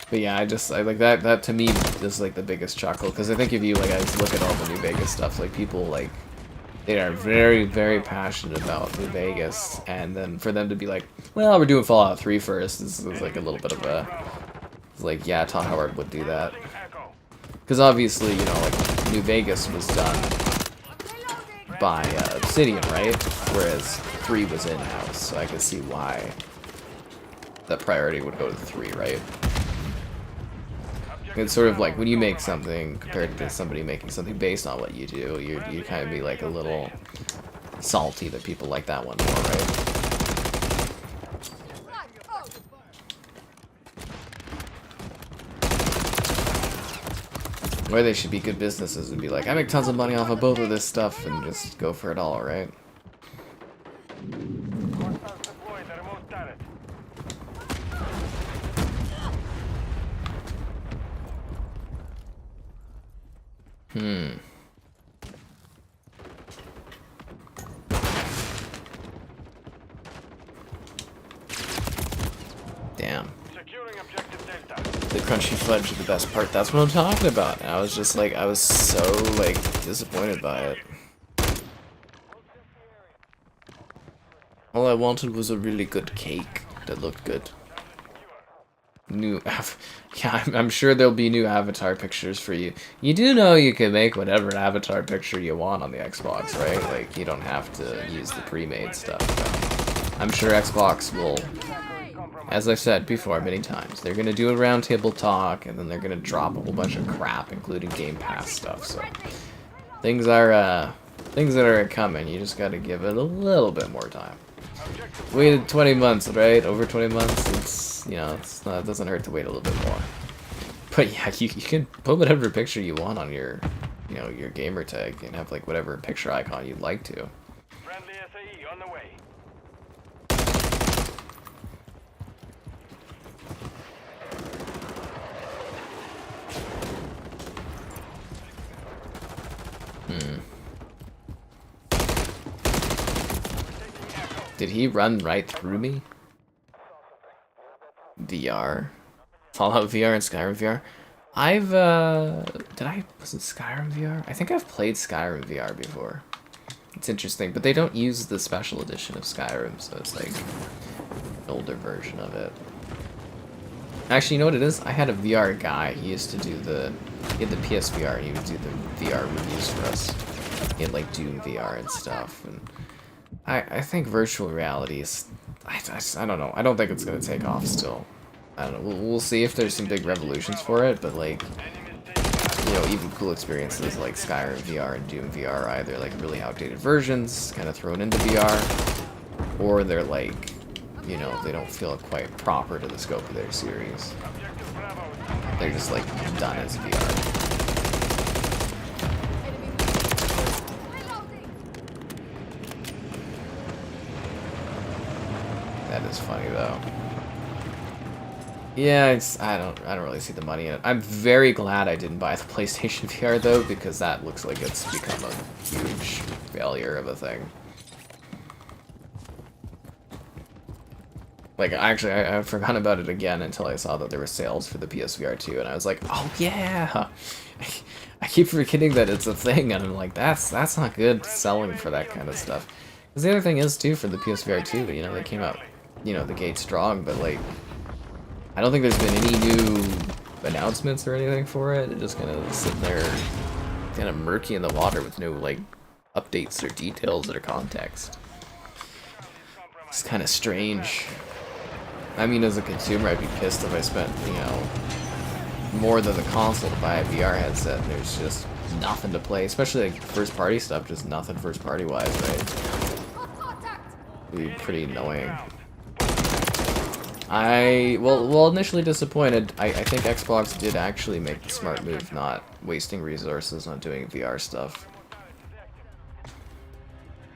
But yeah, I like that. That to me is like the biggest chuckle, because I think if you like, I just look at all the New Vegas stuff, like people like they are very, very passionate about New Vegas, and then for them to be like, well, we're doing Fallout 3 first, this is like a little bit of a, it's like, yeah, Todd Howard would do that, because obviously, you know, like New Vegas was done by Obsidian, right? Whereas 3 was in-house, so I can see why that priority would go to 3, right? It's sort of like when you make something compared to somebody making something based on what you do, you kind of be like a little salty that people like that one more, right? Or they should be good businesses and be like, I make tons of money off of both of this stuff, and just go for it all, right? Damn. The crunchy fudge is the best part. That's what I'm talking about. And I was just like, I was so like disappointed by it. All I wanted was a really good cake that looked good. Yeah, I'm sure there'll be new avatar pictures for you. You do know you can make whatever avatar picture you want on the Xbox, right? Like, you don't have to use the pre-made stuff. But I'm sure Xbox will, as I've said before many times, they're gonna do a roundtable talk, and then they're gonna drop a whole bunch of crap, including Game Pass stuff. So things that are coming. You just gotta give it a little bit more time. Waited 20 months, right? Over 20 months. It's, you know, it's not, it doesn't hurt to wait a little bit more. But yeah, you can put whatever picture you want on your, you know, your gamer tag, and have like whatever picture icon you'd like to. Friendly SAE on the way. Did he run right through me? VR. Fallout VR and Skyrim VR. Was it Skyrim VR? I think I've played Skyrim VR before. It's interesting, but they don't use the special edition of Skyrim, so it's like an older version of it. Actually, you know what it is? I had a VR guy. He used to do he had the PSVR, and he would do the VR reviews for us. He had like Doom VR and stuff, and I think virtual reality is, I don't know. I don't think it's gonna take off still. I don't know. We'll see if there's some big revolutions for it, but like, you know, even cool experiences like Skyrim VR and Doom VR are either like really outdated versions, kind of thrown into VR, or they're like, you know, they don't feel quite proper to the scope of their series. They're just like done as VR. That is funny though. Yeah, I don't really see the money in it. I'm very glad I didn't buy the PlayStation VR though, because that looks like it's become a huge failure of a thing. Like, actually, I forgot about it again until I saw that there were sales for the PSVR 2, and I was like, oh yeah! I keep forgetting that it's a thing, and I'm like, that's not good selling for that kind of stuff. Because the other thing is, too, for the PSVR 2, you know, they came out, you know, the gate strong, but, like, I don't think there's been any new announcements or anything for it. It's just kind of sitting there, kind of murky in the water with no, like, updates or details or context. It's kind of strange. I mean, as a consumer, I'd be pissed if I spent, you know, more than the console to buy a VR headset and there's just nothing to play, especially like first-party stuff, just nothing first-party wise, right? It'd be pretty annoying. Well, initially disappointed. I think Xbox did actually make the smart move, not wasting resources on doing VR stuff.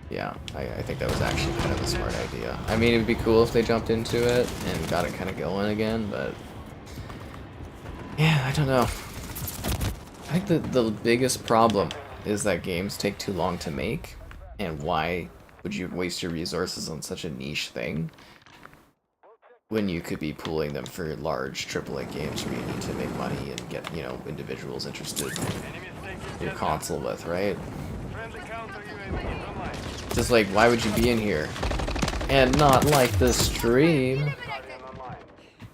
Yeah, I think that was actually kind of a smart idea. I mean, it'd be cool if they jumped into it and got it kind of going again, but yeah, I don't know. I think the biggest problem is that games take too long to make, and why would you waste your resources on such a niche thing when you could be pooling them for large AAA games where you need to make money and get, you know, individuals interested in your console with, right? Friendly counter UAV is online. Just like, why would you be in here and not like the stream? Guardian online.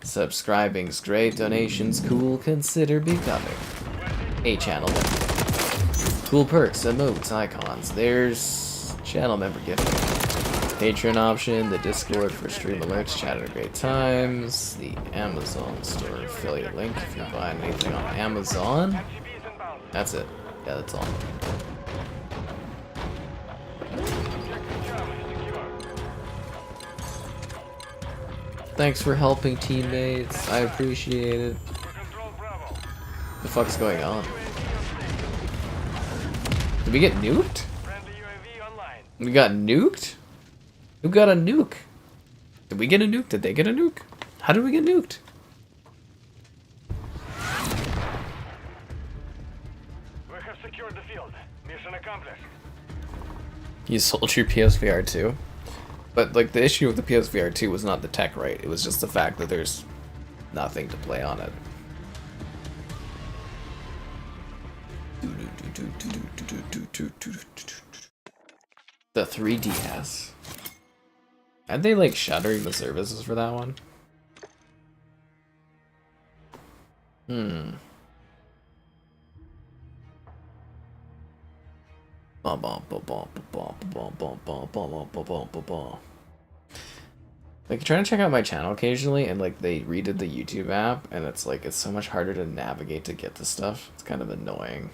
Subscribing's great, donations cool, consider becoming a channel member. Cool perks, emotes, icons. There's channel member gifting. Patreon option, the Discord for stream alerts, chat at great times, the Amazon store affiliate link if you're buying anything on Amazon. MCBs inbound. That's it. Yeah, that's all. Objective Charlie secure. Thanks for helping, teammates. I appreciate it. For control Bravo. The fuck's going on? Did we get nuked? Friendly UAV online. We got nuked? Who got a nuke? Did we get a nuke? Did they get a nuke? How did we get nuked? We have secured the field. Mission accomplished. You sold your PSVR 2? But like the issue with the PSVR 2 was not the tech, right? It was just the fact that there's nothing to play on it. The 3DS. Aren't they like shuttering the services for that one? Like trying to check out my channel occasionally and like they redid the YouTube app and it's like it's so much harder to navigate to get to stuff. It's kind of annoying.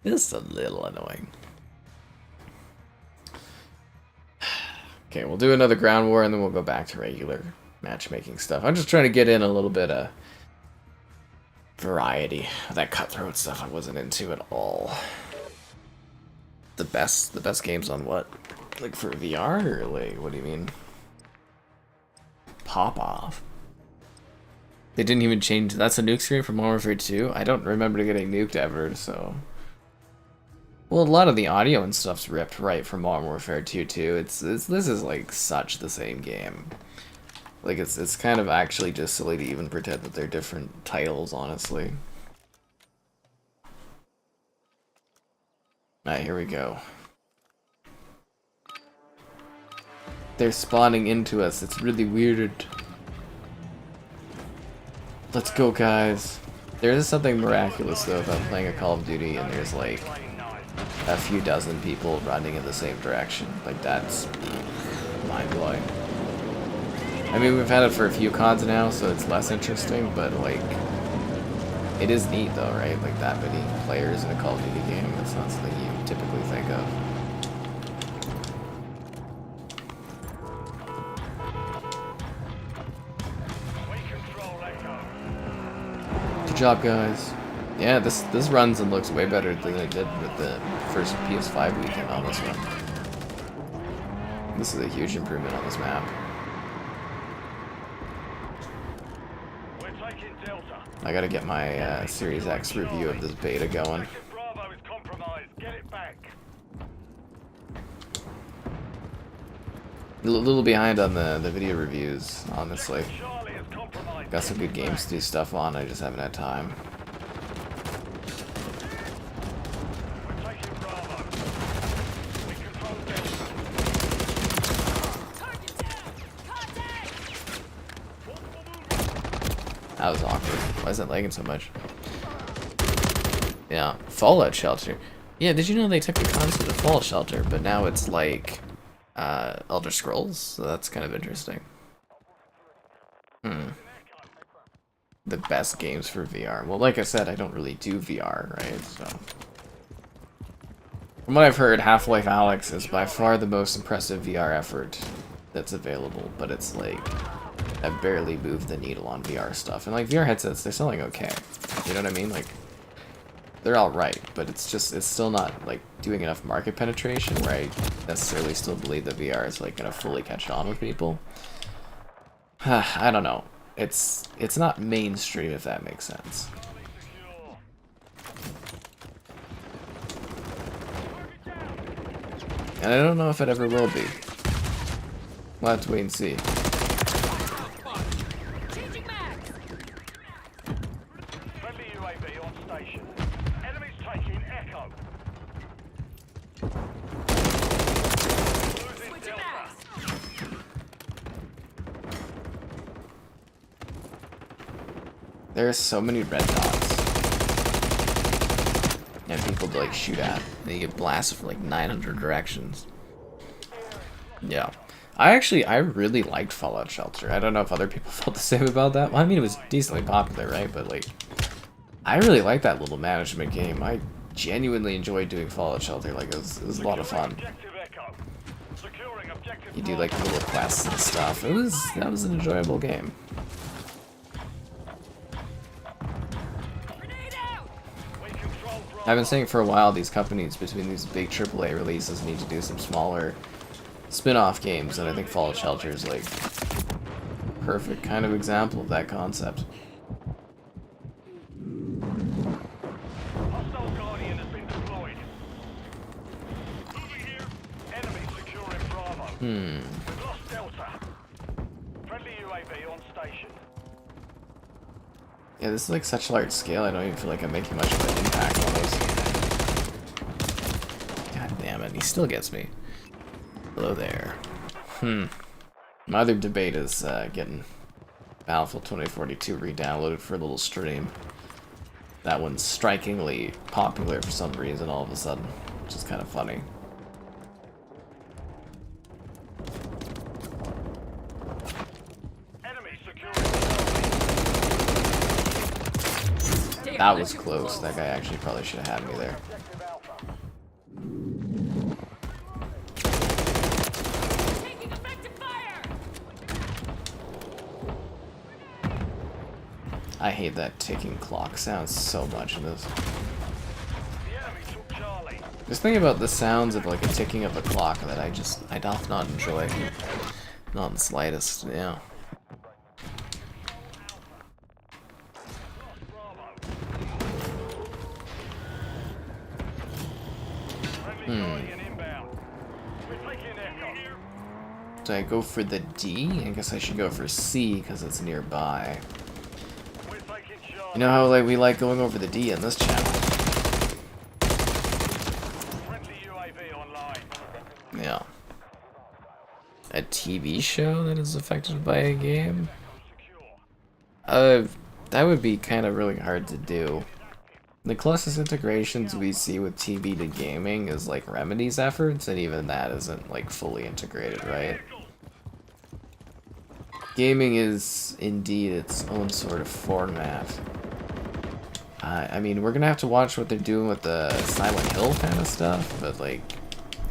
Just a little annoying. Okay, we'll do another ground war and then we'll go back to regular matchmaking stuff. I'm just trying to get in a little bit of variety. That cutthroat stuff I wasn't into at all. The best games on what? Like for VR or like what do you mean? Pop off. They didn't even change. That's a nuke screen from Modern Warfare 2. I don't remember getting nuked ever, so. Well, a lot of the audio and stuff's ripped right from Modern Warfare 2 too. This is like such the same game. Like it's kind of actually just silly to even pretend that they're different titles, honestly. Alright, here we go. They're spawning into us. It's really weird. Let's go, guys. There is something miraculous though about playing a Call of Duty and there's like a few dozen people running in the same direction. Like that's mind-blowing. I mean, we've had it for a few CODs now, so it's less interesting, but like it is neat though, right? Like that many players in a Call of Duty game, that's not something you typically think of. Good job, guys. Yeah, this runs and looks way better than it did with the first PS5 weekend on this one. This is a huge improvement on this map. I gotta get my Series X review of this beta going. Bravo is compromised. Get it back. A little behind on the video reviews, honestly. Charlie is compromised. Got some good games to do stuff on, I just haven't had time. We're taking Bravo. We control Delta. Target down! Contact! That was awkward. Why is it lagging so much? Yeah, Fallout Shelter. Yeah, did you know they took the concept of Fallout Shelter, but now it's like Elder Scrolls? So that's kind of interesting. The best games for VR. Well, like I said, I don't really do VR, right? So from what I've heard, Half-Life Alyx is by far the most impressive VR effort that's available, but it's like I barely moved the needle on VR stuff. And like VR headsets, they're selling okay. You know what I mean? Like they're all right, but it's still not like doing enough market penetration where I necessarily still believe that VR is like gonna fully catch on with people. I don't know. It's not mainstream, if that makes sense. And I don't know if it ever will be. We'll have to wait and see. Changing mags. Friendly UAV on station. Enemies taking Echo. Losing Switching Delta. mags. There are so many red dots. And people to like shoot at. And you get blasted from like 900 directions. Yeah. I really liked Fallout Shelter. I don't know if other people felt the same about that. Well, I mean, it was decently popular, right? But like, I really liked that little management game. I genuinely enjoyed doing Fallout Shelter. Like, it was a lot of fun. Objective Echo. Securing objective. You do like the little quests and stuff. That was an enjoyable game. Grenade out. We control Bravo. I've been saying for a while, these companies between these big AAA releases need to do some smaller spin-off games, and I think Fallout Shelter is like perfect kind of example of that concept. Hostile Guardian has been deployed. Moving here. Enemy securing Bravo. We've lost Delta. Friendly UAV on station. Yeah, this is like such large scale, I don't even feel like I'm making much of an impact on those. God damn it, he still gets me. Hello there. My other debate is getting Battlefield 2042 re-downloaded for a little stream. That one's strikingly popular for some reason all of a sudden, which is kind of funny. Enemy securing Bravo. That was close. That guy actually probably should have had me there. Objective Alpha. Taking effective fire. I hate that ticking clock sound so much in this. The enemy took Charlie. Just thinking about the sounds of like a ticking of a clock that I doth not enjoy. Not in the slightest, yeah. Friendly Guardian inbound. We're taking Echo. Do I go for the D? I guess I should go for C because it's nearby. We're taking Charlie. You know how like we like going over the D in this channel? Friendly UAV online. Yeah. A TV show that is affected by a game? Secure. That would be kind of really hard to do. The closest integrations we see with TV to gaming is like Remedy's efforts, and even that isn't like fully integrated, right? Gaming is indeed its own sort of format. I mean, we're gonna have to watch what they're doing with the Silent Hill kind of stuff, but like,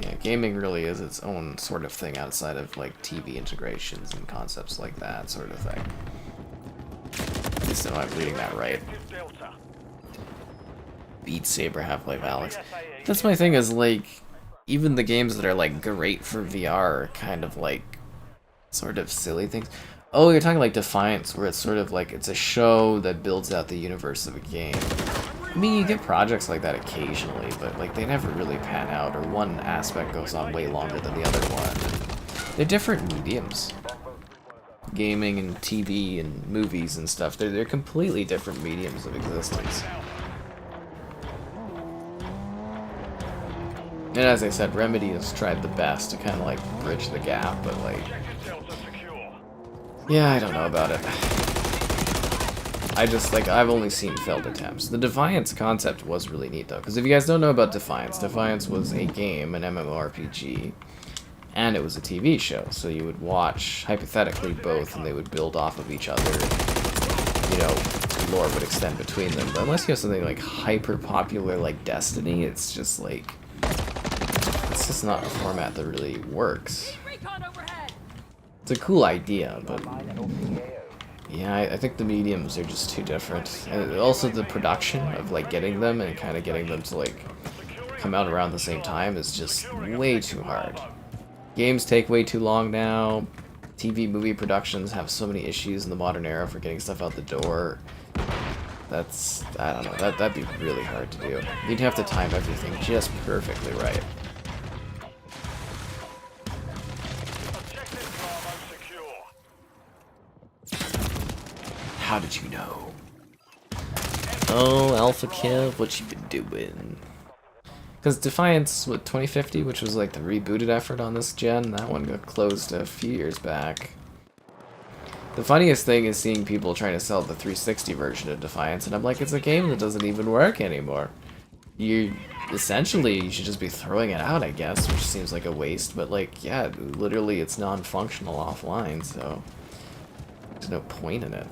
yeah, gaming really is its own sort of thing outside of like TV integrations and concepts like that sort of thing. At least if I'm reading that right. Objective Delta. Beat Saber, Half-Life Alyx. That's my thing, is like, even the games that are like great for VR are kind of like sort of silly things. Oh, you're talking like Defiance, where it's sort of like it's a show that builds out the universe of a game. I mean, you get projects like that occasionally, but like they never really pan out, or one aspect goes on way longer than the other one. They're different mediums. Gaming and TV and movies and stuff, they're completely different mediums of existence. And as I said, Remedy has tried the best to kind of like bridge the gap, but like, Objective Delta secure. yeah, I don't know about it. I just, like, I've only seen failed attempts. The Defiance concept was really neat, though, because if you guys don't know about Defiance, Defiance was a game, an MMORPG, and it was a TV show, so you would watch, hypothetically, both, and they would build off of each other, and, you know, lore would extend between them. But unless you have something, like, hyper-popular like Destiny, it's just, like, it's just not a format that really works. Recon overhead. It's a cool idea, but yeah, I think the mediums are just too different. And also the production of like getting them and kind of getting them to like come out around the same time is just way too hard. Games take way too long now. TV movie productions have so many issues in the modern era for getting stuff out the door. That's, I don't know, that'd be really hard to do. You'd have to time everything just perfectly right. How did you know? Oh, Alpha Kev, what you been doing? Because Defiance, what, 2050, which was like the rebooted effort on this gen, that one got closed a few years back. The funniest thing is seeing people trying to sell the 360 version of Defiance, and I'm like, it's a game that doesn't even work anymore. Essentially, you should just be throwing it out, I guess, which seems like a waste, but like, yeah, literally it's non-functional offline, so there's no point in it.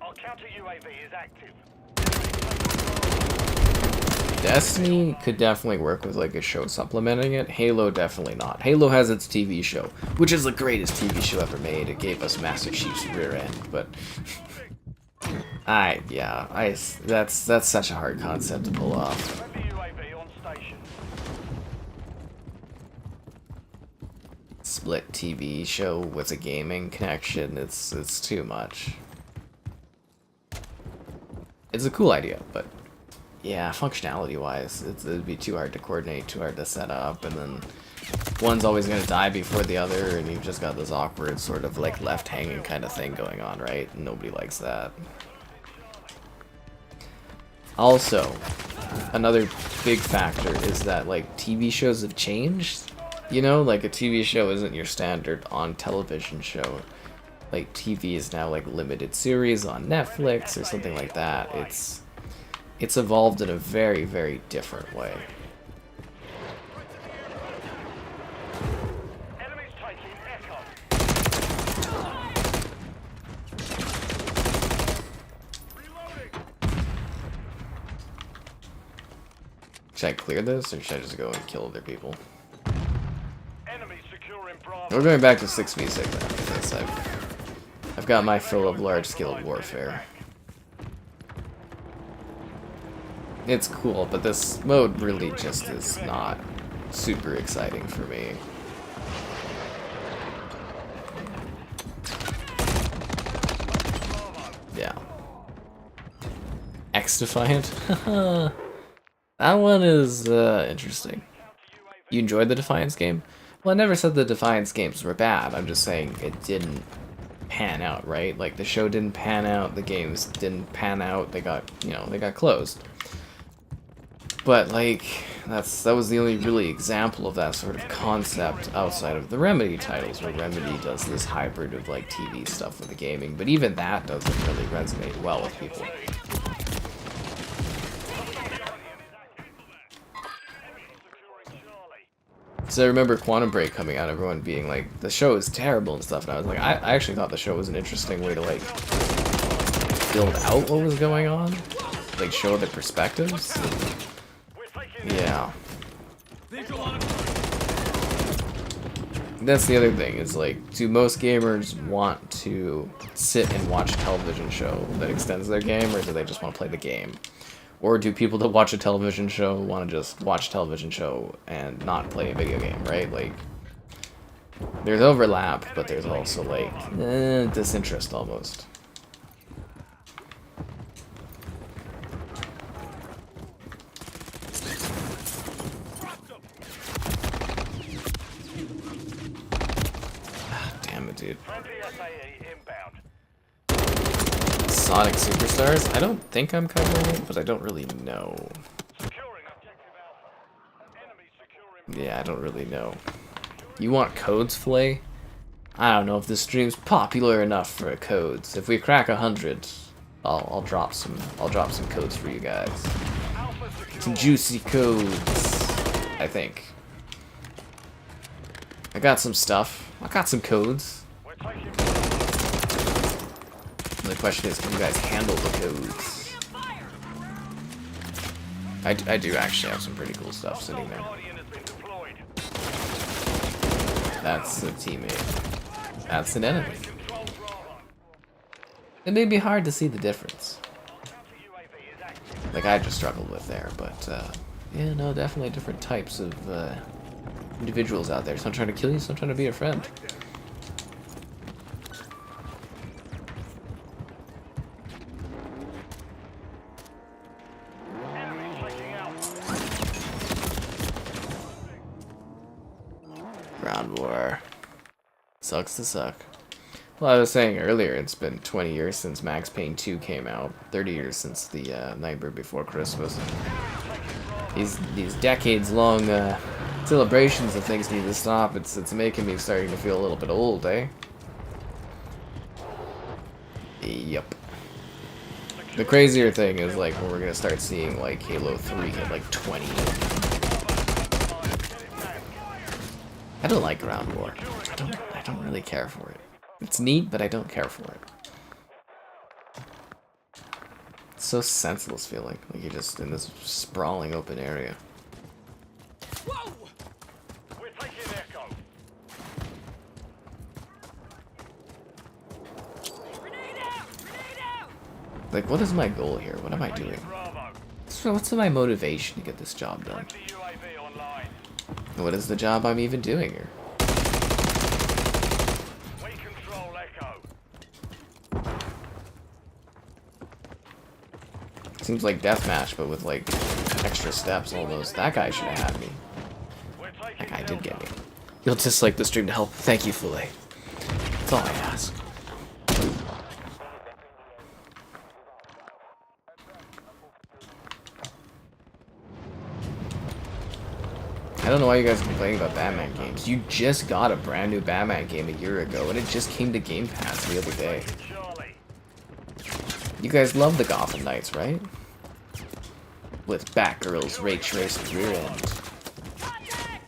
Our counter UAV is active. Destiny could definitely work with like a show supplementing it. Halo definitely not. Halo has its TV show, which is the greatest TV show ever made. It gave us Master Chief's rear end, but that's such a hard concept to pull off. Friendly UAV on station. Split TV show with a gaming connection, it's too much. It's a cool idea, but yeah, functionality wise, it'd be too hard to coordinate, too hard to set up, and then one's always gonna die before the other, and you've just got this awkward sort of like left hanging kind of thing going on, right? Nobody likes that. Also, another big factor is that like TV shows have changed. You know, like a TV show isn't your standard on television show. Like TV is now like limited series on Netflix or something like that. It's evolved in a very, very different way. Enemies taking Echo. Reloading. Should I clear this, or should I just go and kill other people? Enemies securing Bravo. We're going back to 6v6 after this. I've got my fill of large-scale warfare. It's cool, but this mode really just is not super exciting for me. Yeah. X-Defiant? That one is interesting. You enjoyed the Defiance game? Well, I never said the Defiance games were bad. I'm just saying it didn't pan out, right? Like, the show didn't pan out, the games didn't pan out, they got, you know, they got closed. But, like, that was the only really example of that sort of concept outside of the Remedy titles, where Remedy does this hybrid of, like, TV stuff with the gaming, but even that doesn't really resonate well with people. So I remember Quantum Break coming out, everyone being like, the show is terrible and stuff, and I was like, I actually thought the show was an interesting way to, like, build out what was going on, like, show the perspectives. Yeah. That's the other thing, is like, do most gamers want to sit and watch a television show that extends their game, or do they just want to play the game? Or do people that watch a television show want to just watch a television show and not play a video game, right? Like, there's overlap, but there's also, like, disinterest almost. Damn it, dude. Sonic Superstars? I don't think I'm covering it, but I don't really know. Yeah, I don't really know. You want codes, Flay? I don't know if this stream's popular enough for codes. If we crack 100, I'll drop some codes for you guys. Some juicy codes, I think. I got some stuff. I got some codes. The question is, can you guys handle the codes? I do actually have some pretty cool stuff sitting there. That's a teammate. That's an enemy. It may be hard to see the difference. Like I just struggled with there, but yeah, no, definitely different types of individuals out there. Some trying to kill you, some trying to be a friend. Ground war. Sucks to suck. Well, I was saying earlier, it's been 20 years since Max Payne 2 came out. 30 years since the Nightmare Before Christmas. These decades-long celebrations of things need to stop. It's making me starting to feel a little bit old, eh? Yep. The crazier thing is like when we're gonna start seeing like Halo 3 at like 20. I don't like ground war. I don't really care for it. It's neat, but I don't care for it. It's so senseless feeling. Like you're just in this sprawling open area. Whoa! We're taking Echo. Grenade out! Grenade out! Like, what is my goal here? What am I doing? Bravo. So what's my motivation to get this job done? Friendly UAV online. What is the job I'm even doing here? We control Echo. Seems like deathmatch, but with like extra steps almost. That guy should have had me. We're taking That guy did Delta. get me. You'll dislike the stream to help. Thank you, Filet. That's all I ask. I don't know why you guys are complaining about Batman games. You just got a brand new Batman game a year ago, and it just came to Game Pass the other day. Charlie. You guys love the Gotham Knights, right? With Batgirl's ray traced rear end. Contact!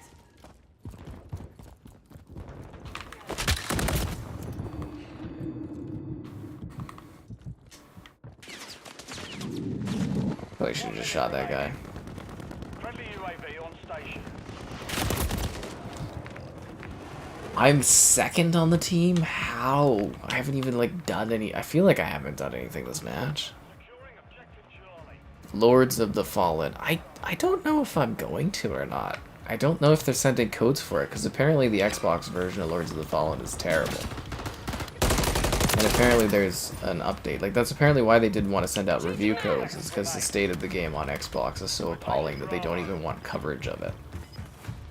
Probably should have just shot that guy. Friendly UAV on station. I'm second on the team? How? I haven't even like done any. I feel like I haven't done anything this match. Securing objective Charlie. Lords of the Fallen. I don't know if I'm going to or not. I don't know if they're sending codes for it, because apparently the Xbox version of Lords of the Fallen is terrible. And apparently there's an update. Like, that's apparently why they didn't want to send out review codes, is because the state of the game on Xbox is so appalling that they don't even want coverage of it.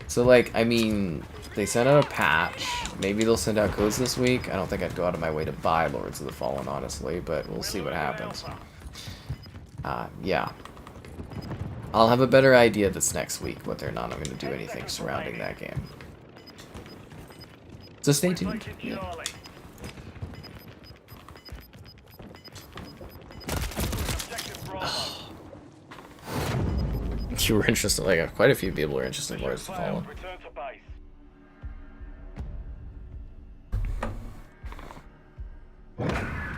So, like, I mean, they sent out a patch. Maybe they'll send out codes this week. I don't think I'd go out of my way to buy Lords of the Fallen, honestly, but we'll see what happens. Yeah. I'll have a better idea this next week whether or not I'm going to do anything surrounding that game. So stay tuned. Taking Yeah. Charlie. Objective Bravo. You were interested, like, quite a few people were interested in Lords of the Fallen. Return to base.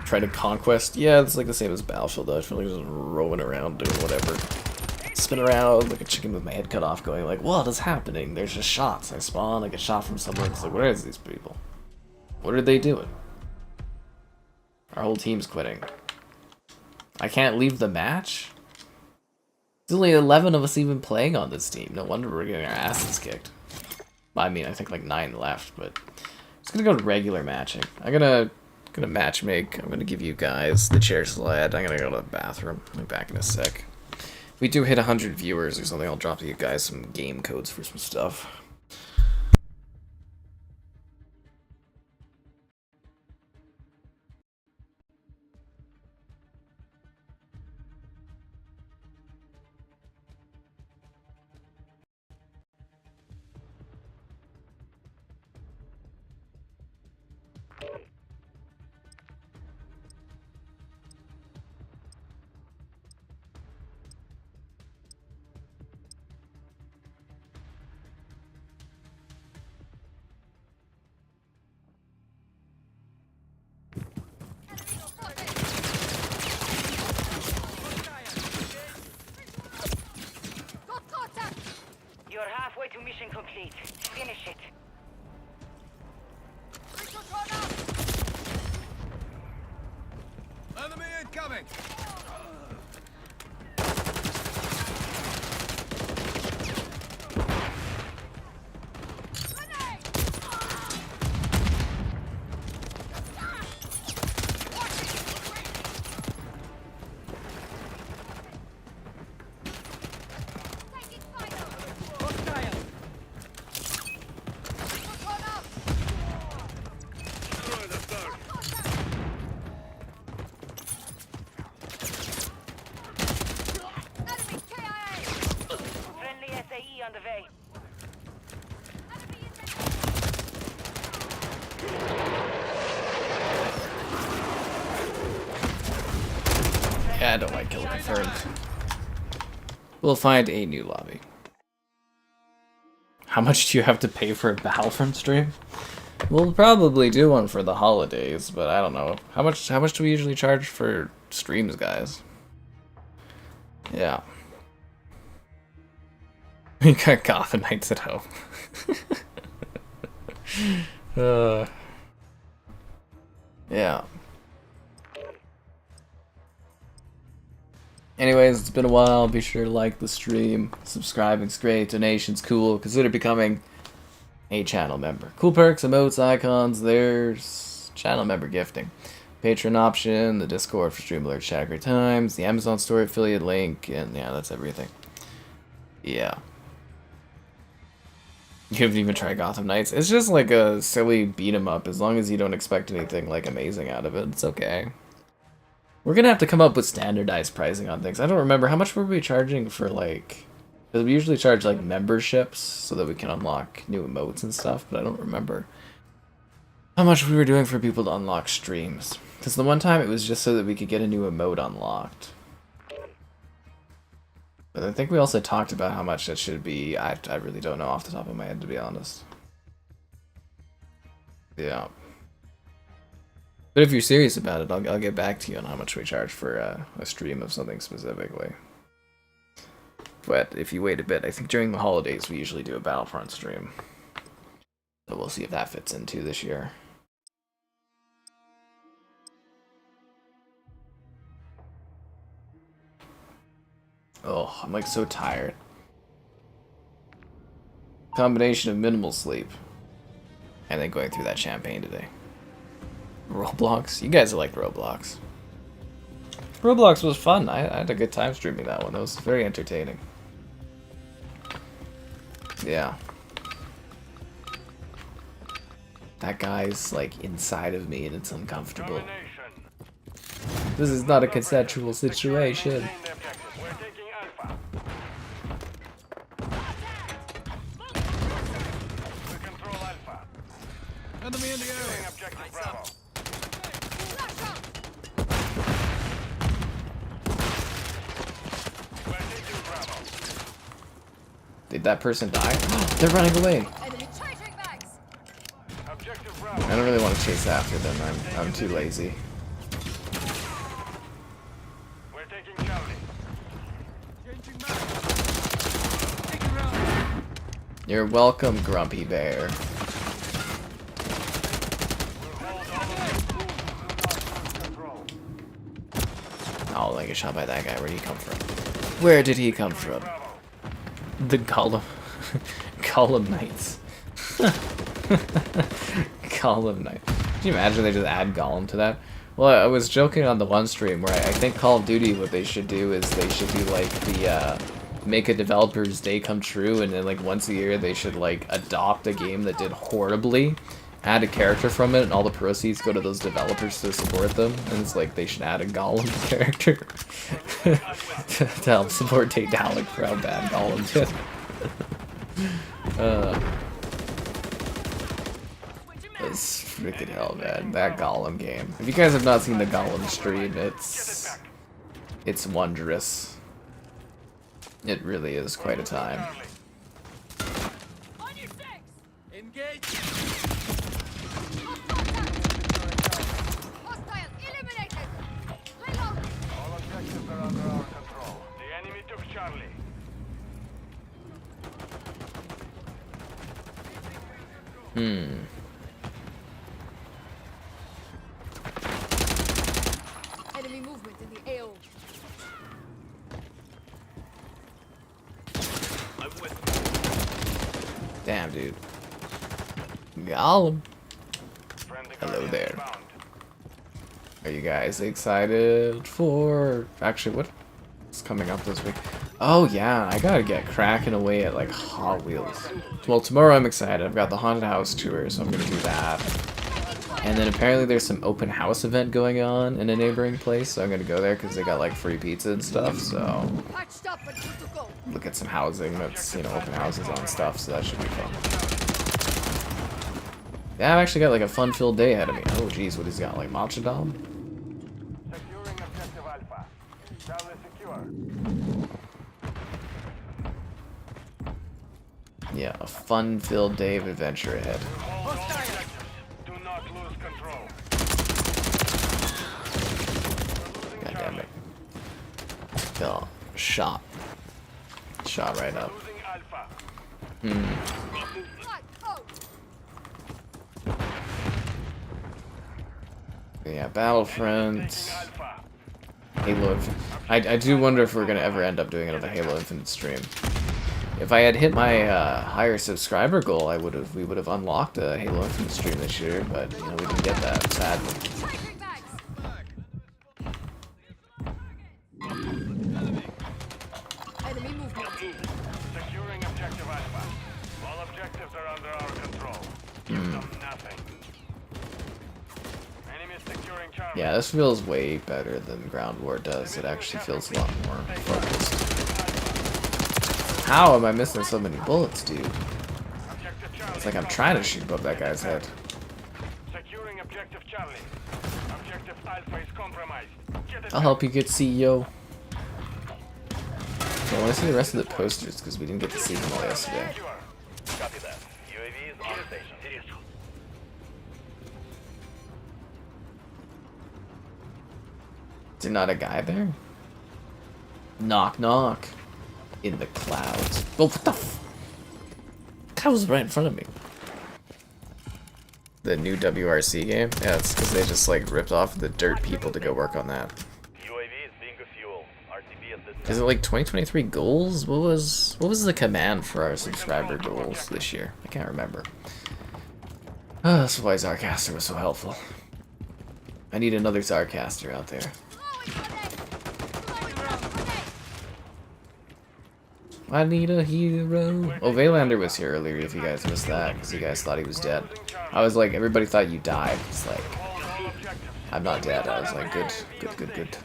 Try to conquest. Yeah, it's like the same as Battlefield though. I feel like just rolling around doing whatever. Spin around like a chicken with my head cut off going like, what is happening? There's just shots. I spawn, I get shot from somewhere. It's like, where is these people? What are they doing? Our whole team's quitting. I can't leave the match? There's only 11 of us even playing on this team. No wonder we're getting our asses kicked. I mean, I think like 9 left, but I'm just gonna go to regular matching. I'm gonna match make. I'm gonna give you guys the chair sled. I'm gonna go to the bathroom. I'll be back in a sec. If we do hit 100 viewers or something, I'll drop you guys some game codes for some stuff. You're halfway to mission complete. Finish it. Enemy incoming! on the way. Yeah, I don't like kill confirmed. We'll find a new lobby. How much do you have to pay for a Battlefront stream? We'll probably do one for the holidays, but I don't know. How much do we usually charge for streams, guys? Yeah. We got Gotham Knights at home. Yeah. Anyways, it's been a while. Be sure to like the stream. Subscribing's great. Donations cool. Consider becoming a channel member. Cool perks, emotes, icons. There's channel member gifting. Patreon option, the Discord for stream alerts, chat great times, the Amazon store affiliate link, and yeah, that's everything. Yeah. You haven't even tried Gotham Knights. It's just like a silly beat 'em up. As long as you don't expect anything like amazing out of it, it's okay. We're gonna have to come up with standardized pricing on things. I don't remember how much were we charging for like. Because we usually charge like memberships so that we can unlock new emotes and stuff, but I don't remember how much we were doing for people to unlock streams. Because the one time it was just so that we could get a new emote unlocked. But I think we also talked about how much it should be. I really don't know off the top of my head, to be honest. Yeah. But if you're serious about it, I'll get back to you on how much we charge for a stream of something specifically. But if you wait a bit, I think during the holidays we usually do a Battlefront stream. So we'll see if that fits into this year. Oh, I'm like so tired. Combination of minimal sleep and then going through that champagne today. Roblox? You guys like Roblox. Roblox was fun. I had a good time streaming that one. That was very entertaining. Yeah. That guy's like inside of me and it's uncomfortable. This is not a consensual situation. Enemy in the area. Objective Bravo. We're taking Bravo. Did that person die? They're running away. Enemy charging bags. Objective Bravo. I don't really want to chase after them. I'm too lazy. We're taking Charlie. Changing mag. Taking round. You're welcome, Grumpy Bear. Oh, like a shot by that guy. Where did he come from? Where did he come from? The Gollum. Gollum Knights. Gollum Knights. Can you imagine they just add Gollum to that? Well, I was joking on the one stream where I think Call of Duty, what they should do is they should do like the make a developer's day come true, and then like once a year they should like adopt a game that did horribly, add a character from it, and all the proceeds go to those developers to support them. And it's like they should add a Gollum character to help support Tate Dalek for how bad Gollum did. That's freaking hell, man. That Gollum game. If you guys have not seen the Gollum stream, it's wondrous. It really is quite a time. On your six. Engage. Hostile eliminated. Reload. All objectives are under our control. The enemy took Charlie. Enemy movement in the AO. Damn, dude. Gollum. Friendly Hello Guardian there. inbound. Are you guys excited for... Actually, what's coming up this week? Oh, yeah, I gotta get cracking away at, like, Hot Wheels. Well, tomorrow I'm excited. I've got the Haunted House tour, so I'm gonna do that. And then apparently there's some open house event going on in a neighboring place, so I'm gonna go there because they got like free pizza and stuff, so Patched up and good to go. look at some housing that's, you know, open houses on stuff, so that should be fun. Yeah, I've actually got like a fun-filled day ahead of me. Oh geez, what he's got, like Matcha Dom? Securing objective Alpha. Charlie secure. Yeah, a fun-filled day of adventure ahead. Hold all objectives. Do not lose control. God damn it. Oh, shot. Shot right up. Losing Alpha. Right, oh. Yeah, Battlefront, Taking Alpha. Halo. I do wonder if we're gonna ever end up doing another Halo Infinite stream. If I had hit my higher subscriber goal, we would have unlocked a Halo Infinite stream this year, but you know we didn't get that, sadly. Changing bags. Enemy movement. Securing objective Alpha. All objectives are under our control. Give them nothing. Enemy securing Charlie. Yeah, this feels way better than Ground War does. It actually feels a lot more focused. How am I missing so many bullets, dude? Objective Charlie. It's like I'm trying to shoot above that guy's head. Securing objective Charlie. Objective Alpha is compromised. Get it I'll help you get CEO. I want to see the rest of the posters because we didn't get to see them all yesterday. secure. Copy that. UAV is on station. Is there not a guy there? Knock knock. In the clouds. Oh, what the f- That was right in front of me. The new WRC game? Yeah, it's because they just like ripped off the dirt people to go work on that. UAV is being a fuel. RTB at this Is it like 2023 goals? What was the command for our subscriber goals this year? I can't remember. Oh, that's why Zarcaster was so helpful. I need another Zarcaster out there. Throwing grenade. Throwing grenade. I need a hero. Oh, Valander was here earlier if you guys missed that, because you guys thought he was dead. I was like, everybody thought you died. It's like, Hold all objectives. I'm not dead. I was like, good, good, good, good.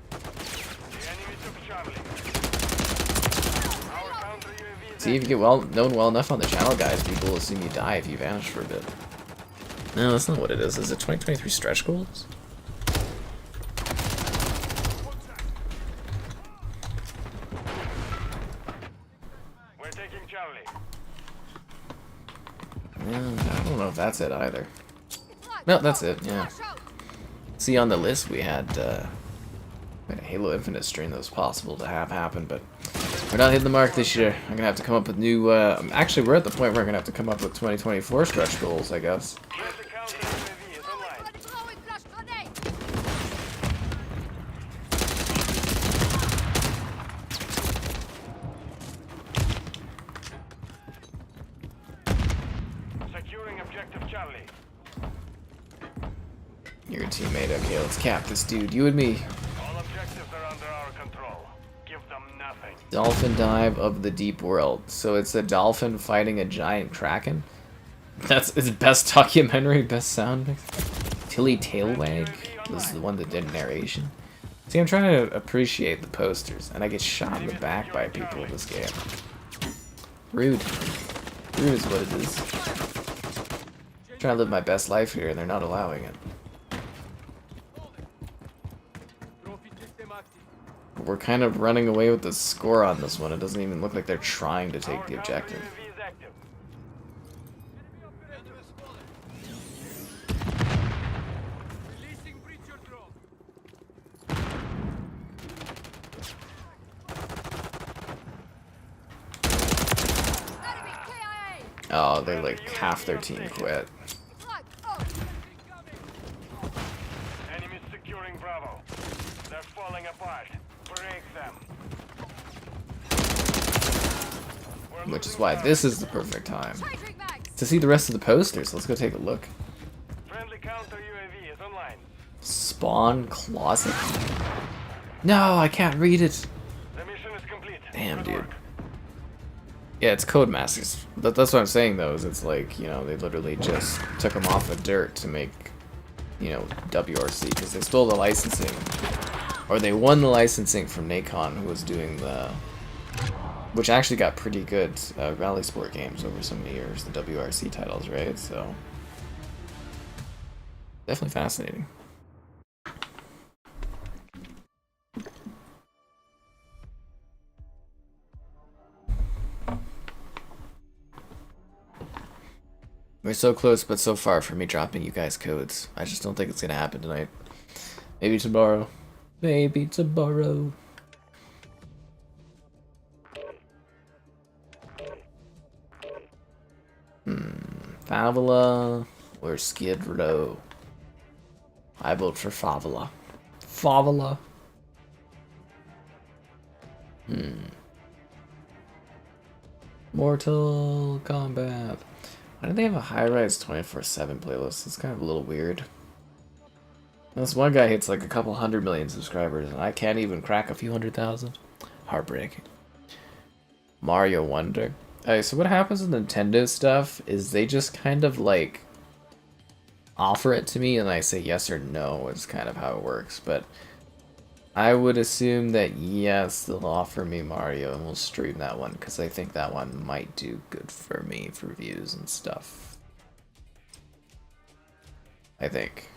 The enemy took Charlie. Our counter UAV is See, if you get known well enough on the channel, guys, people will assume you die if you vanish for a bit. No, that's not what it is. Is it 2023 stretch goals? We're taking Charlie. Yeah, I don't know if that's it either. No, that's it, yeah. See, on the list we had a Halo Infinite stream that was possible to have happen, but we're not hitting the mark this year. I'm gonna have to come up with new, actually we're at the point where I'm gonna have to come up with 2024 stretch goals, I guess. Here's the counter UAV is online. Throwing flash grenade. Securing objective Charlie. You're a teammate, okay, let's cap this dude, you and me. All objectives are under our control. Give them nothing. Dolphin dive of the deep world. So it's a dolphin fighting a giant kraken? That's its best documentary, best sound mix. Tilly Tailwag was the one that did narration. See, I'm trying to appreciate the posters, and I get shot in the back by people in this game. Rude. Rude is what it is. I'm trying to live my best life here, and they're not allowing it. Trophy system active. We're kind of running away with the score on this one. It doesn't even look like they're trying to take Our the objective. counter UAV is active. Releasing breacher drone. Enemy KIA. Oh, they're like half their team quit. Right, oh. Enemies securing Bravo. They're falling apart. Break them. We're Which is losing why Charlie. this is the perfect time Changing bags. to see the rest of the posters. Let's go take a look. Friendly counter UAV is online. Spawn closet. No, I can't read it. The mission is complete. Damn, Good dude. work. Yeah, it's code masters. That's what I'm saying though, is it's like, you know, they literally just took them off of dirt to make, you know, WRC, because they stole the licensing. Or they won the licensing from Nacon, who was doing the... Which actually got pretty good rally sport games over so many years, the WRC titles, right? So... Definitely fascinating. We're so close, but so far from me dropping you guys codes. I just don't think it's gonna happen tonight. Maybe tomorrow. Maybe tomorrow. Favela or Skidrow? I vote for Favela. Favela. Mortal Kombat. Why do they have a Highrise 24/7 playlist? It's kind of a little weird. This one guy hits like a couple 100 million subscribers, and I can't even crack a few 100,000. Heartbreaking. Mario Wonder. Alright, so what happens with Nintendo stuff is they just kind of like offer it to me and I say yes or no. It's kind of how it works, but I would assume that yes, they'll offer me Mario and we'll stream that one because I think that one might do good for me for views and stuff. I think.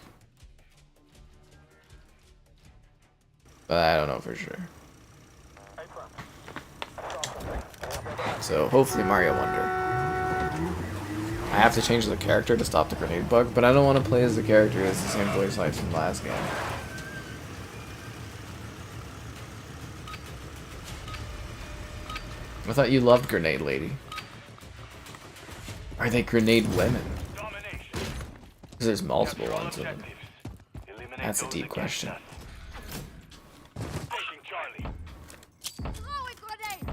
But I don't know for sure. So hopefully Mario Wonder. I have to change the character to stop the grenade bug, but I don't want to play as the character as the same voice line from the last game. I thought you loved Grenade Lady. Are they grenade women? Because there's multiple ones of them. That's a deep question. Throw it, grenade!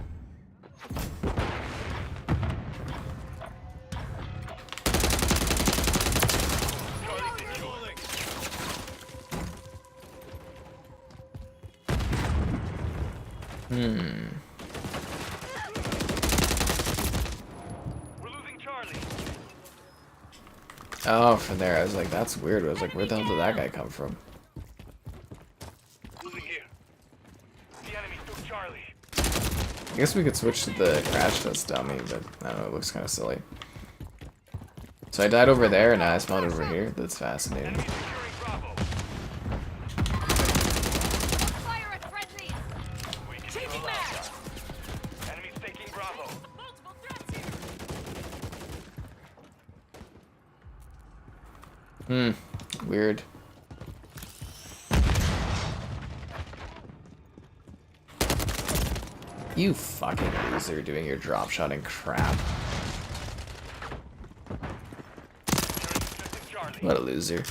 Oh, from there, I was like, that's weird. I was like, where the hell did that guy come from? I guess we could switch to the crash test dummy, but I don't know, it looks kind of silly. So I died over there and now I spawned over here. That's fascinating. Fire at friendlies! Changing mag! Enemies taking Bravo. Multiple threats here! Weird. You fucking loser doing your drop shotting crap. What a loser.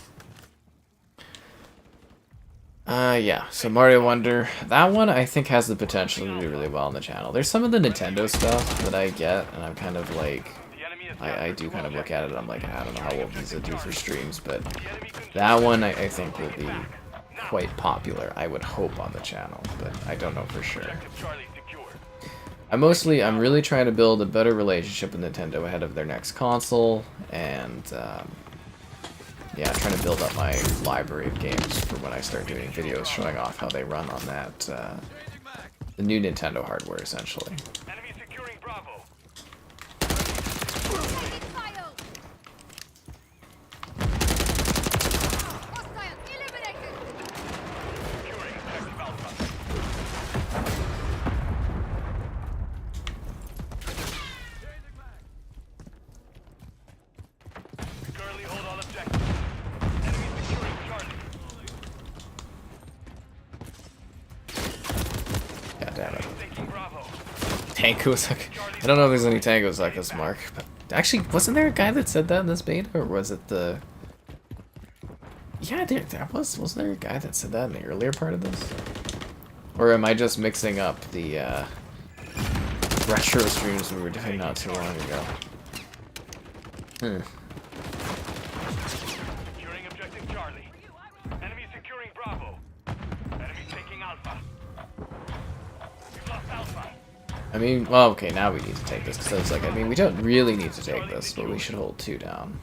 Yeah, so Mario Wonder, that one I think has the potential to do really well on the channel. There's some of the Nintendo stuff that I get, and I'm kind of like, I do kind of look at it, I'm like, I don't know how well these will do for streams, but that one I think will be quite popular, I would hope, on the channel, but I don't know for sure. I'm really trying to build a better relationship with Nintendo ahead of their next console, and yeah, trying to build up my library of games for when I start doing videos showing off how they run on that, the new Nintendo hardware, essentially. Enemy securing Bravo. Taking fire! Hostile eliminated! Securing objective Alpha. Currently hold all objectives. Enemy securing Charlie. God damn it. Taking Bravo. Tangos. I don't know if there's any tangos like this, Mark. But actually, wasn't there a guy that said that in this beta, or was it the? Yeah, there was. Wasn't there a guy that said that in the earlier part of this? Or am I just mixing up the retro streams we were doing not too long ago? Securing objective Charlie. Enemy securing Bravo. Enemy taking Alpha. We've lost Alpha. I mean, well, okay, now we need to take this, because I was like, I mean, we don't really need to take this, but we should hold 2 down.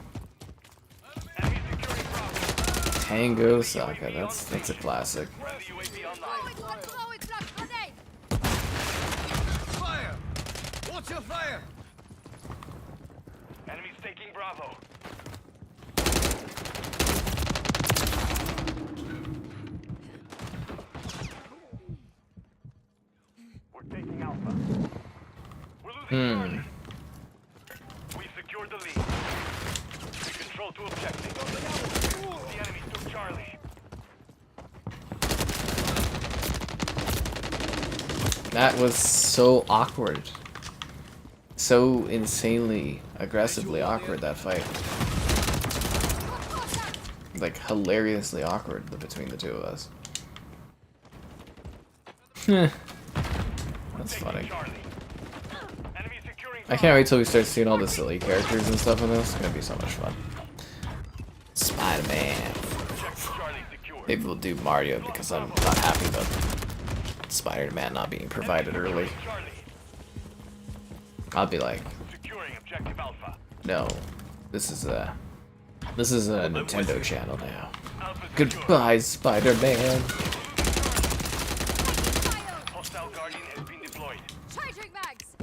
Tango Saka, that's a classic. Fire! Watch your fire! Enemies taking Bravo. We're taking Alpha. We're losing Charlie. We secured the lead. We control 2 objectives. The enemy took Charlie. That was so awkward. So insanely, aggressively awkward, that fight. Like, hilariously awkward between the 2 of us. That's funny. Enemy securing I can't wait till we start seeing all the silly characters and stuff in this. It's gonna be so much fun. Spider-Man. Charlie secured. Maybe we'll do Mario because I'm not happy about Spider-Man not being provided early. Charlie. I'll be like, Securing objective Alpha. no, this is a Nintendo channel now. Alpha secured. Goodbye, Spider-Man. Hostile Guardian has been deployed. Charging mags.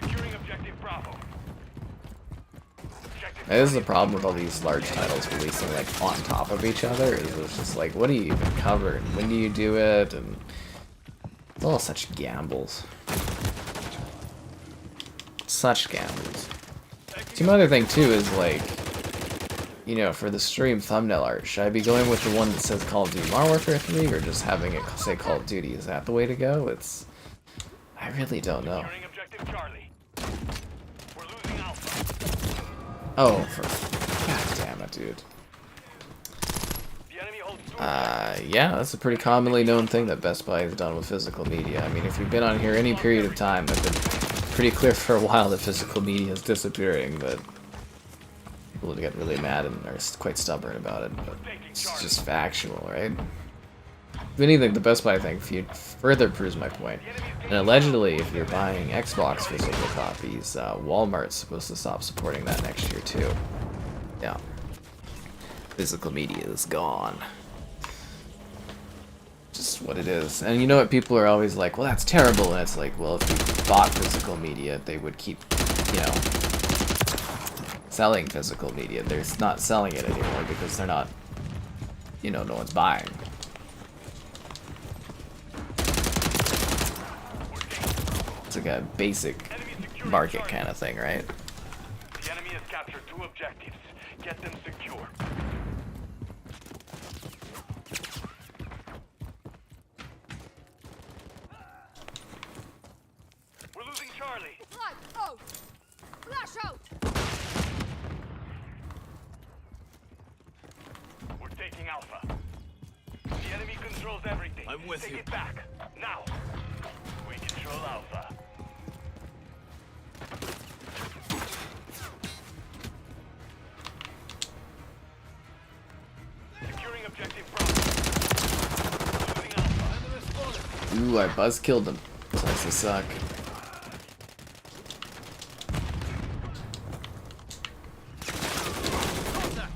Securing objective Bravo. Objective This is the problem with all these large titles releasing like on top of each other. Is it's just like, what do you even cover and when do you do it? And it's all such gambles. Such gambles. Some other thing too is like, you know, for the stream thumbnail art, should I be going with the one that says Call of Duty Modern Warfare 3 or just having it say Call of Duty? Is that the way to go? I really don't know. Securing objective Charlie. We're losing Alpha. Oh, god damn it, dude. The enemy holds 2. Yeah, that's a pretty commonly known thing that Best Buy has done with physical media. I mean, if you've been on here any period of time, I've been pretty clear for a while that physical media is disappearing, but people get really mad and are quite stubborn about it, but it's just factual, right? If anything, the Best Buy thing further proves my point. And allegedly, if you're buying Xbox physical copies, Walmart's supposed to stop supporting that next year too. Yeah. Physical media is gone. Just what it is. And you know what, people are always like, well, that's terrible, and it's like, well, if you bought physical media, they would keep, you know, selling physical media. They're not selling it anymore because they're not, you know, no one's buying. It's like a basic market kind of thing, right? The enemy has captured 2 objectives. Get them secure. We're losing Charlie. Flash out. Flash out. We're taking Alpha. The enemy controls everything. I'm with Take you. it back. Now. We control Alpha. Securing objective Bravo. Losing Alpha. Ooh, I buzz killed him. Sucks to suck.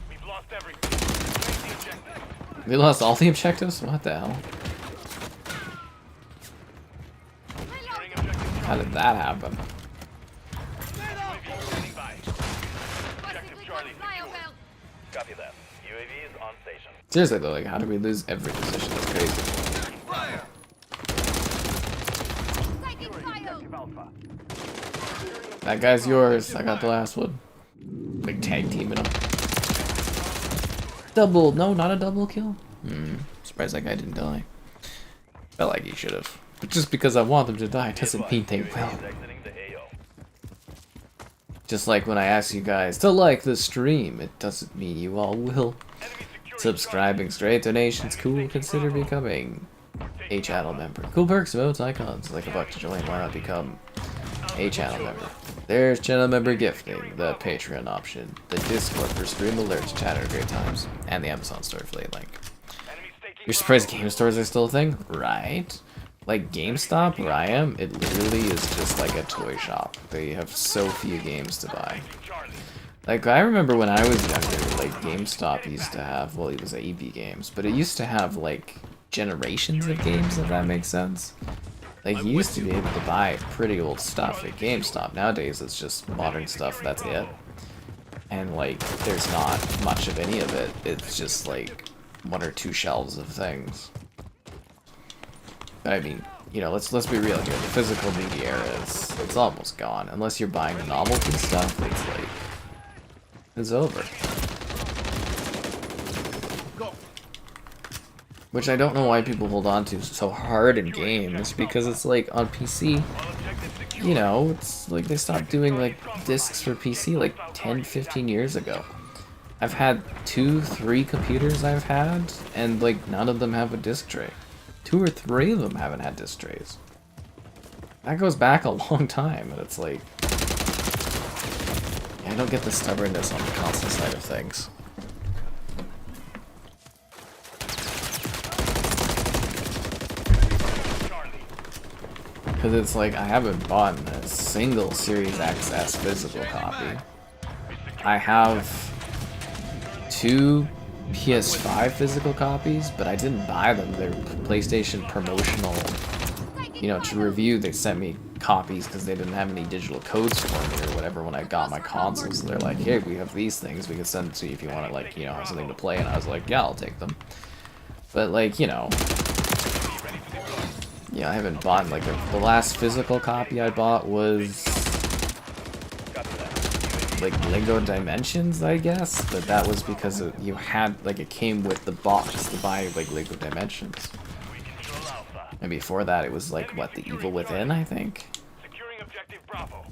We've lost everything. Take the objective. We lost all the objectives? What the hell? Securing objective How did that happen? UAV standing by. Objective Charlie secured. Copy that. UAV is on station. Seriously though, like, how did we lose every position? That's crazy. Fire! Taking fire. Objective Alpha. That guy's yours. I got the last one. Like, tag teaming him. Double. No, not a double kill. Surprised that guy didn't die. Felt like he should have. But just because I want them to die doesn't mean they will. UAV is exiting the AO. Just like when I ask you guys to like the stream, it doesn't mean you all will. Enemy securing Subscribing, straight donations, cool, consider becoming a channel member. Cool perks, emotes, icons, like $1 to join, why not become a channel member? There's channel member gifting, the Patreon option, the Discord for stream alerts, chatter, great times, and the Amazon store affiliate link. Enemies taking You're surprised game stores are still a thing? Right. Like GameStop, where I am, it literally is just like a toy shop. They have so few games to buy. Like, I remember when I was younger, like, GameStop used to have, well, it was EB Games, but it used to have, like, generations of games, if that makes sense. Like, you used to be able to buy pretty old stuff at GameStop. Nowadays, it's just modern stuff, that's it. And, like, there's not much of any of it. It's just, like, 1 or 2 shelves of things. But, I mean, you know, let's be real here. The physical media era it's almost gone. Unless you're buying the novelty stuff, it's, like, it's over. Which I don't know why people hold on to so hard in games, because it's like on PC, you know, it's like they stopped doing like discs for PC like 10-15 years ago. I've had 2-3 computers I've had, and like none of them have a disc tray. 2 or 3 of them haven't had disc trays. That goes back a long time, and it's like, I don't get the stubbornness on the console side of things. Because it's like, I haven't bought a single Series XS physical copy. I have 2 PS5 physical copies, but I didn't buy them. They're PlayStation promotional. You know, to review, they sent me copies because they didn't have any digital codes for me or whatever when I got my consoles. So they're like, hey, we have these things, we can send it to you if you want to, like, you know, have something to play. And I was like, yeah, I'll take them. But, like, you know, yeah, I haven't bought, like, the last physical copy I bought was, like, Lego Dimensions, I guess. But that was because you had, like, it came with the box to buy, like, Lego Dimensions. And before that, it was like, what, The Evil Within, I think? Securing objective Bravo.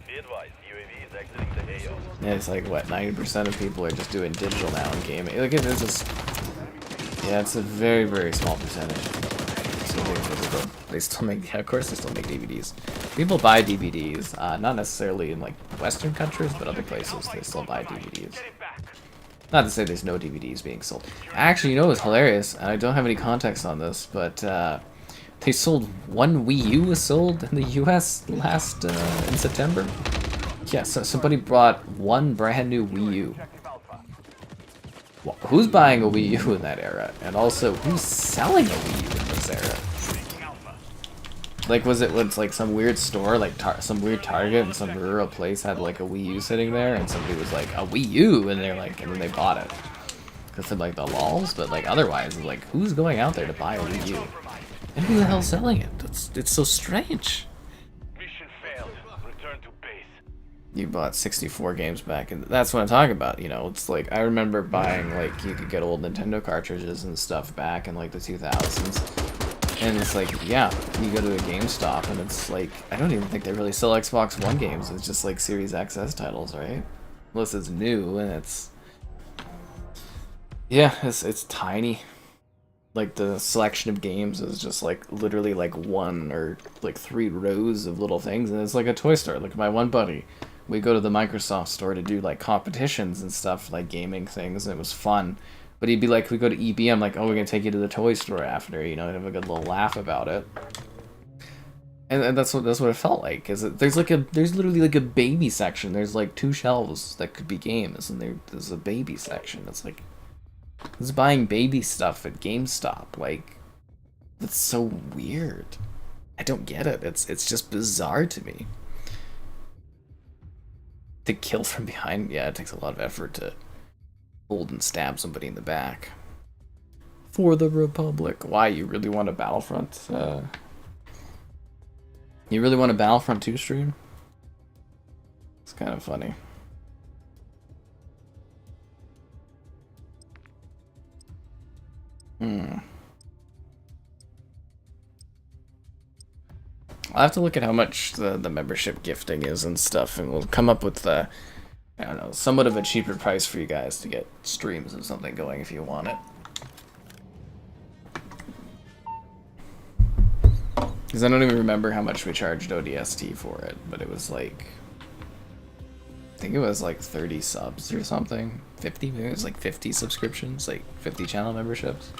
Be advised, UAV is exiting the AO. Yeah, it's like, what, 90% of people are just doing digital now in gaming. Like, it's just, yeah, it's a very, very small percentage. Still doing physical. They still make, yeah, of course they still make DVDs. People buy DVDs, not necessarily in, like, Western countries, but other places, they still buy DVDs. Not to say there's no DVDs being sold. Actually, you know what's hilarious, and I don't have any context on this, but, they sold, 1 Wii U was sold in the US last, in September. Yeah, so somebody brought 1 brand new Wii U. Well, who's buying a Wii U in that era? And also, who's selling a Wii U in this era? Like, was it like some weird store, like some weird Target in some rural place had like a Wii U sitting there, and somebody was like, a Wii U, and they're like, and then they bought it because of like the lols. But like otherwise, it's like, who's going out there to buy a Wii U? And who the hell's selling it? It's so strange. Mission failed. Return to base. You bought 64 games back, and that's what I'm talking about. You know, it's like, I remember buying, like, you could get old Nintendo cartridges and stuff back in like the 2000s. And it's like, yeah, you go to a GameStop and it's like, I don't even think they really sell Xbox One games. It's just like Series XS titles, right? Unless it's new and it's, yeah, it's tiny. Like, the selection of games is just like literally like 1 or like 3 rows of little things, and it's like a toy store. Look at my one buddy. We go to the Microsoft store to do like competitions and stuff, like gaming things, and it was fun. But he'd be like, we go to EB, I'm like, oh, we're gonna take you to the toy store after, you know, and have a good little laugh about it. And that's what it felt like. Is there's literally like a baby section. There's like 2 shelves that could be games, and there's a baby section. It's like, it's buying baby stuff at GameStop. Like, that's so weird. I don't get it. It's just bizarre to me. To kill from behind, yeah, it takes a lot of effort to hold and stab somebody in the back. For the Republic. Why, you really want a Battlefront? You really want a Battlefront 2 stream? It's kind of funny. I'll have to look at how much the membership gifting is and stuff, and we'll come up with the, I don't know, somewhat of a cheaper price for you guys to get streams and something going if you want it. Because I don't even remember how much we charged ODST for it, but it was like think it was like 30 subs or something. 50, maybe it was like 50 subscriptions, like 50 channel memberships.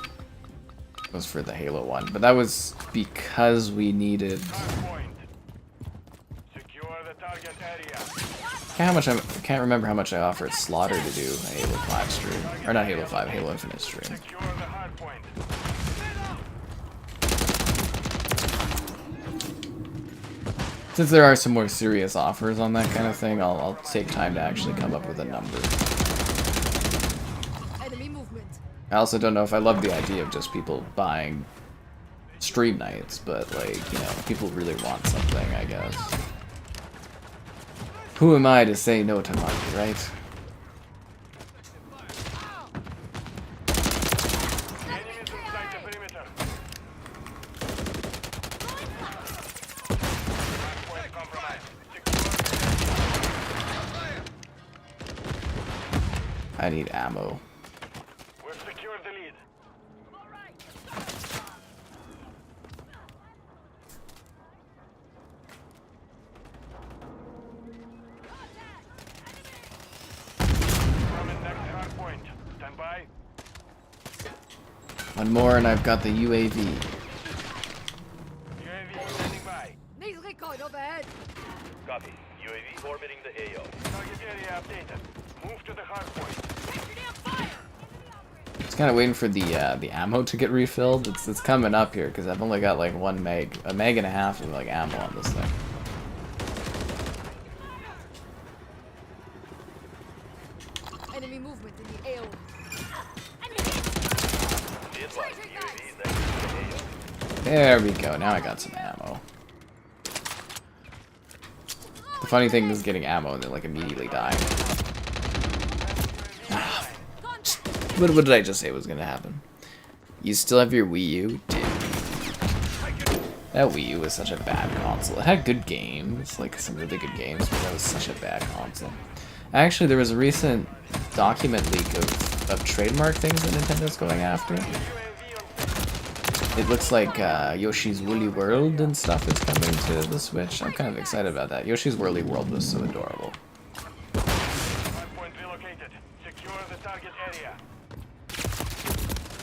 It was for the Halo one, but that was because we needed. Hardpoint. Secure the target area. Can't remember how much I offered Slaughter to do a Halo 5 stream, or not Halo 5, Halo Infinite stream. Secure the hardpoint. Since there are some more serious offers on that kind of thing, I'll take time to actually come up with a number. Enemy movement. I also don't know if I love the idea of just people buying stream nights, but like, you know, people really want something, I guess. Who am I to say no to money, right? Enemies inside the perimeter. Hardpoint compromised. I need ammo. We've secured the lead. Coming next hardpoint. Stand by. One more and I've got the UAV. UAV standing by. Need recon overhead. Copy. UAV orbiting the AO. Target area updated. Move to the hardpoint. Just kind of waiting for the ammo to get refilled. It's coming up here because I've only got like a meg and a half of like ammo on this thing. Enemy movement in the AO. Be advised, UAV is exiting the AO. There we go. Now I got some ammo. The funny thing is getting ammo and then like immediately dying. What did I just say was gonna happen? You still have your Wii U? Dude. That Wii U was such a bad console. It had good games, like some really good games, but that was such a bad console. Actually, there was a recent document leak of trademark things that Nintendo's going after. It looks like Yoshi's Woolly World and stuff is coming to the Switch. I'm kind of excited about that. Yoshi's Woolly World was so adorable. Hardpoint relocated. Secure the target area.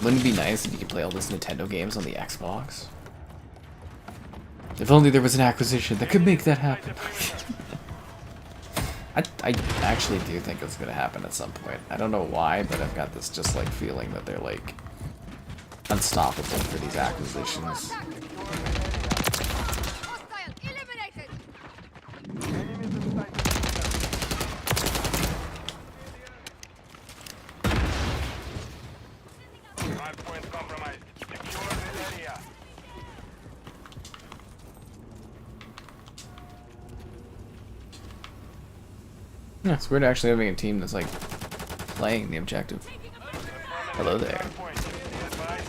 Wouldn't it be nice if you could play all those Nintendo games on the Xbox? If only there was an acquisition that could make that happen. I actually do think it's gonna happen at some point. I don't know why, but I've got this just like feeling that they're like unstoppable for these acquisitions. Hostile eliminated. Enemies inside the perimeter. Hardpoint compromised. Secure the area. Yeah, it's weird actually having a team that's like playing the objective. Hello there. Hardpoint. Be advised.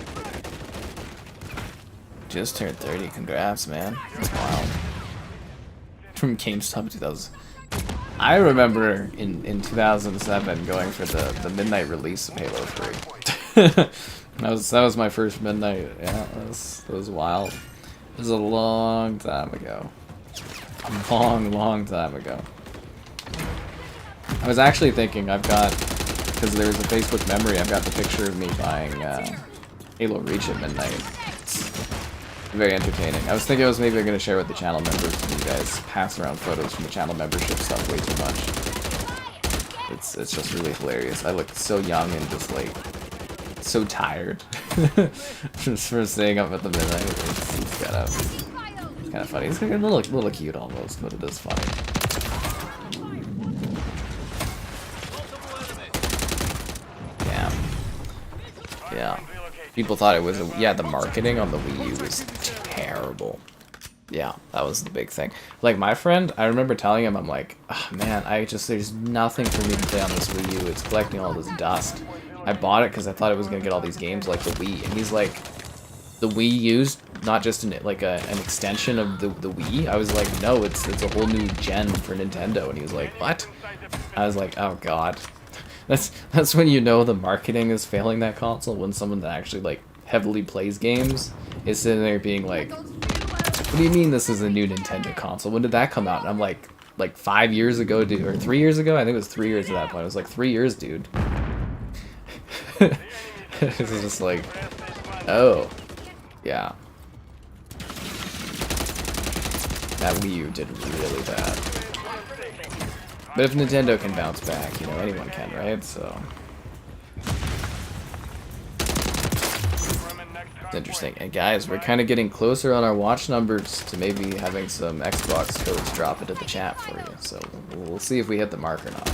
Just turned 30. Congrats, man. That's wild. From GameStop 2000. I remember in 2007 going for the midnight release of Halo 3. that was my first midnight. Yeah, that was wild. It was a long time ago. A long time ago. I was actually thinking because there's a Facebook memory, I've got the picture of me buying Halo Reach at midnight. It's very entertaining. I was thinking I was maybe going to share with the channel members, and you guys pass around photos from the channel membership stuff way too much. It's just really hilarious. I look so young and just like so tired just for staying up at the midnight. It's kind of funny. It's like a little cute almost, but it is funny. Damn. Yeah. People thought it was the marketing on the Wii U was terrible. Yeah, that was the big thing. Like my friend, I remember telling him, I'm like, oh, man, there's nothing for me to play on this Wii U. It's collecting all this dust. I bought it because I thought it was gonna get all these games like the Wii, and he's like, the Wii U's not just an extension of the Wii. I was like, no, it's a whole new gen for Nintendo, and he was like, what? I was like, oh god. That's when you know the marketing is failing that console, when someone that actually like heavily plays games is sitting there being like, what do you mean this is a new Nintendo console? When did that come out? And I'm like, like 5 years ago, dude, or 3 years ago. I think it was 3 years at that point. It was like 3 years, dude. It's just like, oh, yeah. That Wii U did really bad. But if Nintendo can bounce back, you know, anyone can, right? So it's interesting. And guys, we're kind of getting closer on our watch numbers to maybe having some Xbox codes drop into the chat for you. So we'll see if we hit the mark or not.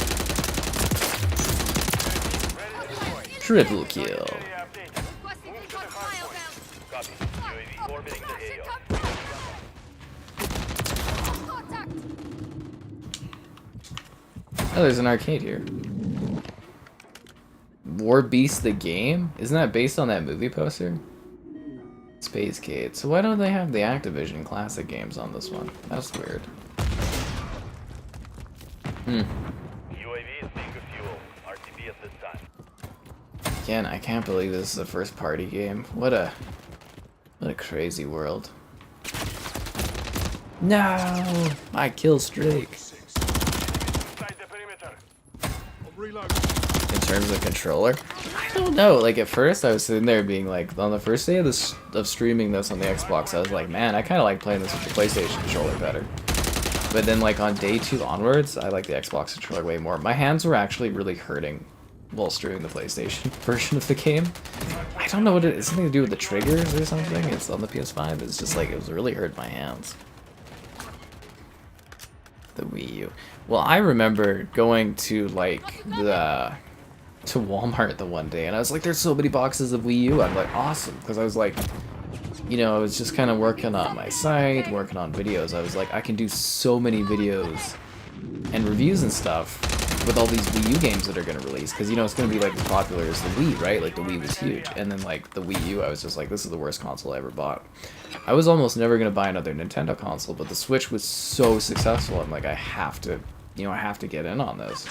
Triple kill. Requesting recon flyover. Copy. UAV orbiting the AO. Contact. Oh, there's an arcade here. War Beast the game? Isn't that based on that movie poster? Space Cade. So why don't they have the Activision classic games on this one? That's weird. UAV is being refueled. RTB at this time. Again, I can't believe this is a first party game. What a crazy world. No! My kill streak. Inside the perimeter. In terms of controller, I don't know. Like at first, I was sitting there being like, on the first day of streaming this on the Xbox, I was like, man, I kind of like playing this with the PlayStation controller better. But then like on day 2 onwards, I like the Xbox controller way more. My hands were actually really hurting while streaming the PlayStation version of the game. I don't know what it is. Something to do with the triggers or something. It's on the PS5. It's just like it was really hurt my hands. The Wii U. Well, I remember going to like to Walmart the one day, and I was like, "There's so many boxes of Wii U." I'm like, "Awesome," because I was like, you know, I was just kind of working on my site, working on videos. I was like, I can do so many videos and reviews and stuff with all these Wii U games that are going to release, because you know it's going to be like as popular as the Wii, right? Like the Wii was huge, and then like the Wii U, I was just like, this is the worst console I ever bought. I was almost never going to buy another Nintendo console, but the Switch was so successful. I'm like, I have to, you know, I have to get in on this.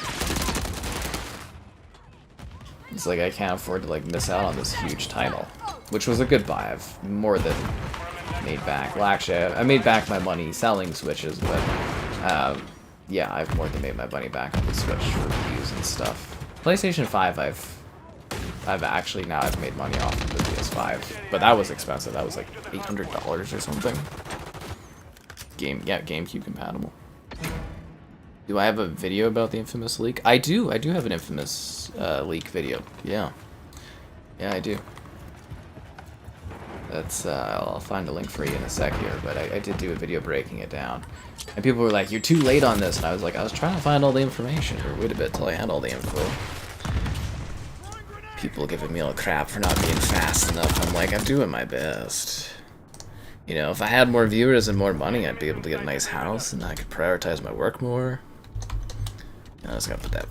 It's like I can't afford to like miss out on this huge title, which was a good buy. I've more than made back. Well, actually, I made back my money selling Switches, but yeah, I've more than made my money back on the Switch for reviews and stuff. PlayStation 5, I've actually now I've made money off of the PS5, but that was expensive. That was like $800 or something. GameCube compatible. Do I have a video about the infamous leak? I do have an infamous leak video. Yeah, I do. That's I'll find a link for you in a sec here, but I did do a video breaking it down. And people were like, "You're too late on this," and I was like, I was trying to find all the information, or wait a bit till I had all the info. People giving me all crap for not being fast enough. I'm like, I'm doing my best. You know, if I had more viewers and more money, I'd be able to get a nice house, and I could prioritize my work more. I just gotta put that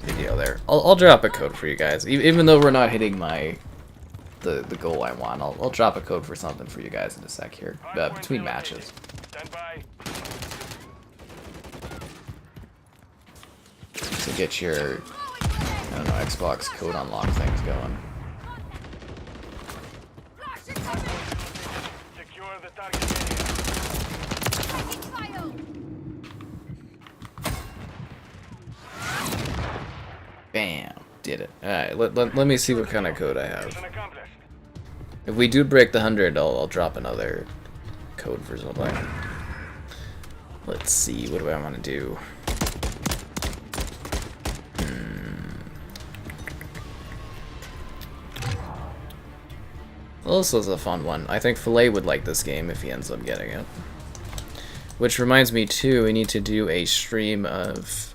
video there. I'll drop a code for you guys, even though we're not hitting the goal I want. I'll drop a code for something for you guys in a sec here, between matches. Stand by. To get your, I don't know, Xbox code unlock things going. Secure the target area. Bam, did it. Alright, let me see what kind of code I have. Mission accomplished. If we do break the 100, I'll drop another code for something. Let's see, what do I want to do? Well, this was a fun one. I think Filet would like this game if he ends up getting it. Which reminds me too, we need to do a stream of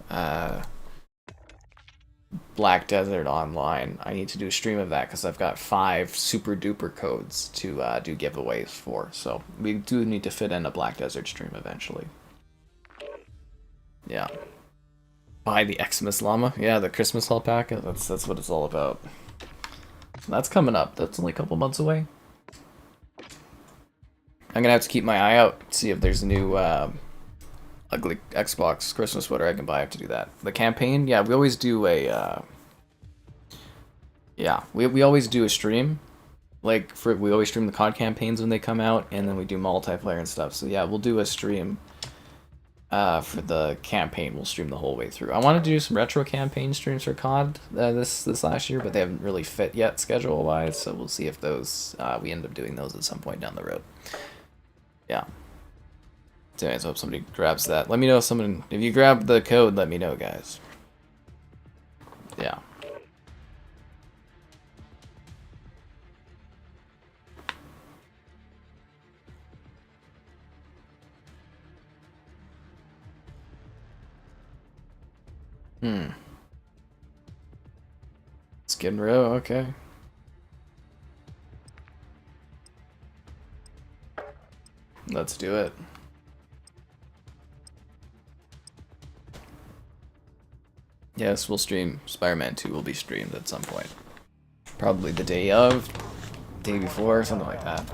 Black Desert Online. I need to do a stream of that because I've got 5 super duper codes to do giveaways for. So we do need to fit in a Black Desert stream eventually. Yeah. Buy the Xmas Llama. Yeah, the Christmas Hall packet. That's what it's all about. That's coming up. That's only a couple months away. I'm gonna have to keep my eye out, see if there's a new ugly Xbox Christmas sweater I can buy. I have to do that. The campaign, yeah, we always do a we always do a stream. Like we always stream the COD campaigns when they come out, and then we do multiplayer and stuff. So yeah, we'll do a stream For the campaign, we'll stream the whole way through. I wanted to do some retro campaign streams for COD this last year, but they haven't really fit yet schedule-wise, so we'll see if those we end up doing those at some point down the road. Yeah. So anyways, I hope somebody grabs that. Let me know if you grab the code, let me know, guys. Yeah. Skidrow, okay. Let's do it. Yes, we'll stream. Spider-Man 2 will be streamed at some point. Probably the day of, day before, something like that.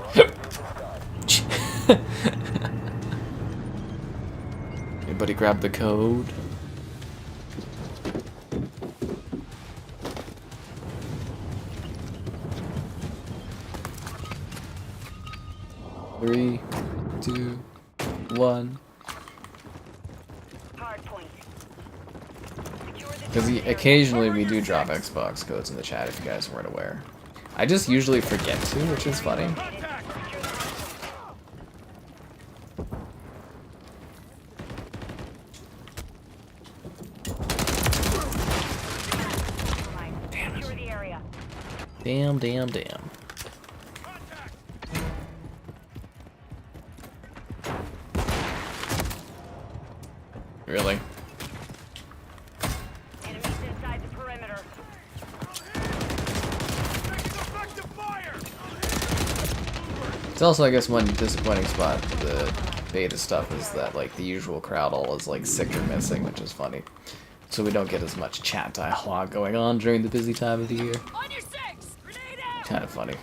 Anybody grab the code? Three, two, one. Because occasionally we do drop Xbox codes in the chat if you guys weren't aware. I just usually forget to, which is funny. Damn, damn, damn. Really? Enemies inside the perimeter. It's also, I guess, one disappointing spot the beta stuff is that, like, the usual crowd all is, like, sick or missing, which is funny. So we don't get as much chat dialogue going on during the busy time of the year. On your six! Grenade out! Kind of funny.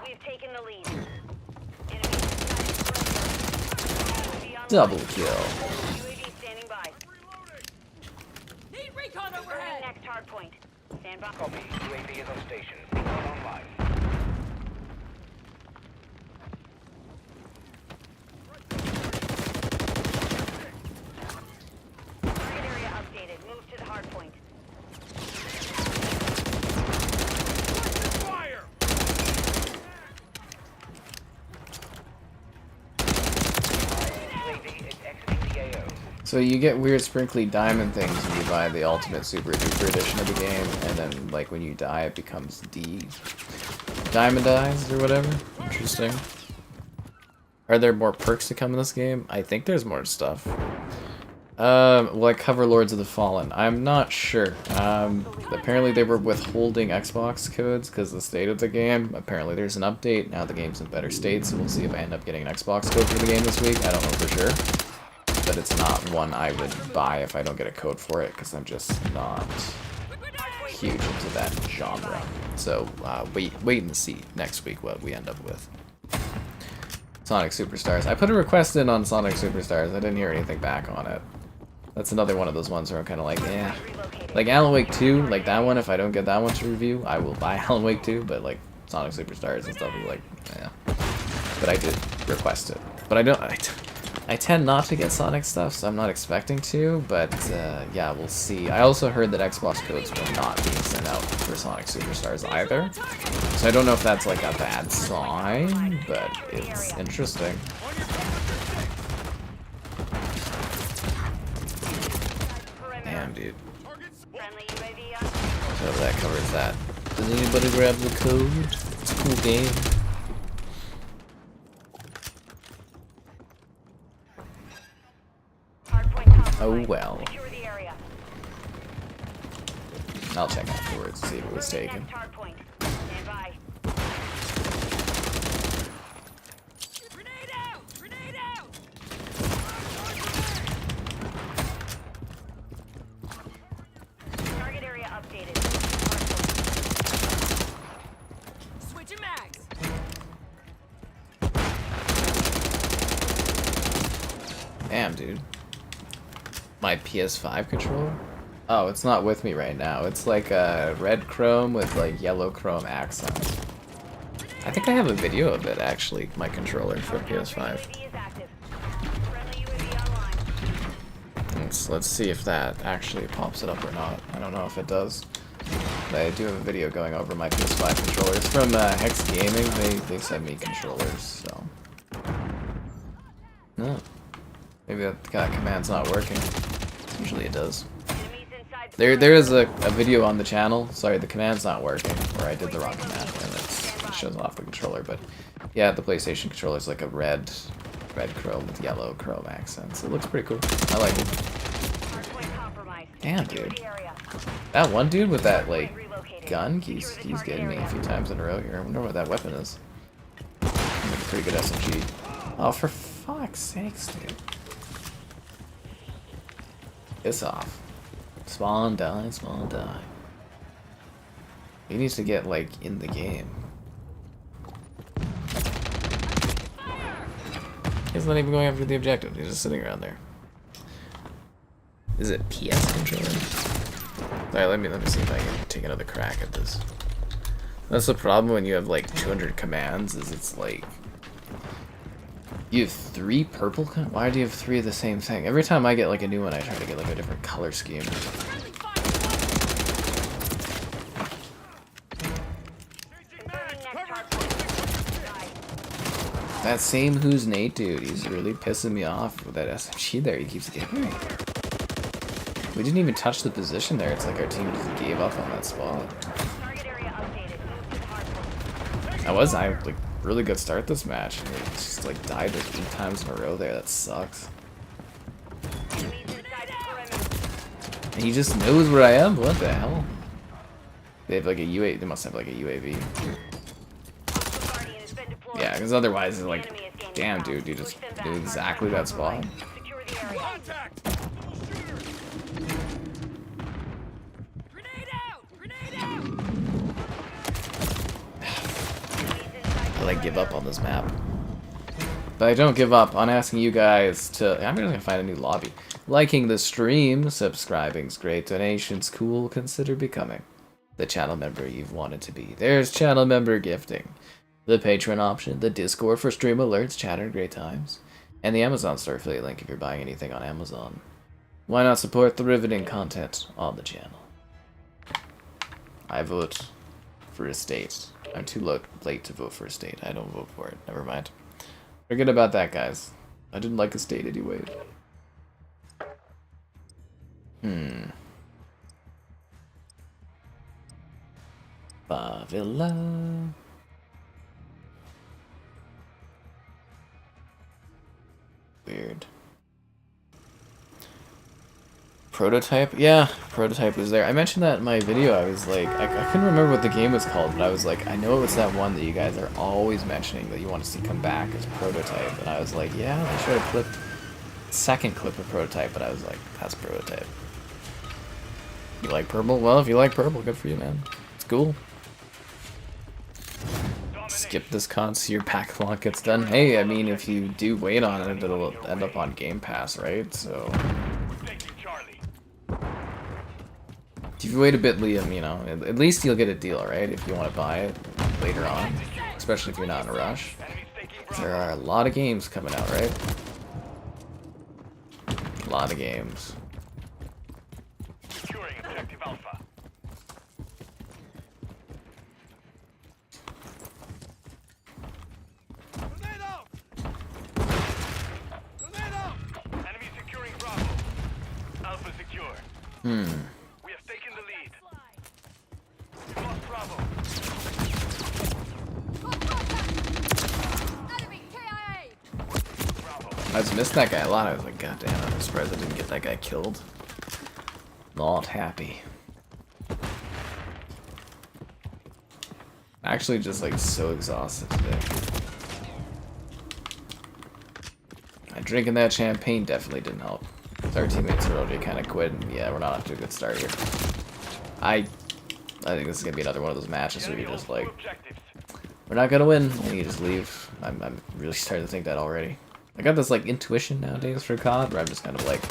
We've taken the lead. Enemies inside the perimeter. Double kill. UAV standing by. Need recon overhead! Next hard point. Stand by. Copy. UAV is on station. Recon online. Target area updated. Move to the hard point. UAV is exiting the AO. So you get weird sprinkly diamond things when you buy the ultimate super duper edition of the game, and then like when you die it becomes diamondized or whatever. Interesting. Are there more perks to come in this game? I think there's more stuff. Will I cover Lords of the Fallen? I'm not sure. Apparently they were withholding Xbox codes because of the state of the game. Apparently there's an update. Now the game's in better state, so we'll see if I end up getting an Xbox code for the game this week. I don't know for sure. But it's not one I would buy if I don't get a code for it, because I'm just not huge into that genre. So wait and see next week what we end up with. Sonic Superstars. I put a request in on Sonic Superstars. I didn't hear anything back on it. That's another one of those ones where I'm kind of like, eh. Like Alan Wake 2, like that one, if I don't get that one to review, I will buy Alan Wake 2, but like Sonic Superstars and stuff, is like, yeah. But I did request it. But I tend not to get Sonic stuff, so I'm not expecting to, but yeah, we'll see. I also heard that Xbox codes were not being sent out for Sonic Superstars either. So I don't know if that's like a bad sign, but it's interesting. Damn, dude. Friendly UAV on. So that covers that. Does anybody grab the code? It's a cool game. Oh well. Secure the area. I'll check afterwards to see if it was taken. Next hard point. Stand by. Grenade out! Grenade out! Target area updated. Switching mags! Damn, dude. My PS5 controller? Oh, it's not with me right now. It's like a red chrome with like yellow chrome accents. I think I have a video of it actually, my controller for PS5. UAV is active. Friendly UAV online. Let's see if that actually pops it up or not. I don't know if it does. But I do have a video going over my PS5 controllers from Hex Gaming. They sent me controllers, so. No. Maybe that command's not working. Usually it does. Enemies inside. There is a video on the channel. Sorry, the command's not working, or I did the wrong command, and it shows off the controller. But yeah, the PlayStation controller is like a red chrome with yellow chrome accents. It looks pretty cool. I like it. Hardpoint compromised. Damn, Secure dude. the area. That one dude with that like Relocating. gun, he's getting me a few times in a row here. I wonder what that weapon is. Like a pretty good SMG. Oh, for fuck's sakes, dude. Piss off. Spawn, die, spawn, die. He needs to get, like, in the game. He's not even going after the objective. He's just sitting around there. Is it PS controller? Alright, let me see if I can take another crack at this. That's the problem when you have, like, 200 commands, is it's like... You have 3 purple? Why do you have 3 of the same thing? Every time I get like a new one, I try to get like a different color scheme. That same Who's Nate dude, he's really pissing me off with that SMG there. He keeps getting me. We didn't even touch the position there. It's like our team just gave up on that spot. Target area updated. Move to the hardpoint. I had like really good start this match. And it just like died like 8 times in a row there. That sucks. Enemies inside the perimeter. And he just knows where I am. What the hell? They have like a UAV. They must have like a UAV. Hostile Guardian has been deployed. Yeah, because otherwise it's The like, enemy has gained damn, ground. dude, you just Push them knew back. exactly that spot. Secure the area. Contact! Grenade out! Grenade out! Enemies inside the I like give perimeter. up on this map. But I don't give up on asking you guys to... I'm just gonna find a new lobby. Liking the stream, subscribing's great, donations cool, consider becoming the channel member you've wanted to be. There's channel member gifting, the Patreon option, the Discord for stream alerts, chat and great times, and the Amazon store affiliate link if you're buying anything on Amazon. Why not support the riveting content on the channel? I vote for Estate. I'm too late to vote for Estate. I don't vote for it. Never mind. Forget about that, guys. I didn't like Estate anyway. Favela. Weird. Prototype? Yeah, Prototype was there. I mentioned that in my video. I was like, I couldn't remember what the game was called, but I was like, I know it was that one that you guys are always mentioning that you want to see come back as Prototype. And I was like, yeah, they showed a clip, second clip of Prototype, but I was like, that's Prototype. You like purple? Well, if you like purple, good for you, man. It's cool. Skip this con, see your pack lock gets done. Hey, I mean, if you do wait on it, it'll end up on Game Pass, right? So... Taking Charlie. if you wait a bit, Liam, you know, at least you'll get a deal, right? If you want to buy it later on, especially if you're not in a rush. Enemies taking There are a lot of games coming out, right? A lot of games. Securing objective Alpha. Grenade out! Grenade out! Enemy securing Bravo. Alpha secure. We have taken the lead. We lost Bravo. Enemy KIA! Bravo. I just missed that guy a lot. I was like, god damn, I'm surprised I didn't get that guy killed. Not happy. Actually, just like so exhausted today. Drinking that champagne definitely didn't help. Our teammates are already kind of quit, and yeah, we're not off to a good start here. I think this is gonna be another one of those matches where you're just like, Objectives. we're not gonna win, and you just leave. I'm really starting to think that already. I got this like intuition nowadays for COD, where I'm just kind of like,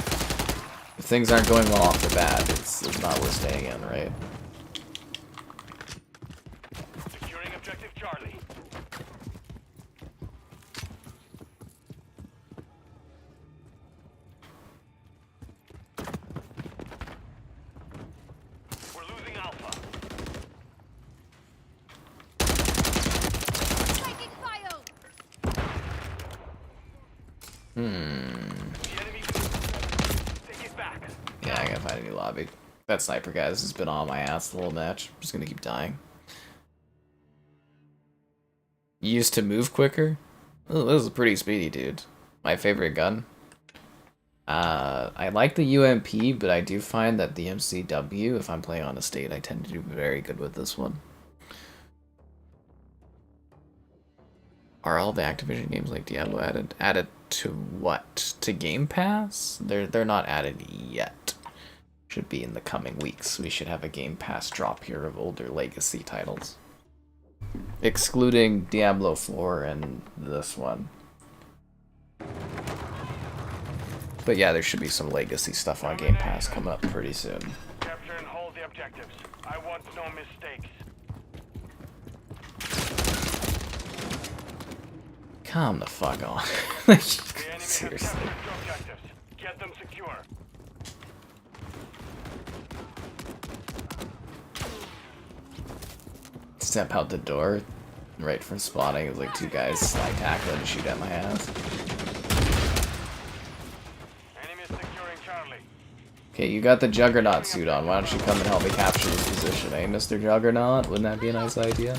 if things aren't going well off the bat, it's not worth staying in, right? Securing objective Charlie. lobby. That sniper guy's just been on my ass the whole match. I'm just gonna keep dying. Used to move quicker? Oh, this is pretty speedy, dude. My favorite gun. I like the UMP, but I do find that the MCW, if I'm playing on a state, I tend to do very good with this one. Are all the Activision games like Diablo added to what? To Game Pass? They're not added yet. Should be in the coming weeks. We should have a Game Pass drop here of older legacy titles. Excluding Diablo 4 and this one. But yeah, there should be some legacy stuff on Game Pass coming up pretty soon. Capture and hold the objectives. I want no mistakes. Calm the fuck on. The enemy has Seriously. captured two objectives. Get them secure. Step out the door, right from spawning, it was like two guys slide tackling to shoot at my ass. Enemy securing Charlie. Okay, you got the Juggernaut suit on. Why don't you come and help me capture this position, eh, Mr. Juggernaut? Wouldn't that be a nice idea?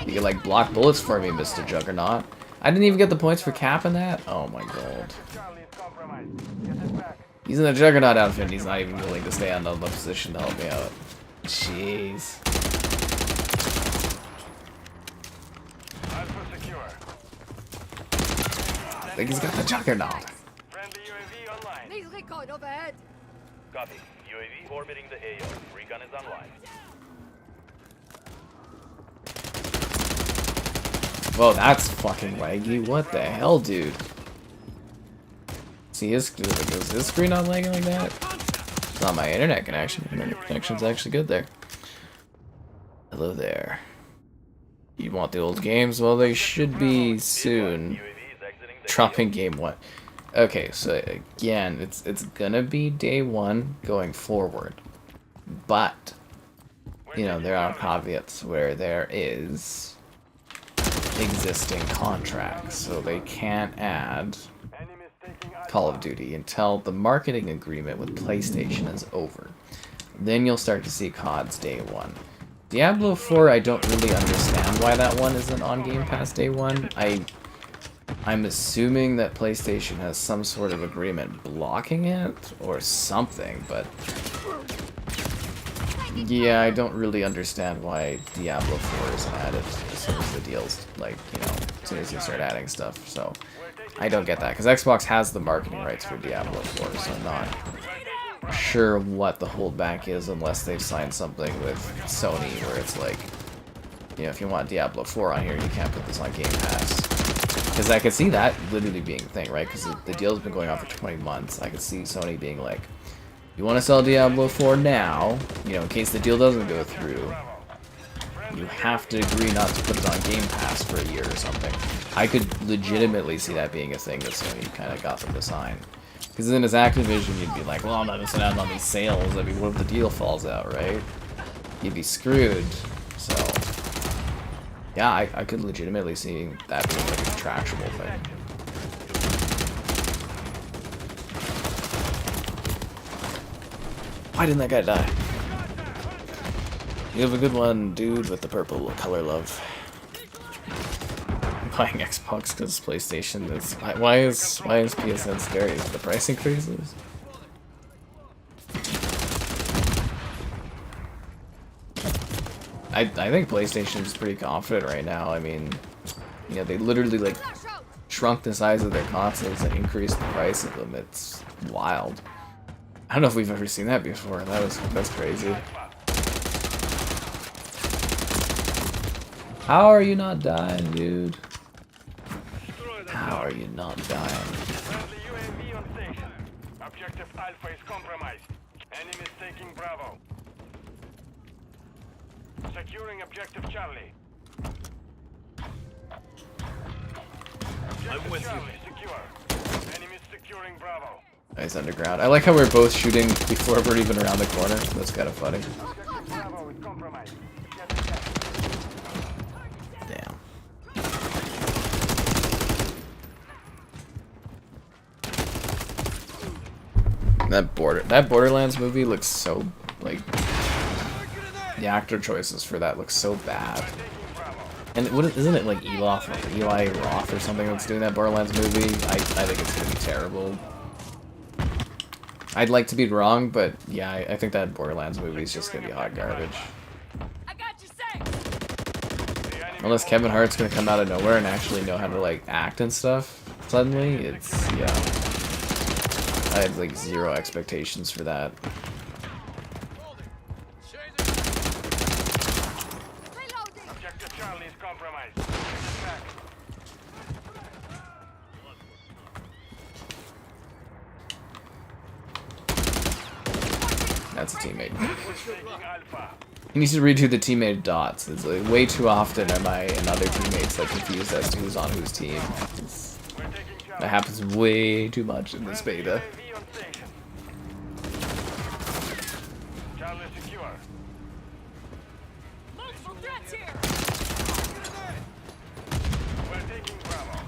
You could, like, block bullets for me, Mr. Juggernaut. I didn't even get the points for capping that? Oh my god. Charlie is compromised. Get it back. He's in the Juggernaut outfit and he's not even willing to stay on the position to help me out. Jeez. Alpha secure. I think he's got the Juggernaut. Friendly UAV online. Needs recon overhead. Copy. UAV orbiting the AO. Recon is online. Whoa, that's fucking laggy. What the hell, dude? See, is this screen not lagging like that? It's not my internet connection. Internet connection's actually good there. Hello there. You want the old games? Well, they should be soon. UAV is exiting the Dropping game 1. Okay, so again, it's gonna be day 1 going forward. But, you know, there are caveats where there is existing contracts, so they can't add Enemies taking Alpha. Call of Duty until the marketing agreement with PlayStation is over. Then you'll start to see CODs day 1. Diablo 4, I don't really understand why that one isn't on Game Pass day 1. I'm assuming that PlayStation has some sort of agreement blocking it or something, but yeah, I don't really understand why Diablo 4 isn't added as soon as the deals, like, you know, as soon as you start adding stuff, so I don't get that, because Xbox has the marketing rights for Diablo 4, so I'm not sure what the holdback is unless they've signed something with Sony where it's like, you know, if you want Diablo 4 on here, you can't put this on Game Pass. Because I could see that literally being a thing, right? Because the deal's been going on for 20 months. I could see Sony being like, you want to sell Diablo 4 now, you know, in case the deal doesn't go through, you have to agree not to put it on Game Pass for a year or something. I could legitimately see that being a thing that Sony kind of got them to sign. Because then as Activision, you'd be like, well, I'm not missing out on these sales. I mean, what if the deal falls out, right? You'd be screwed. So, yeah, I could legitimately see that being like a contractual thing. Why didn't that guy die? You have a good one, dude, with the purple color love. I'm buying Xbox because PlayStation is... Why is PSN scary? Is it the price increases? I think PlayStation's pretty confident right now. I mean, you know, they literally, like, shrunk the size of their consoles and increased the price of them. It's wild. I don't know if we've ever seen that before. That's crazy. How are you not dying, dude? How are you not dying? Friendly UAV on station. Objective Alpha is compromised. Enemies taking Bravo. Securing objective Charlie. I'm with you. Charlie secure. Enemies securing Bravo. Nice underground. I like how we're both shooting before we're even around the corner. That's kind of funny. Objective Bravo is compromised. Get it back. Damn. That Borderlands movie looks so, like, the actor choices for that look so bad. And isn't it like Eli Roth or something that's doing that Borderlands movie? I think it's gonna be terrible. I'd like to be wrong, but yeah, I think that Borderlands movie is just gonna be hot garbage. I got you safe. Unless Kevin Hart's gonna come out of nowhere and actually know how to like act and stuff suddenly, it's yeah. I have like zero expectations for that. Reloading. Objective Charlie is compromised. Back. That's a teammate. Taking Alpha. You need to redo the teammate dots. It's like way too often am I and other teammates like confused as to who's on whose team. We're taking Charlie. That happens way too much in this beta. UAV on station. Charlie secure. Multiple threats here. We're taking Bravo.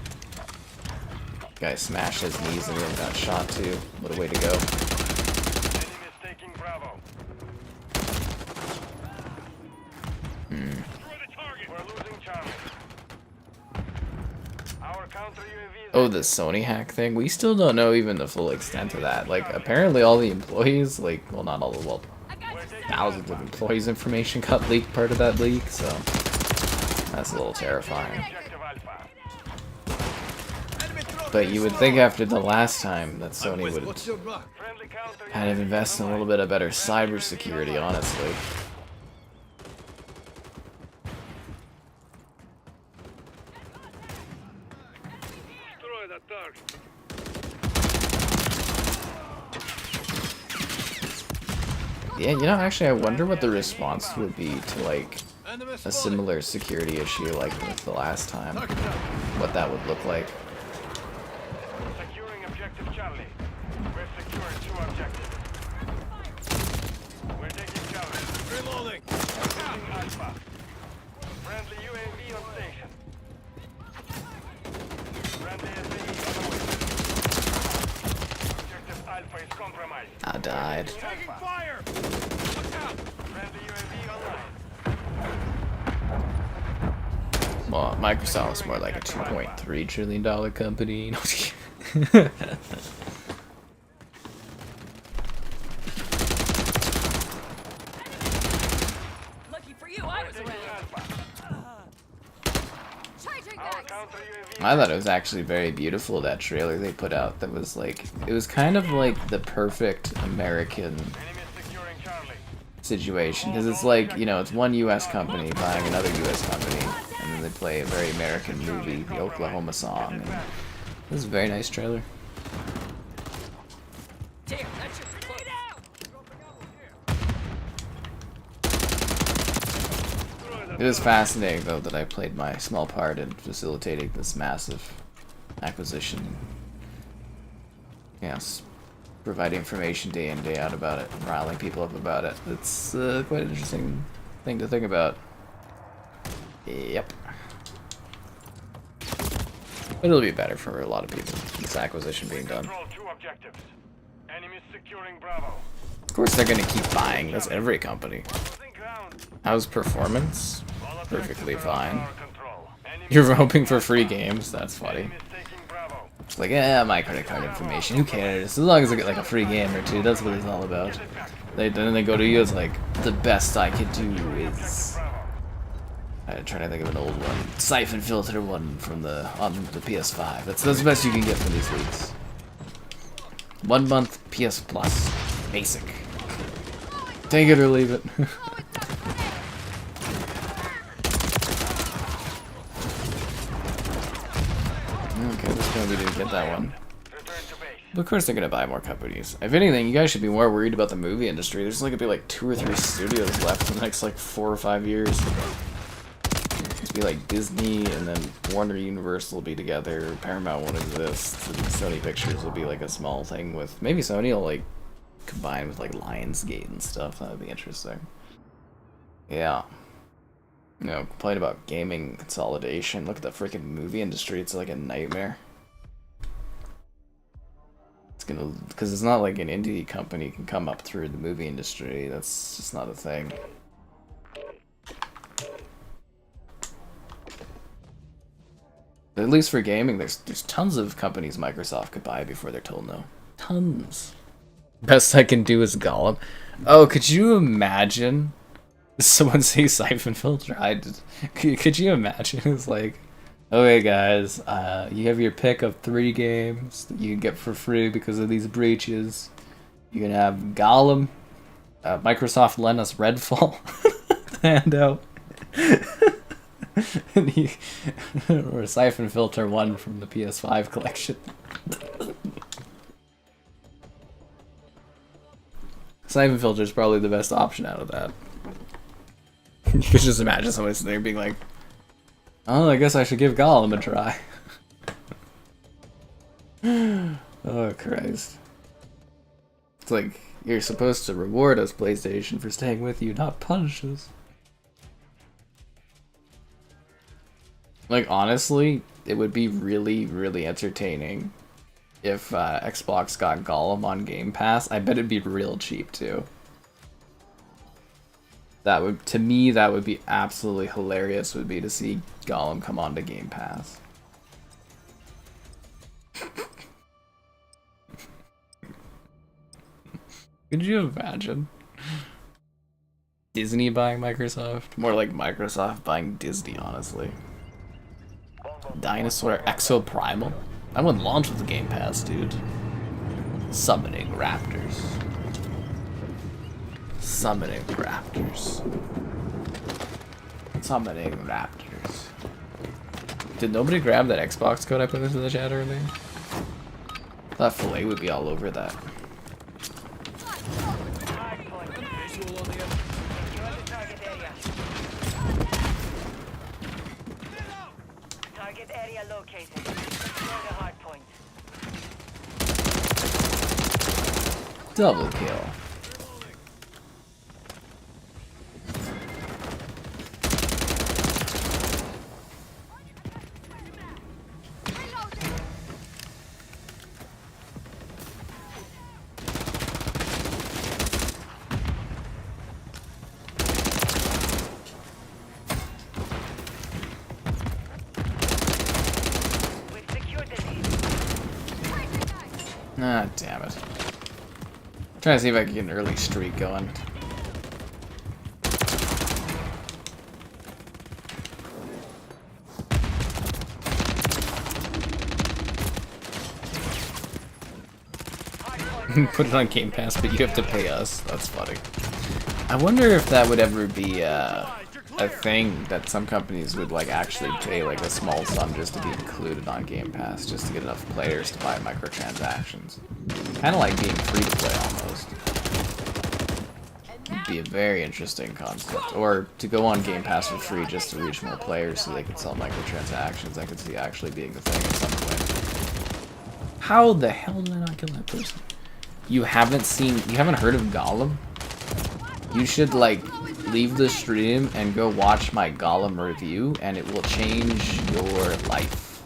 Guy smashed his knees and then got shot too. What a way to go. Enemy is taking Bravo. Destroy the target. We're losing Charlie. Our counter UAV is Oh, the Sony hack thing? We still don't know even the full extent of that. Like, apparently all the employees, like, well, not all, well, I got you safe. thousands of employees' information got leaked part of that leak, so that's a little terrifying. objective Alpha. Enemy throw. But you would think after the last time that Sony would What's your back? Friendly counter kind of invest in a little bit of better cybersecurity, honestly. Destroy that target. Yeah, you know, actually, I wonder what the response would be to, like, Enemy a spotted. similar security issue like with the last time. Knock it down. What that would look like. Securing objective Charlie. We're securing 2 objectives. We're taking Charlie. Reloading. Taking Alpha. Friendly UAV on station. Friendly SAE on the way. Objective Alpha is compromised. I died. Taking fire! Look out! Friendly UAV online. Well, Microsoft's more like a $2.3 trillion company. No, Lucky for you, I was Taking around. Alpha. Charging Our back. counter UAV. I thought it was actually very beautiful, that trailer they put out. That was like, it was kind of like the perfect American Enemy securing Charlie. situation. Because it's like, you know, it's one US company buying another US company. And then they play a very American movie, the Oklahoma song. And it was a very nice trailer. Damn, that's your grenade out. It is fascinating, though, that I played my small part in facilitating this massive acquisition. Yes, provide information day in, day out about it, and riling people up about it. It's quite an interesting thing to think about. Yep. But it'll be better for a lot of people, this acquisition being done. Control 2 objectives. Enemies securing Bravo. Of course they're gonna keep buying, that's every company. Losing ground. How's performance? All Perfectly objectives are fine. under our control. Enemy You're hoping for free games, that's funny. Enemies taking Bravo. It's like, yeah, my credit card information, who cares? As long as I get like a free game or two, that's what it's all about. Then they go to you, it's like, the best I could do is... I'm trying to think of an old one. Siphon filter one from on the PS5. That's the best you can get from these leaks. 1 month PS Plus. Basic. Take it or leave it. Okay, this one we didn't get that one. Return to base. But of course they're gonna buy more companies. If anything, you guys should be more worried about the movie industry. There's like gonna be like 2 or 3 studios left in the next like 4 or 5 years. It's be like Disney, and then Warner Universal will be together. Paramount won't exist. And Sony Pictures will be like a small thing with maybe Sony will like combine with like Lionsgate and stuff. That would be interesting. Yeah. You know, complain about gaming consolidation. Look at the freaking movie industry. It's like a nightmare. It's gonna, because it's not like an indie company can come up through the movie industry. That's just not a thing. At least for gaming, there's tons of companies Microsoft could buy before they're told no. Tons. Best I can do is Gollum. Oh, could you imagine someone say Siphon Filter? Could you imagine? It's like, okay guys, you have your pick of 3 games that you can get for free because of these breaches. You can have Gollum, Microsoft lent us Redfall, hand out. Or Siphon Filter 1 from the PS5 collection. Siphon Filter is probably the best option out of that. You could just imagine somebody sitting there being like, oh, I guess I should give Gollum a try. Oh, Christ. It's like, you're supposed to reward us, PlayStation, for staying with you, not punish us. Like, honestly, it would be really, really entertaining if Xbox got Gollum on Game Pass. I bet it'd be real cheap, too. That would, to me, that would be absolutely hilarious, would be to see Gollum come onto Game Pass. Could you imagine? Disney buying Microsoft? More like Microsoft buying Disney, honestly. Dinosaur Exoprimal? I would launch with the Game Pass, dude. Summoning Raptors. Summoning Raptors. Summoning Raptors. Did nobody grab that Xbox code I put into the chat earlier? I thought Filet would be all over that. Visual on the other. Secure the target area. Target area located. Secure the hard point. Double kill. We've secured the lead. Ah, damn it. I'm trying to see if I can get an early streak going. Put it on Game Pass, but you have to pay us. That's funny. I wonder if that would ever be a thing that some companies would like actually pay like a small sum just to be included on Game Pass, just to get enough players to buy microtransactions. Kind of like being free to play almost. It'd be a very interesting concept. Or to go on Game Pass for free just to reach more players so they can sell microtransactions. I could see actually being the thing at some point. How the hell did I not kill that person? You haven't heard of Gollum? You should like leave the stream and go watch my Gollum review and it will change your life.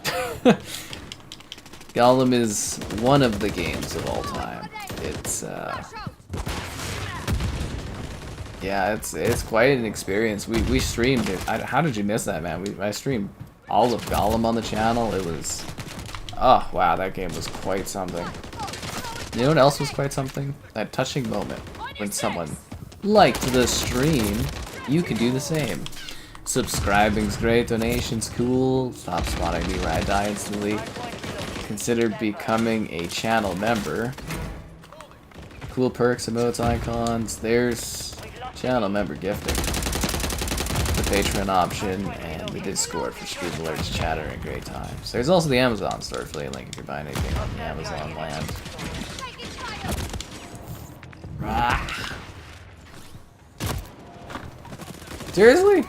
Gollum is one of the games of all time. It's yeah, it's quite an experience. We streamed it. How did you miss that, man? I streamed all of Gollum on the channel. It was, oh wow, that game was quite something. You know what else was quite something? That touching moment when someone liked the stream. You can do the same. Subscribing's great, donations cool. Stop spotting me where I die instantly. Consider becoming a channel member. Cool perks, emotes, icons. There's channel member gifting. The Patreon option and the Discord for stream alerts, chatter, and great times. There's also the Amazon store affiliate link if you're buying anything on the Amazon land. Ah. Seriously?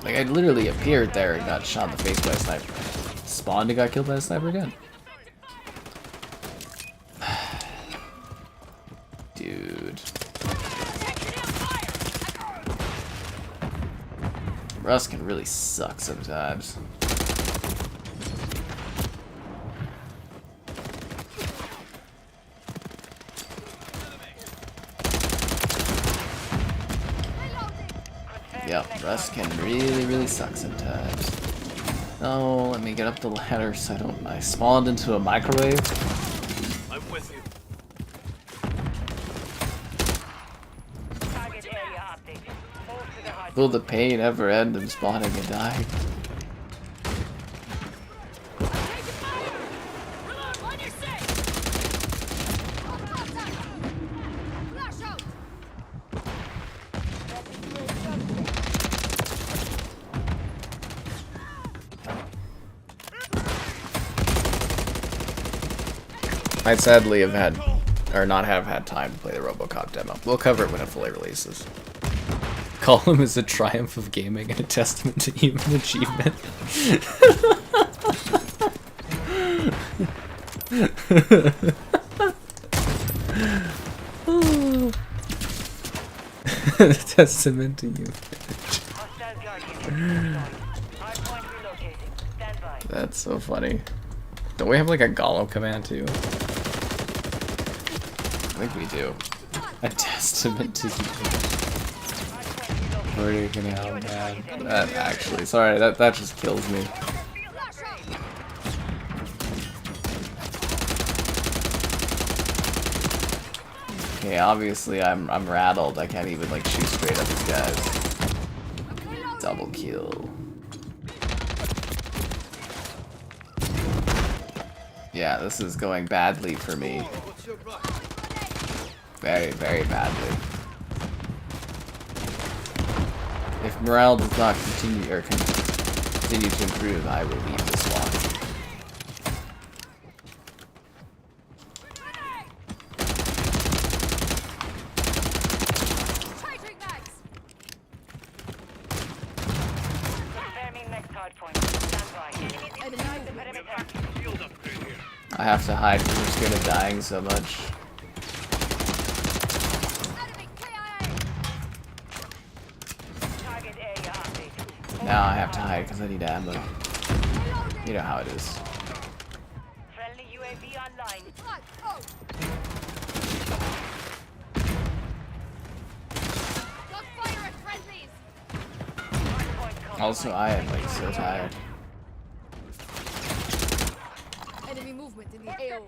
Like, I literally appeared there and got shot in the face by a sniper. Spawned and got killed by a sniper again. Dude. Rust can really suck sometimes. Yep, Rust can really suck sometimes. Oh, let me get up the ladder so I spawned into a microwave. I'm with you. Target area update. Move to the hard Will the pain ever end in spawning and dying? I'm taking fire! Reload when you're safe! Flash out! I'd sadly have had, or not have had time to play the RoboCop demo. We'll cover it when it fully releases. Call him as a triumph of gaming and a testament to human achievement. Testament to you. hostile guardian. Hardpoint relocating. Stand by. That's so funny. Don't we have like a Golem command too? I think we do. A testament to you. Freaking hell, man. That actually, sorry, that just kills me. Flash out! Okay, obviously I'm rattled. I can't even like shoot straight at these guys. Double kill. Yeah, this is going badly for me. What's your rush? Very badly. If morale does not continue to improve, I will leave this one. Charging mags! Confirming next hardpoint. Stand by. Enemy inside the perimeter. Shield upgrade here. I have to hide because I'm scared of dying so much. Enemy KIA! Target area update. Now I have to hide because I need ammo. You know how it is. Friendly UAV online. Flash out! Don't fire at friendlies! Hardpoint compromised. Also, I am like so tired. Enemy movement in the AO.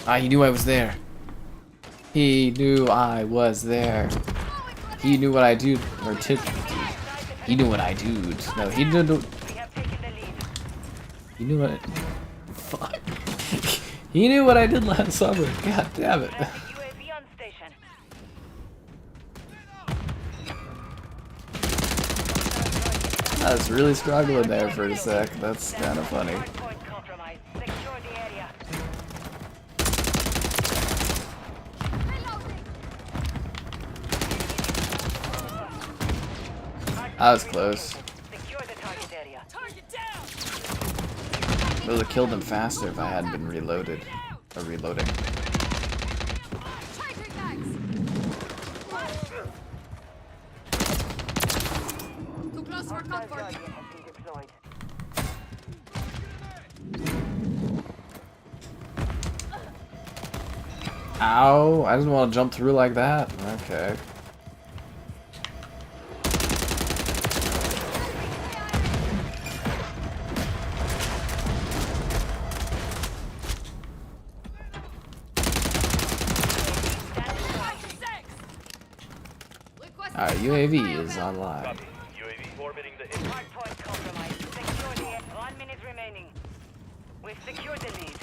Ah, he knew I was there. He knew I was there. He knew what I do, or tip. He knew what I do. No, he didn't. We have taken the lead. He knew what. Fuck. He knew what I did last summer. God damn it. Friendly UAV on station. I was really struggling there for a sec. That's kind of funny. Hardpoint compromised. Secure the area. I was close. Secure the target area. Target down! I would have killed him faster if I hadn't been reloaded. Or reloading. Charging mags! Too close for Hostile comfort. guardian has been deployed. Ow! I didn't want to jump through like that. Okay. Our UAV is online. Copy. UAV orbiting the area. Hardpoint compromised. Secure the area. 1 minute remaining. We've secured the lead.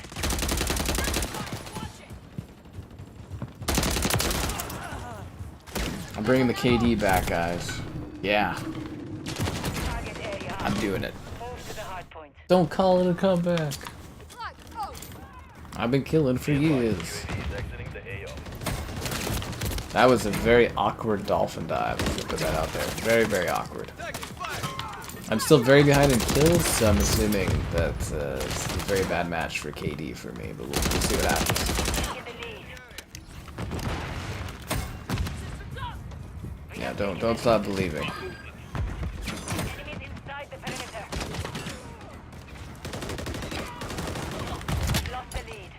I'm bringing the KD back, guys. Yeah, Target area. I'm doing it. Move to the hardpoint. Don't call it a comeback. Flag out! I've been killing for years. UAV is exiting the AO. That was a very awkward dolphin dive. Let me put that out there. Very awkward. I'm still very behind in kills, so I'm assuming that it's a very bad match for KD for me, but we'll see what happens. Taking the lead. Yeah, don't stop believing. Enemies inside the perimeter. Lost the lead.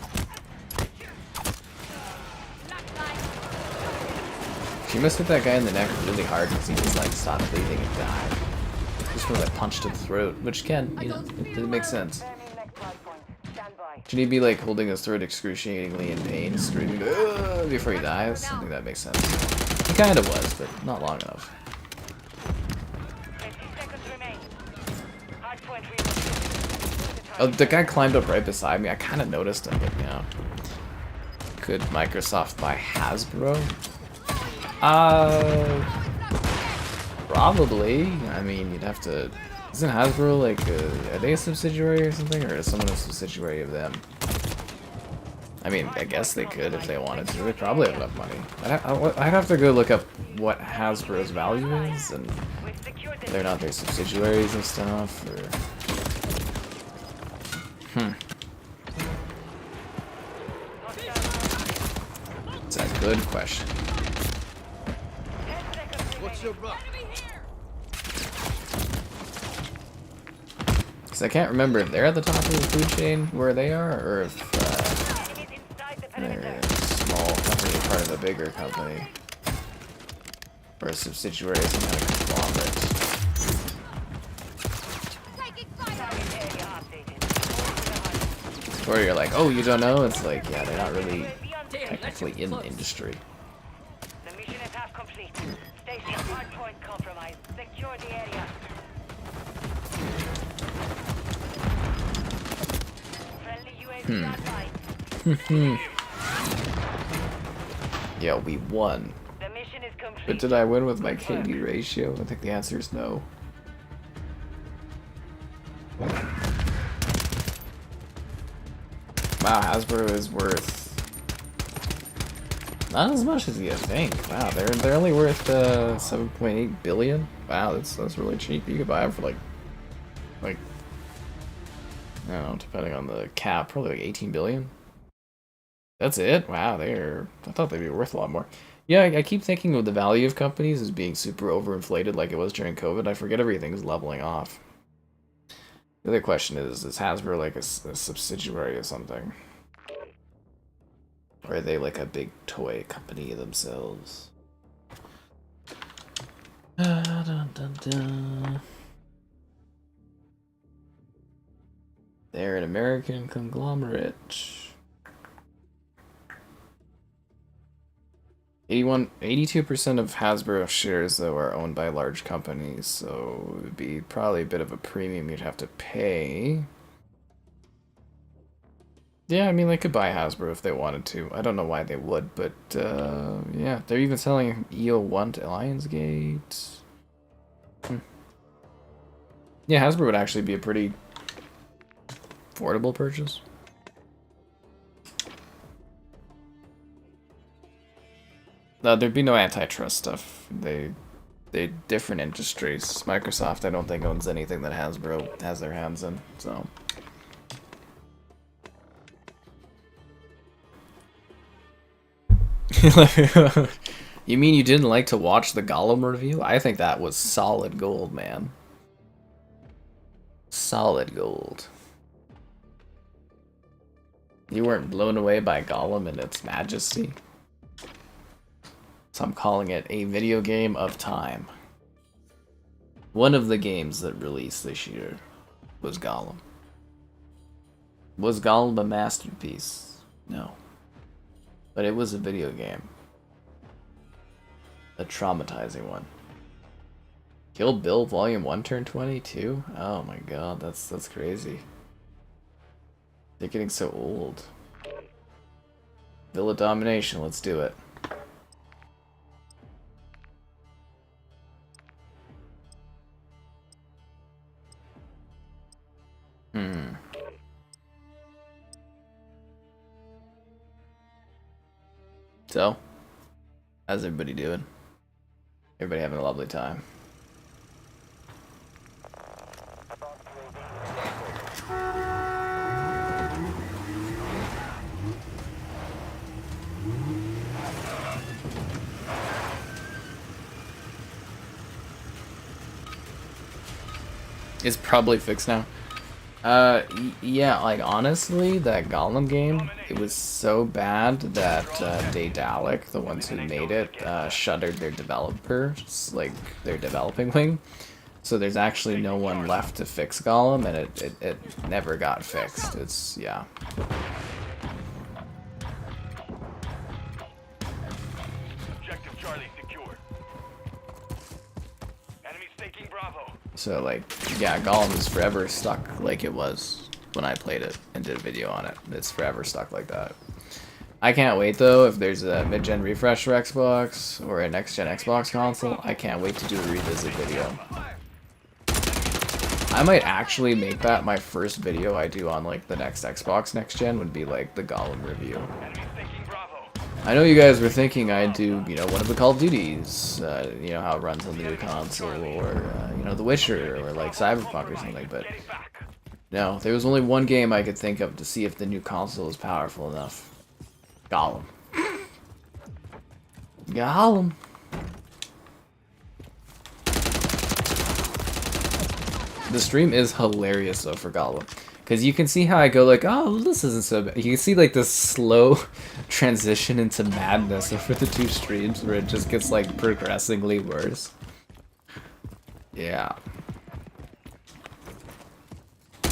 Black line! You must hit that guy in the neck really hard because he just like stopped bleeding and died. Just from like punch to the throat, which can, you know, it makes sense. Next hardpoint. Stand by. Should he be like holding his throat excruciatingly in pain, screaming "Ugh," before he dies? I think that makes sense. He kind of was, but not long enough. 50 seconds remain. Hardpoint relocated. Oh, the guy climbed up right beside me. I kind of noticed him, but you know. Could Microsoft buy Hasbro? Probably. I mean, you'd have to. Isn't Hasbro like are they a subsidiary or something, or is someone a subsidiary of them? I mean, I guess they could if they wanted to. They probably have enough money. I'd have to go look up what Hasbro's value is and whether or not they're subsidiaries and stuff. Or That's a good question. What's your buck? Because I can't remember if they're at the top of the food chain where they are, or if they're a small company, part of a bigger company, or a subsidiary, some kind of conglomerate. Or you're like, oh, you don't know? It's like, yeah, they're not really technically in the industry. The mission is half complete. Station hardpoint compromised. Secure the area. Friendly UAV online. Yeah, we won. The mission is complete. But did I win with my KD ratio? I think the answer is no. Wow, Hasbro is worth not as much as you think. Wow, they're only worth 7.8 billion. Wow, that's really cheap. You could buy them for like I don't know, depending on the cap, probably like 18 billion. That's it. Wow, I thought they'd be worth a lot more. Yeah, I keep thinking of the value of companies as being super overinflated, like it was during COVID. I forget everything's leveling off. The other question is Hasbro like a subsidiary of something? Or are they like a big toy company themselves? Dun, dun, dun. They're an American conglomerate. 82% of Hasbro shares, though, are owned by large companies, so it would be probably a bit of a premium you'd have to pay. Yeah, I mean, they could buy Hasbro if they wanted to. I don't know why they would, but, yeah. They're even selling EO1 to Lionsgate. Yeah, Hasbro would actually be a pretty affordable purchase. No, there'd be no antitrust stuff. They different industries. Microsoft, I don't think, owns anything that Hasbro has their hands in, so. You mean you didn't like to watch the Gollum review? I think that was solid gold, man. Solid gold. You weren't blown away by Gollum and its majesty? So I'm calling it a video game of time. One of the games that released this year was Gollum. Was Gollum a masterpiece? No. But it was a video game. A traumatizing one. Kill Bill Volume 1 turned 22? Oh my god, that's crazy. They're getting so old. Favela Domination, let's do it. So, how's everybody doing? Everybody having a lovely time? It's probably fixed now. Yeah, like honestly, that Golem game, it was so bad that Daedalic, the ones who made it, shuttered their developers, like their developing wing. So there's actually no one left to fix Golem, and it never got fixed. It's, yeah. Objective Charlie secured. Enemies taking Bravo. So like, yeah, Golem is forever stuck like it was when I played it and did a video on it. It's forever stuck like that. I can't wait though, if there's a mid-gen refresh for Xbox or a next-gen Xbox console, I can't wait to do a revisit video. I might actually make that my first video I do on like the next Xbox next gen would be like the Golem review. Enemies taking Bravo. I know you guys were thinking I'd do, you know, one of the Call of Duties, you know, how it runs on the new console, or, you know, The Witcher, or like Cyberpunk or something, but Getting back. no, there was only one game I could think of to see if the new console was powerful enough. Golem. Golem. The stream is hilarious though for Golem, because you can see how I go like, oh, this isn't so bad. You can see like this slow transition into madness over the two streams where it just gets like progressively worse. Yeah. The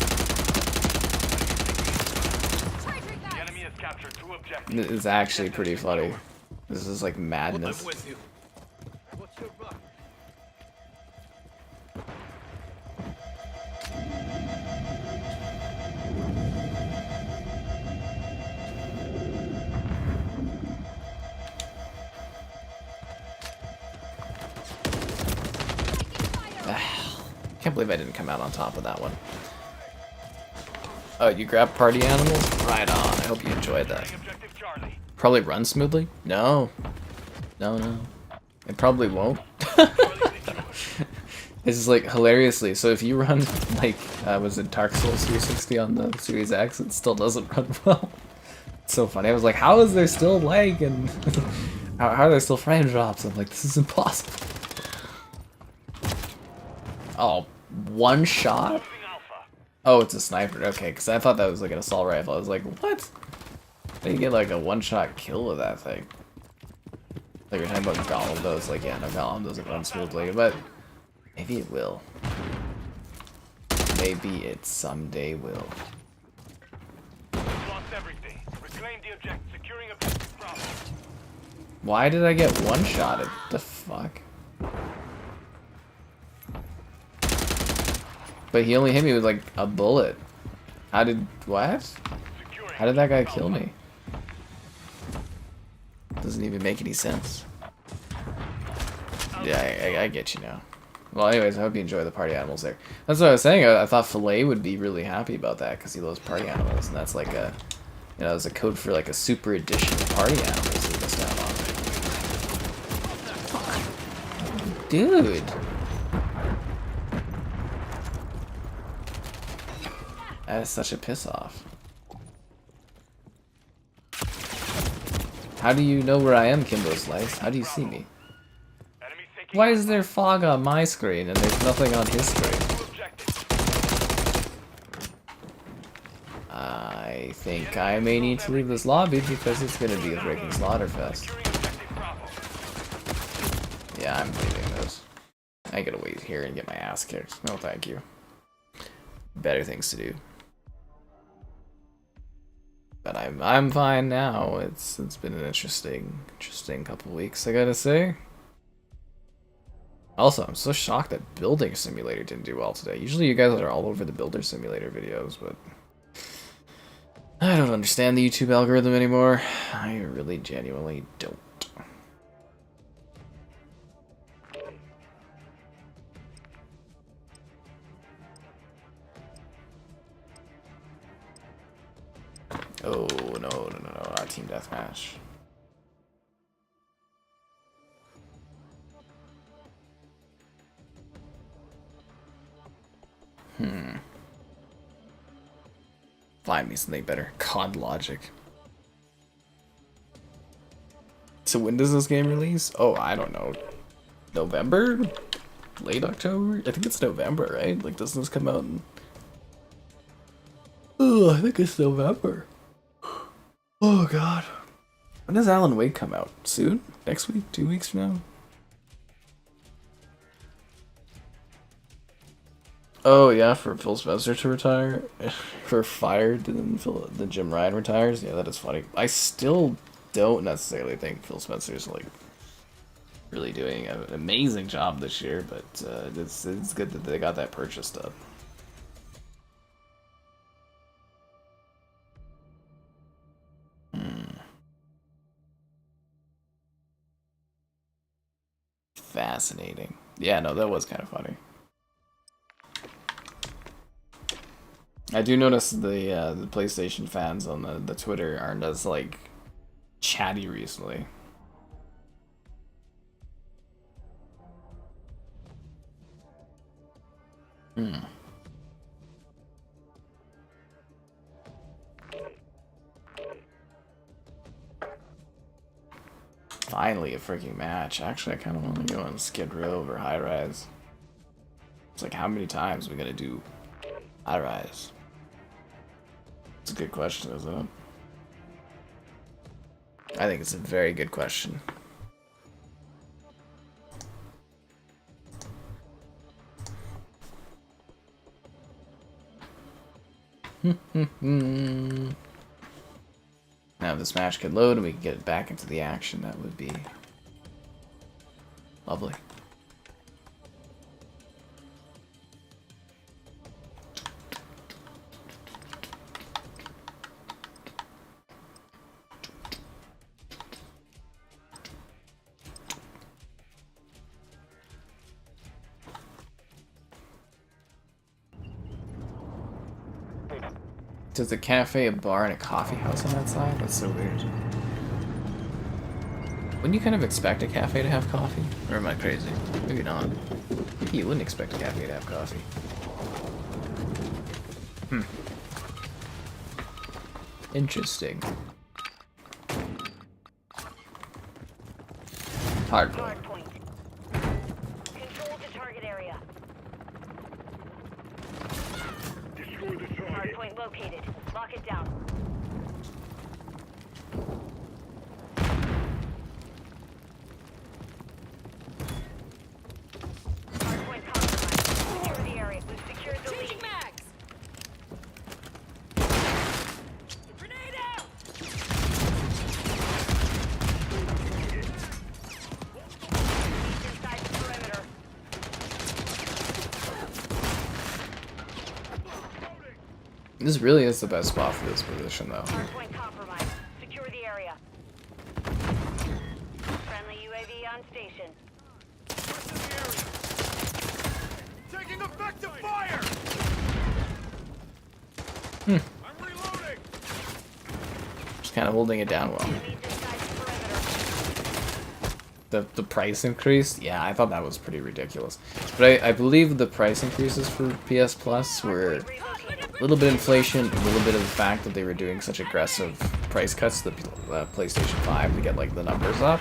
enemy has captured 2 objectives. It's actually pretty funny. This is like madness. I'm with you. What's your buck? Can't believe I didn't come out on top of that one. Oh, you grab party animals? Right on. I hope you enjoyed that. Objective Charlie. Probably run smoothly? No. No, no. It probably won't. This is like hilariously. So if you run like, was it Dark Souls 360 on the Series X, it still doesn't run well. It's so funny. I was like, how is there still lag and how are there still frame drops? I'm like, this is impossible. Oh, one shot? Losing Alpha. Oh, it's a sniper. Okay, because I thought that was like an assault rifle. I was like, what? How do you get like a one-shot kill with that thing? Like you're talking about Golem, though. It's like, yeah, no, Golem doesn't run smoothly, but maybe it will. Maybe it someday will. We've lost everything. Reclaim the objective. Securing objective Bravo. Why did I get one-shotted? The fuck? But he only hit me with like a bullet. How did... what? Securing How did that guy kill me? Doesn't even make any sense. Yeah, I get you now. Well, anyways, I hope you enjoy the party animals there. That's what I was saying. I thought Filet would be really happy about that because he loves party animals, and that's like a, you know, it's a code for like a super edition of party animals that missed out on. Dude. That is such a piss off. How do you know where I am, Kimbo Slice? How do you see me? Enemies taking Why is there fog on my screen and there's nothing on his screen? objectives. I think I may need to leave this lobby because it's gonna be a freaking slaughterfest. Securing objective Bravo. Yeah, I'm leaving this. I gotta wait here and get my ass kicked. No, thank you. Better things to do. But I'm fine now. It's been an interesting couple weeks, I gotta say. Also, I'm so shocked that Building Simulator didn't do well today. Usually you guys are all over the Builder Simulator videos, but I don't understand the YouTube algorithm anymore. I really genuinely don't. Oh, no, not Team Deathmatch. Find me something better. COD Logic. So when does this game release? Oh, I don't know. November? Late October? I think it's November, right? Like, doesn't this come out in... Oh, I think it's November. Oh god. When does Alan Wake come out? Soon? Next week? 2 weeks from now? Oh yeah, for Phil Spencer to retire, for fired, and then Jim Ryan retires. Yeah, that is funny. I still don't necessarily think Phil Spencer's like really doing an amazing job this year, but it's good that they got that purchased up. Fascinating. Yeah, no, that was kind of funny. I do notice the PlayStation fans on the Twitter aren't as like chatty recently. Finally, a freaking match. Actually, I kind of want to go on Skidrow over Highrise. It's like, how many times are we gonna do Highrise? It's a good question, isn't it? I think it's a very good question. Now, if this match could load and we could get back into the action, that would be lovely. Does a cafe, a bar, and a coffee house on that side? That's so weird. Wouldn't you kind of expect a cafe to have coffee? Or am I crazy? Maybe not. Maybe you wouldn't expect a cafe to have coffee. Interesting. Hardpoint. Control the target area. Destroy the target. Hardpoint located. Lock it down. Hardpoint compromised. Secure the area. We've secured the lead. Changing mags. Grenade out. He's inside the perimeter. This really is the best spot for this position, though. Hardpoint compromised. Secure the area. Friendly UAV on station. Taking effective fire! I'm reloading! Just kind of holding it down well. Enemies inside the perimeter. The price increase? Yeah, I thought that was pretty ridiculous. But I believe the price increases for PS Plus were a little bit inflation, a little bit of the fact that they were doing such aggressive price cuts to the PlayStation 5 to get like the numbers up.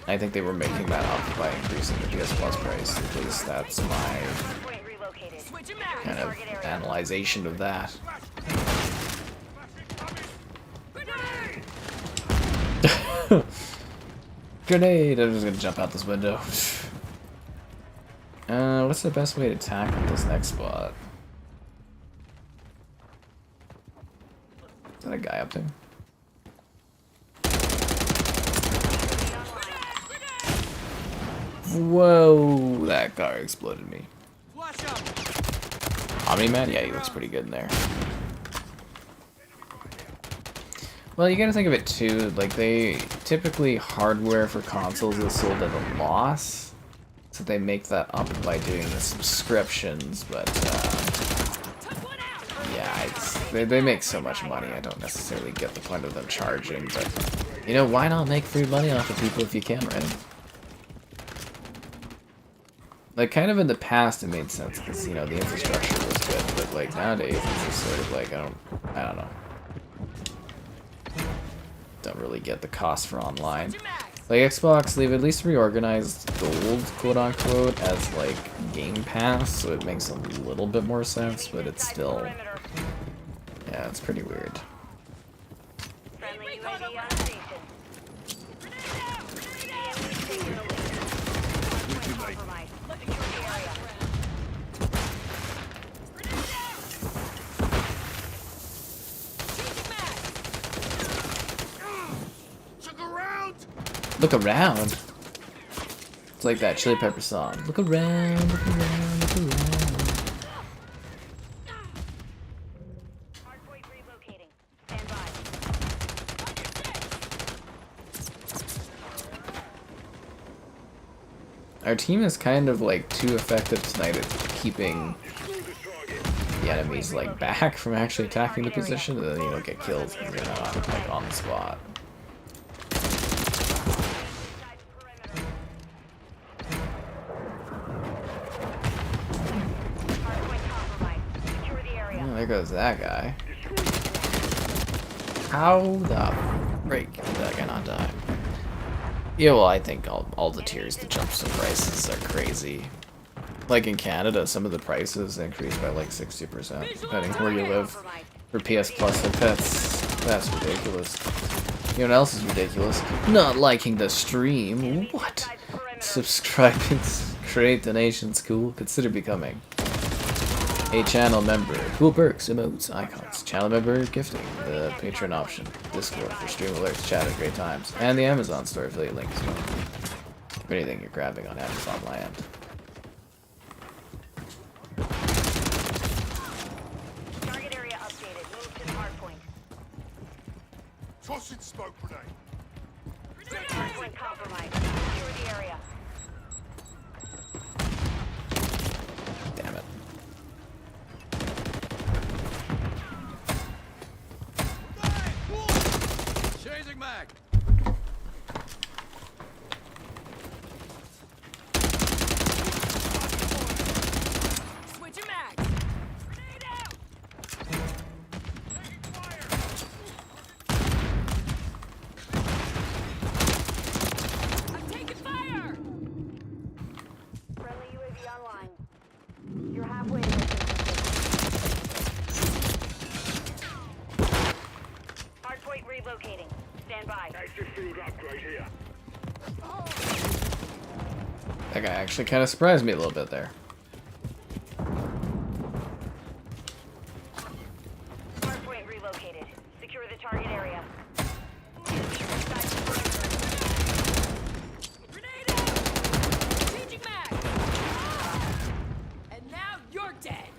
I think they were making that up by increasing the PS Plus price. At least that's my Hardpoint relocated. Switching mags. kind of analyzation of that. Grenade! I'm just gonna jump out this window. What's the best way to tackle this next spot? Is that a guy up there? Whoa! That car exploded me. Flash out. Omni-Man? Yeah, he looks pretty good in there. Well, you gotta think of it too, like they typically hardware for consoles is sold at a loss, so they make that up by doing the subscriptions, but yeah, they make so much money, I don't necessarily get the point of them charging, but you know, why not make free money off of people if you can, right? Like, kind of in the past it made sense, because, you know, the infrastructure was good, but like nowadays it's just sort of like, I don't know. Don't really get the cost for online. Like Xbox, they've at least reorganized Gold, quote unquote, as like Game Pass, so it makes a little bit more sense, but it's still, yeah, it's pretty weird. Friendly UAV on station. The enemy's taking the lead. Hardpoint compromised. Secure the area. Look around. It's like that Chili Pepper song. Look around, look around, look around. Hardpoint relocating. Stand by. Our team is kind of like too effective tonight at keeping the enemies like back from actually attacking the position, and then you don't get killed because they're not like on the spot. Oh, there goes that guy. How the break did that guy not die? Yeah, well, I think all the tiers, the jumps in prices are crazy. Like in Canada, some of the prices increase by like 60%, depending where you live. For PS Plus, like that's ridiculous. You know what else is ridiculous? Not liking the stream. What? Subscribing, create donations, cool. Consider becoming a channel member. Cool perks, emotes, icons. Channel member gifting, the Patreon option, Discord for stream alerts, chat at great times, and the Amazon store affiliate link as well. For anything you're grabbing on Amazon land. Target area updated. Move to the hardpoint. Tossing smoke grenade. Hardpoint compromised. Secure the area. Damn it. Changing mag. Switching mags. Grenade out. Taking fire. I'm taking fire. Friendly UAV online. You're halfway to the hardpoint relocating. Stand by. Active field upgrade here. That guy actually kind of surprised me a little bit there. Hardpoint relocated. Secure the target area. Grenade out. Changing mags. And now you're dead.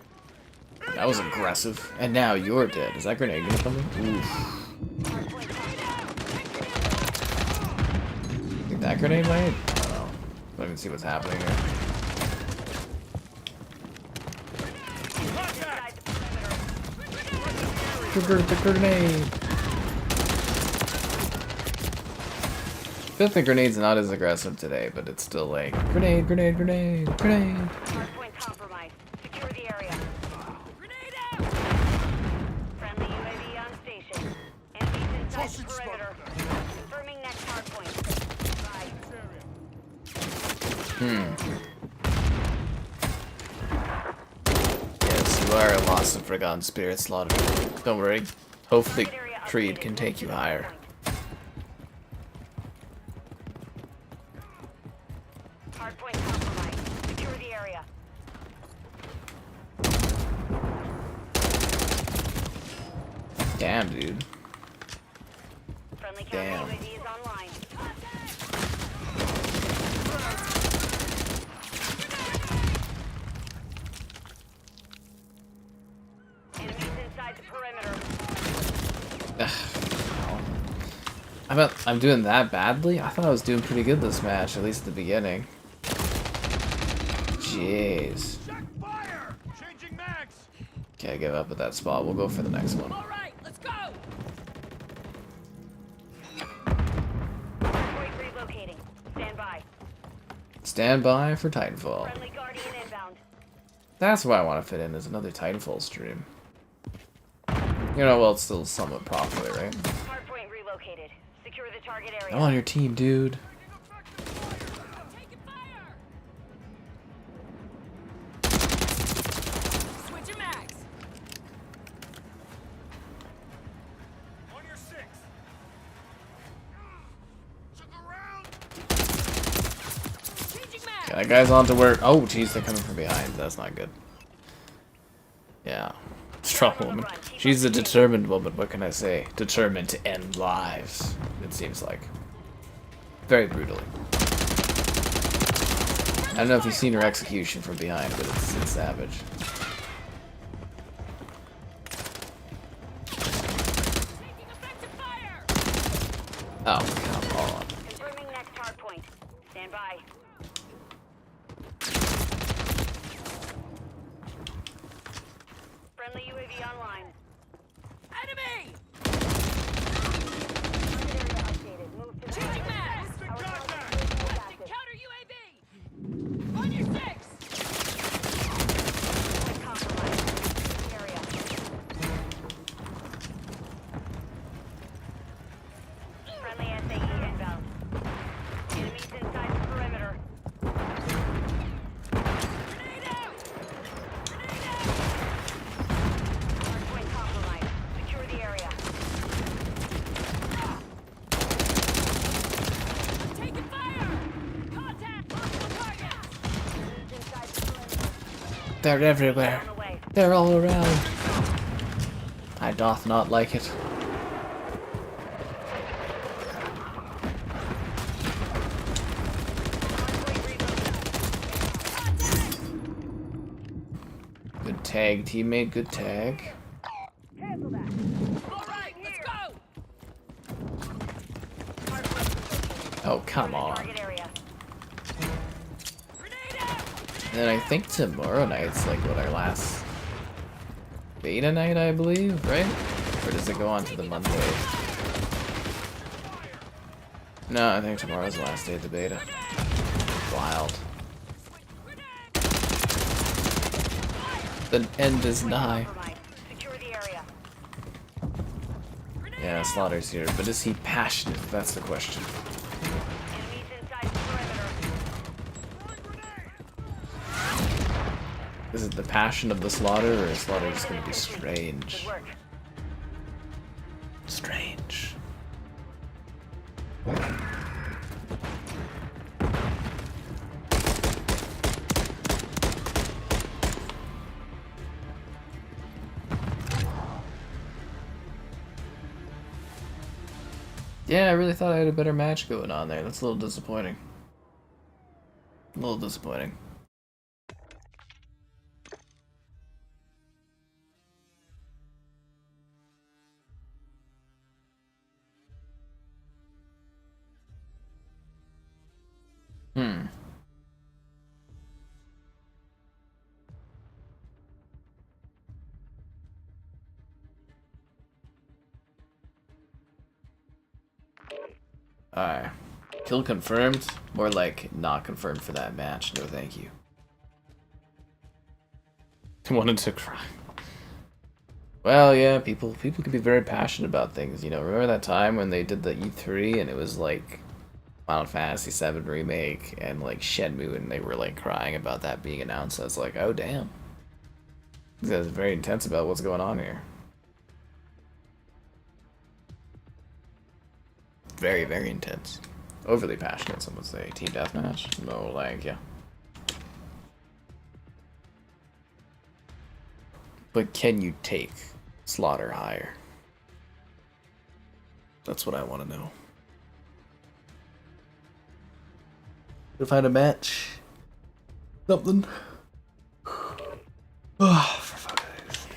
That was aggressive. And now you're dead. Is that grenade gonna come in? Oof. Think that grenade might? I don't know. Let me see what's happening here. Inside the perimeter. Trigger the grenade. I feel like the grenade's not as aggressive today, but it's still like grenade, grenade, grenade, grenade. Hardpoint compromised. Secure the area. Grenade out. Friendly UAV on station. Enemies inside the perimeter. Confirming next hardpoint. Bye. Yes, you are a lost and forgotten spirit, Slaughter. Don't worry. Hopefully Creed can take you higher. Hardpoint compromised. Secure the area. Damn, dude. Friendly Damn. counter UAV is online. Enemies inside the perimeter. I'm doing that badly? I thought I was doing pretty good this match, at least at the beginning. Jeez. Check fire. Changing mags. Can't give up at that spot. We'll go for the next one. All right, let's go. Hardpoint relocating. Stand by. Stand by for Titanfall. Friendly Guardian inbound. That's what I want to fit in, is another Titanfall stream. You know, well, it's still somewhat properly, right? Hardpoint relocated. Secure the target area. I'm on your team, dude. Taking fire. Switching mags. Okay, that guy's on to work. Oh, jeez, they're coming from behind. That's not good. Yeah. Strong woman. She's a determined woman, what can I say? Determined to end lives, it seems like. Very brutally. I don't know if you've seen her execution from behind, but it's savage. Oh, come on. Confirming next hard point. Stand by. Friendly UAV online. Enemy! Area updated. Move to Changing mags! active. Counter UAV! On your six! Compromised. Area. Friendly SAE inbound. Enemies inside the perimeter. Grenade out! Grenade out! Hardpoint compromised. Secure the area. Taking fire! Contact! Hostile targets! Enemies inside the perimeter. They're everywhere. On the way. They're all around. I doth not like it. Good tag, teammate. Good tag. Cancel that. All right, let's go! Oh, come on. Target area. Grenade out! And then I think tomorrow night's like what, our last beta night, I believe, right? Or does it go on to the Monday? No, I think tomorrow's the last day of the beta. Wild. The end is nigh. Compromised. Secure the area. Yeah, Slaughter's here, but is he passionate? That's the question. Enemies inside the perimeter. Is it the passion of the Slaughter, or is Slaughter just gonna be strange? Good work. Strange. Yeah, I really thought I had a better match going on there. That's a little disappointing. A little disappointing. Hmm. Alright. Kill confirmed? More like not confirmed for that match. No thank you. Wanted to cry. Well, yeah, people can be very passionate about things, you know. Remember that time when they did the E3 and it was like Final Fantasy VII Remake and like Shenmue, and they were like crying about that being announced? I was like, oh damn. This guy's very intense about what's going on here. Very, very intense. Overly passionate, some would say. Team deathmatch? No, like, yeah. But can you take Slaughter higher? That's what I want to know. If I had a match, something. Oh, for fuck's sake.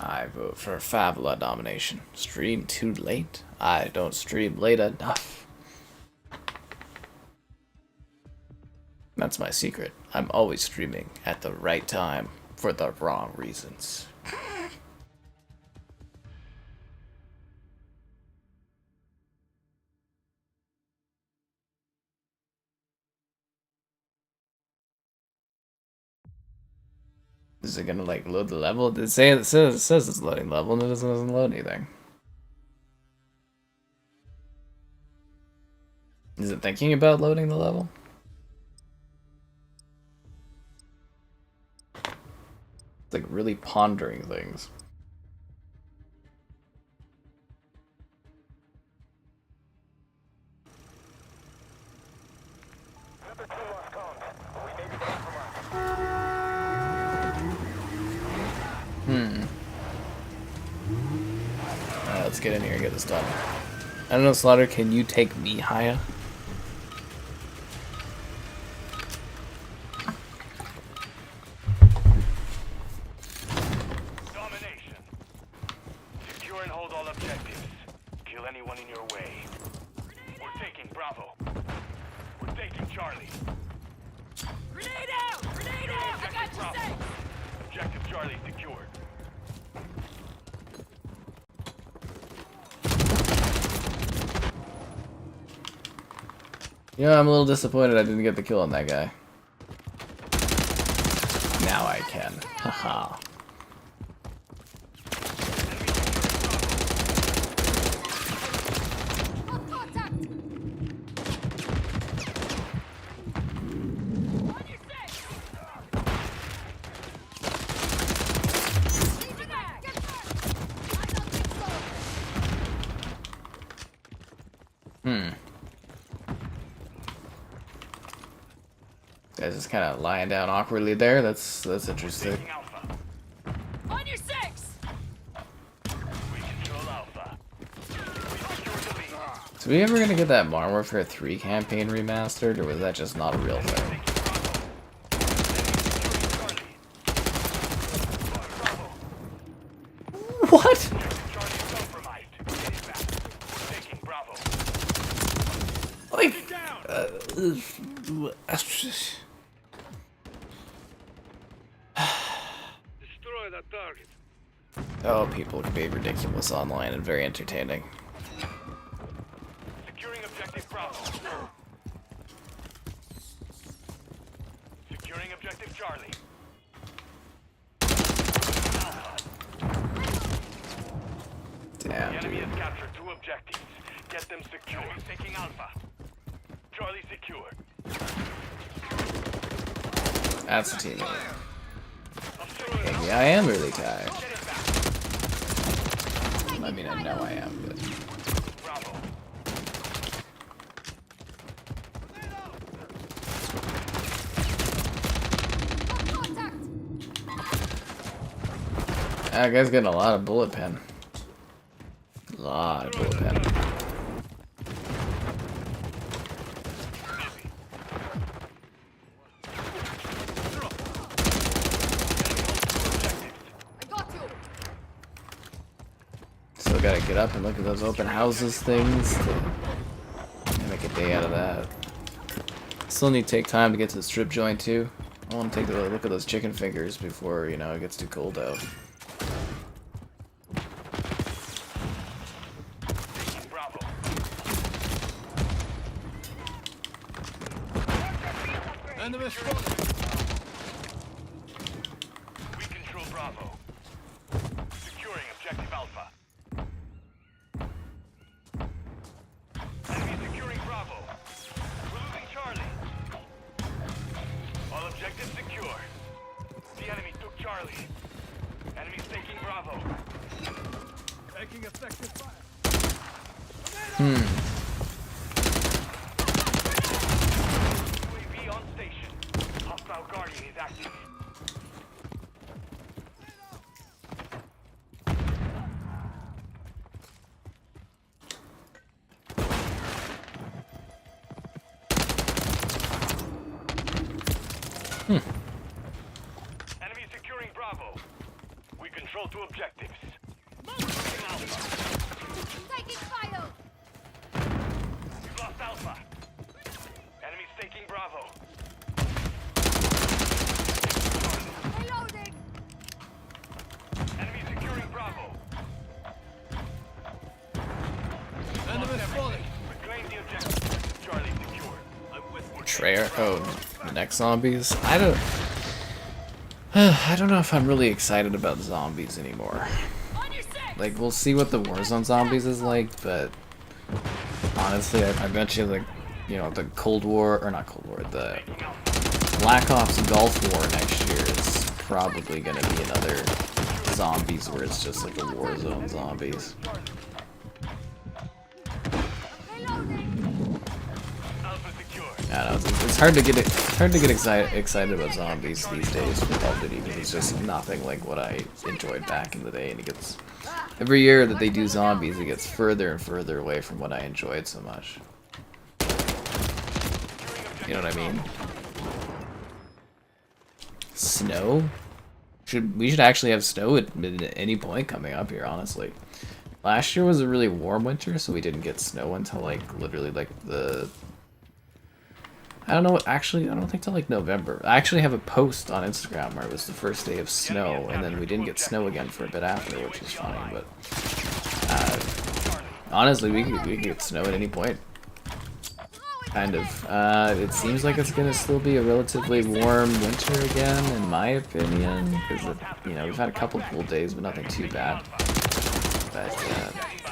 I vote for Favela Domination. Stream too late? I don't stream late enough. That's my secret. I'm always streaming at the right time for the wrong reasons. Is it gonna like load the level? It says it's loading level and it doesn't load anything. Is it thinking about loading the level? It's like really pondering things. Let's get in here and get this done. I don't know, Slaughter, can you take me higher? Domination. Secure and hold all objectives. Kill anyone in your way. We're taking Bravo. We're taking Charlie. Grenade out! Grenade out! I got you safe! Objective Charlie secured. You know, I'm a little disappointed I didn't get the kill on that guy. Now I can. Haha. Contact! On your six! Leave it back! Get back! I don't think so! Guys just kind of lying down awkwardly there. That's interesting. Taking Alpha. On your six! We control Alpha. We secure the lead. So we ever gonna get that Modern Warfare 3 campaign remastered, or was that just not a real thing? What? Charlie compromised. Get it back. We're taking Bravo. Like, Destroy that target. oh, people can be ridiculous online and very entertaining. Securing objective Bravo. Securing objective Charlie. The Damn, enemy dude. has captured 2 objectives. Get them secure. Taking Alpha. Charlie secure. That's the team. Yeah, I am really tired. Get it back. I mean, I know I am, but... Bravo. Contact! That guy's getting a lot of bullet pen. A lot of bullet pen. I got you! Still gotta get up and look at those open houses things to make a day out of that. Still need to take time to get to the strip joint too. I want to take a look at those chicken fingers before, you know, it gets too cold out. Taking Bravo. Enemy spotted. We control Bravo. Securing objective Alpha. Enemy securing Bravo. We're losing Charlie. All objectives secure. The enemy took Charlie. Enemy's taking Bravo. Taking effective fire. UAV on station. Hostile Guardian is active. Enemy securing Bravo. We control 2 objectives. Losing Alpha. Taking fire! We've lost Alpha. Enemy's taking Bravo. Reloading! Enemy securing Bravo. Enemy spotted. Reclaim the objective. Charlie secured. I'm with Trayer. Oh, the next zombies. I don't. I don't know if I'm really excited about zombies anymore. On your six. Like, we'll see what the Warzone zombies is like, but honestly, I bet you, like, you know, the Cold War, or not Cold War, the Black Ops Gulf War next year is probably gonna be another zombies where it's just like the Warzone zombies. I don't know, it's hard to get excited about zombies these days for Call of Duty because it's just nothing like what I enjoyed back in the day, and it gets every year that they do zombies, it gets further and further away from what I enjoyed so much. You know what I mean? Snow? We should actually have snow at any point coming up here, honestly. Last year was a really warm winter, so we didn't get snow until like literally like the I don't know, actually I don't think till like November. I actually have a post on Instagram where it was the first day of snow, and then we didn't get snow again for a bit after, which is fine, but honestly we could get snow at any point. Kind of. It seems like it's gonna still be a relatively warm winter again, in my opinion, because you know, we've had a couple cool days, but nothing too bad. But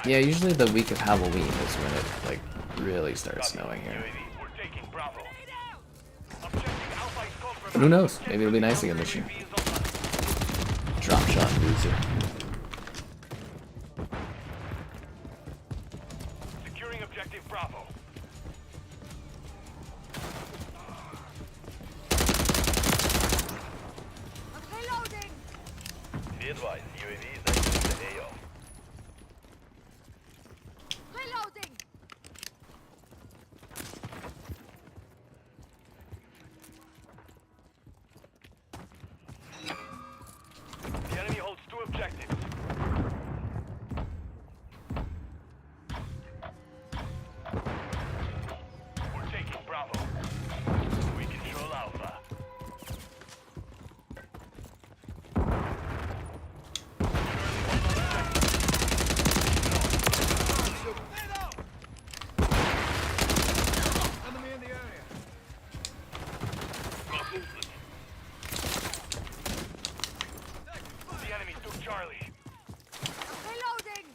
yeah, usually the week of Halloween is when it like really starts snowing here. But who knows? Maybe it'll be nice again this year. Drop shot loser. Securing objective Bravo. Reloading. Be advised, UAV is entering the AO. Reloading. The enemy holds 2 objectives. We're taking Bravo. We control Alpha. Enemy in the area. The enemy took Charlie. Reloading.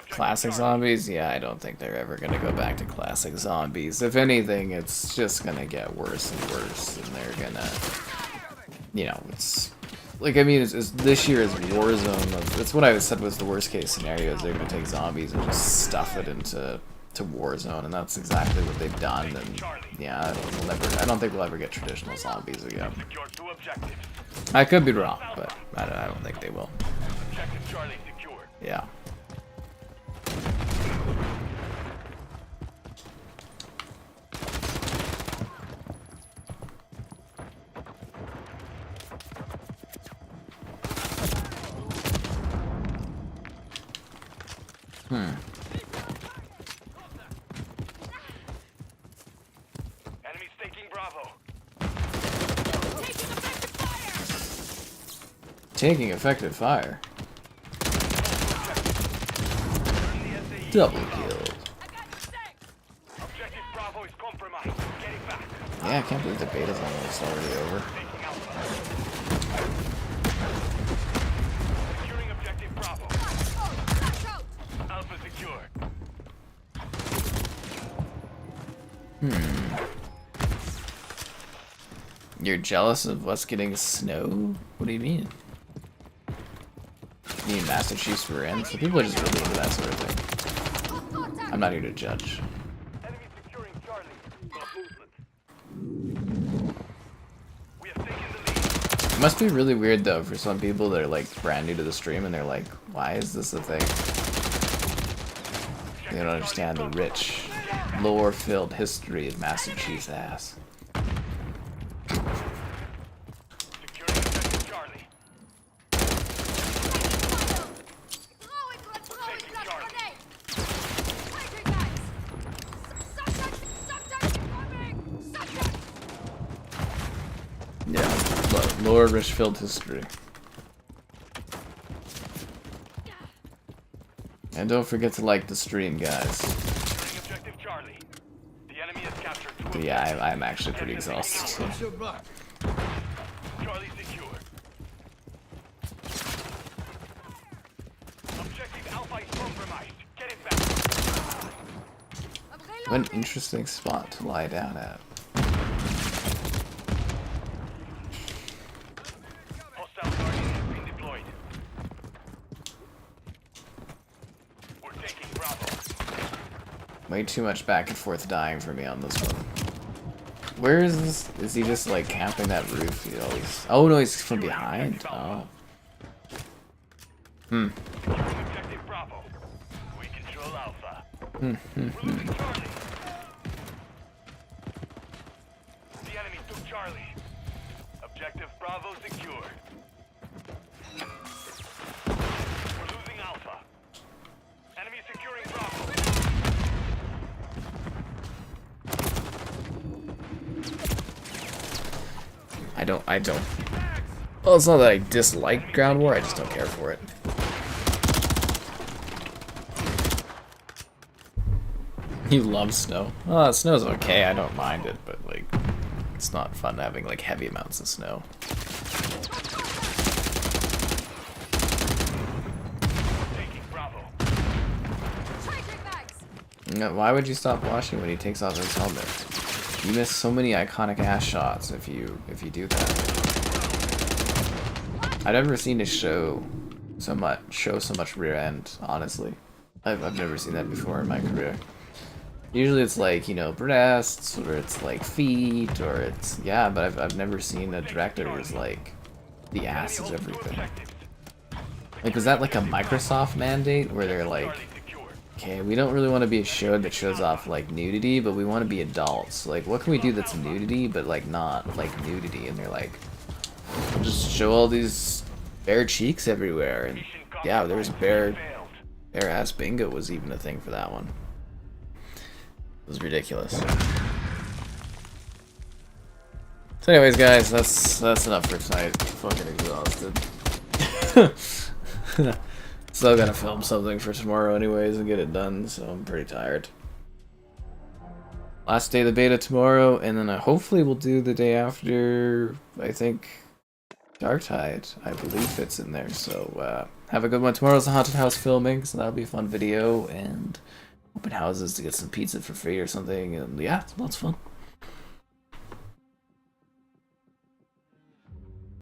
Classic zombies? Yeah, I don't think they're ever gonna go back to classic zombies. If anything, it's just gonna get worse and worse, and they're gonna, you know, it's like, I mean, it's this year is Warzone. That's what I said was the worst case scenario. Is they're gonna take zombies and just stuff it into Warzone, and that's exactly what they've done. And yeah, I don't think we'll ever get traditional zombies again. Secure 2 objectives. I could be wrong, but I don't think they will. Objective Charlie secured. Yeah. Enemies taking Bravo. Taking effective fire. Double killed. Objective Bravo is compromised. Get it back. Yeah, I can't believe the beta's almost already over. Taking Alpha. Securing objective Bravo. Alpha secured. You're jealous of us getting snow? What do you mean? You mean Master Chiefs were in? So people are just really into that sort of thing. I'm not here to judge. Enemy securing Charlie. Got movement. We have taken the lead. It must be really weird though for some people that are like brand new to the stream and they're like, why is this a thing? They don't understand the rich, lore-filled history of Master Chief's ass. Securing objective Charlie. Taking Charlie. Yeah, lore-rich filled history. And don't forget to like the stream, guys. Charlie. The enemy has captured two But yeah, I'm actually pretty exhausted. So. Watch your back. Charlie secure. Objective Alpha is compromised. Get it back. What an interesting spot to lie down at. Hostile Guardian has been deployed. We're taking Bravo. Way too much back and forth dying for me on this one. Where is this? Is he just like camping that roof? He always... Oh no, he's from behind. Oh. Securing objective Bravo. We control Alpha. We're losing Charlie. The enemy took Charlie. Objective Bravo secured. We're losing Alpha. Enemy securing Bravo. I don't. Well, it's not that I dislike ground war, I just don't care for it. You love snow. Well, snow's okay, I don't mind it, but like, it's not fun having like heavy amounts of snow. Taking Bravo. No, why would you stop watching when he takes off his helmet? You miss so many iconic ass shots if you do that. I've never seen a show so much rear end, honestly. I've never seen that before in my career. Usually it's like, you know, breasts, or it's like feet, or it's, yeah, but I've never seen a director who's like, the ass is everything. Like, was that like a Microsoft mandate where they're like, okay, we don't really want to be a show that shows off like nudity, but we want to be adults. Like, what can we do that's nudity, but like not like nudity? And they're like, we'll just show all these bare cheeks everywhere. And yeah, there was bare ass bingo was even a thing for that one. It was ridiculous. So anyways, guys, that's enough for tonight. Fucking exhausted. Still gotta film something for tomorrow anyways and get it done, so I'm pretty tired. Last day of the beta tomorrow, and then hopefully we'll do the day after, I think, Darktide, I believe fits in there. So have a good one. Tomorrow's the haunted house filming, so that'll be a fun video, and open houses to get some pizza for free or something, and yeah, lots of fun.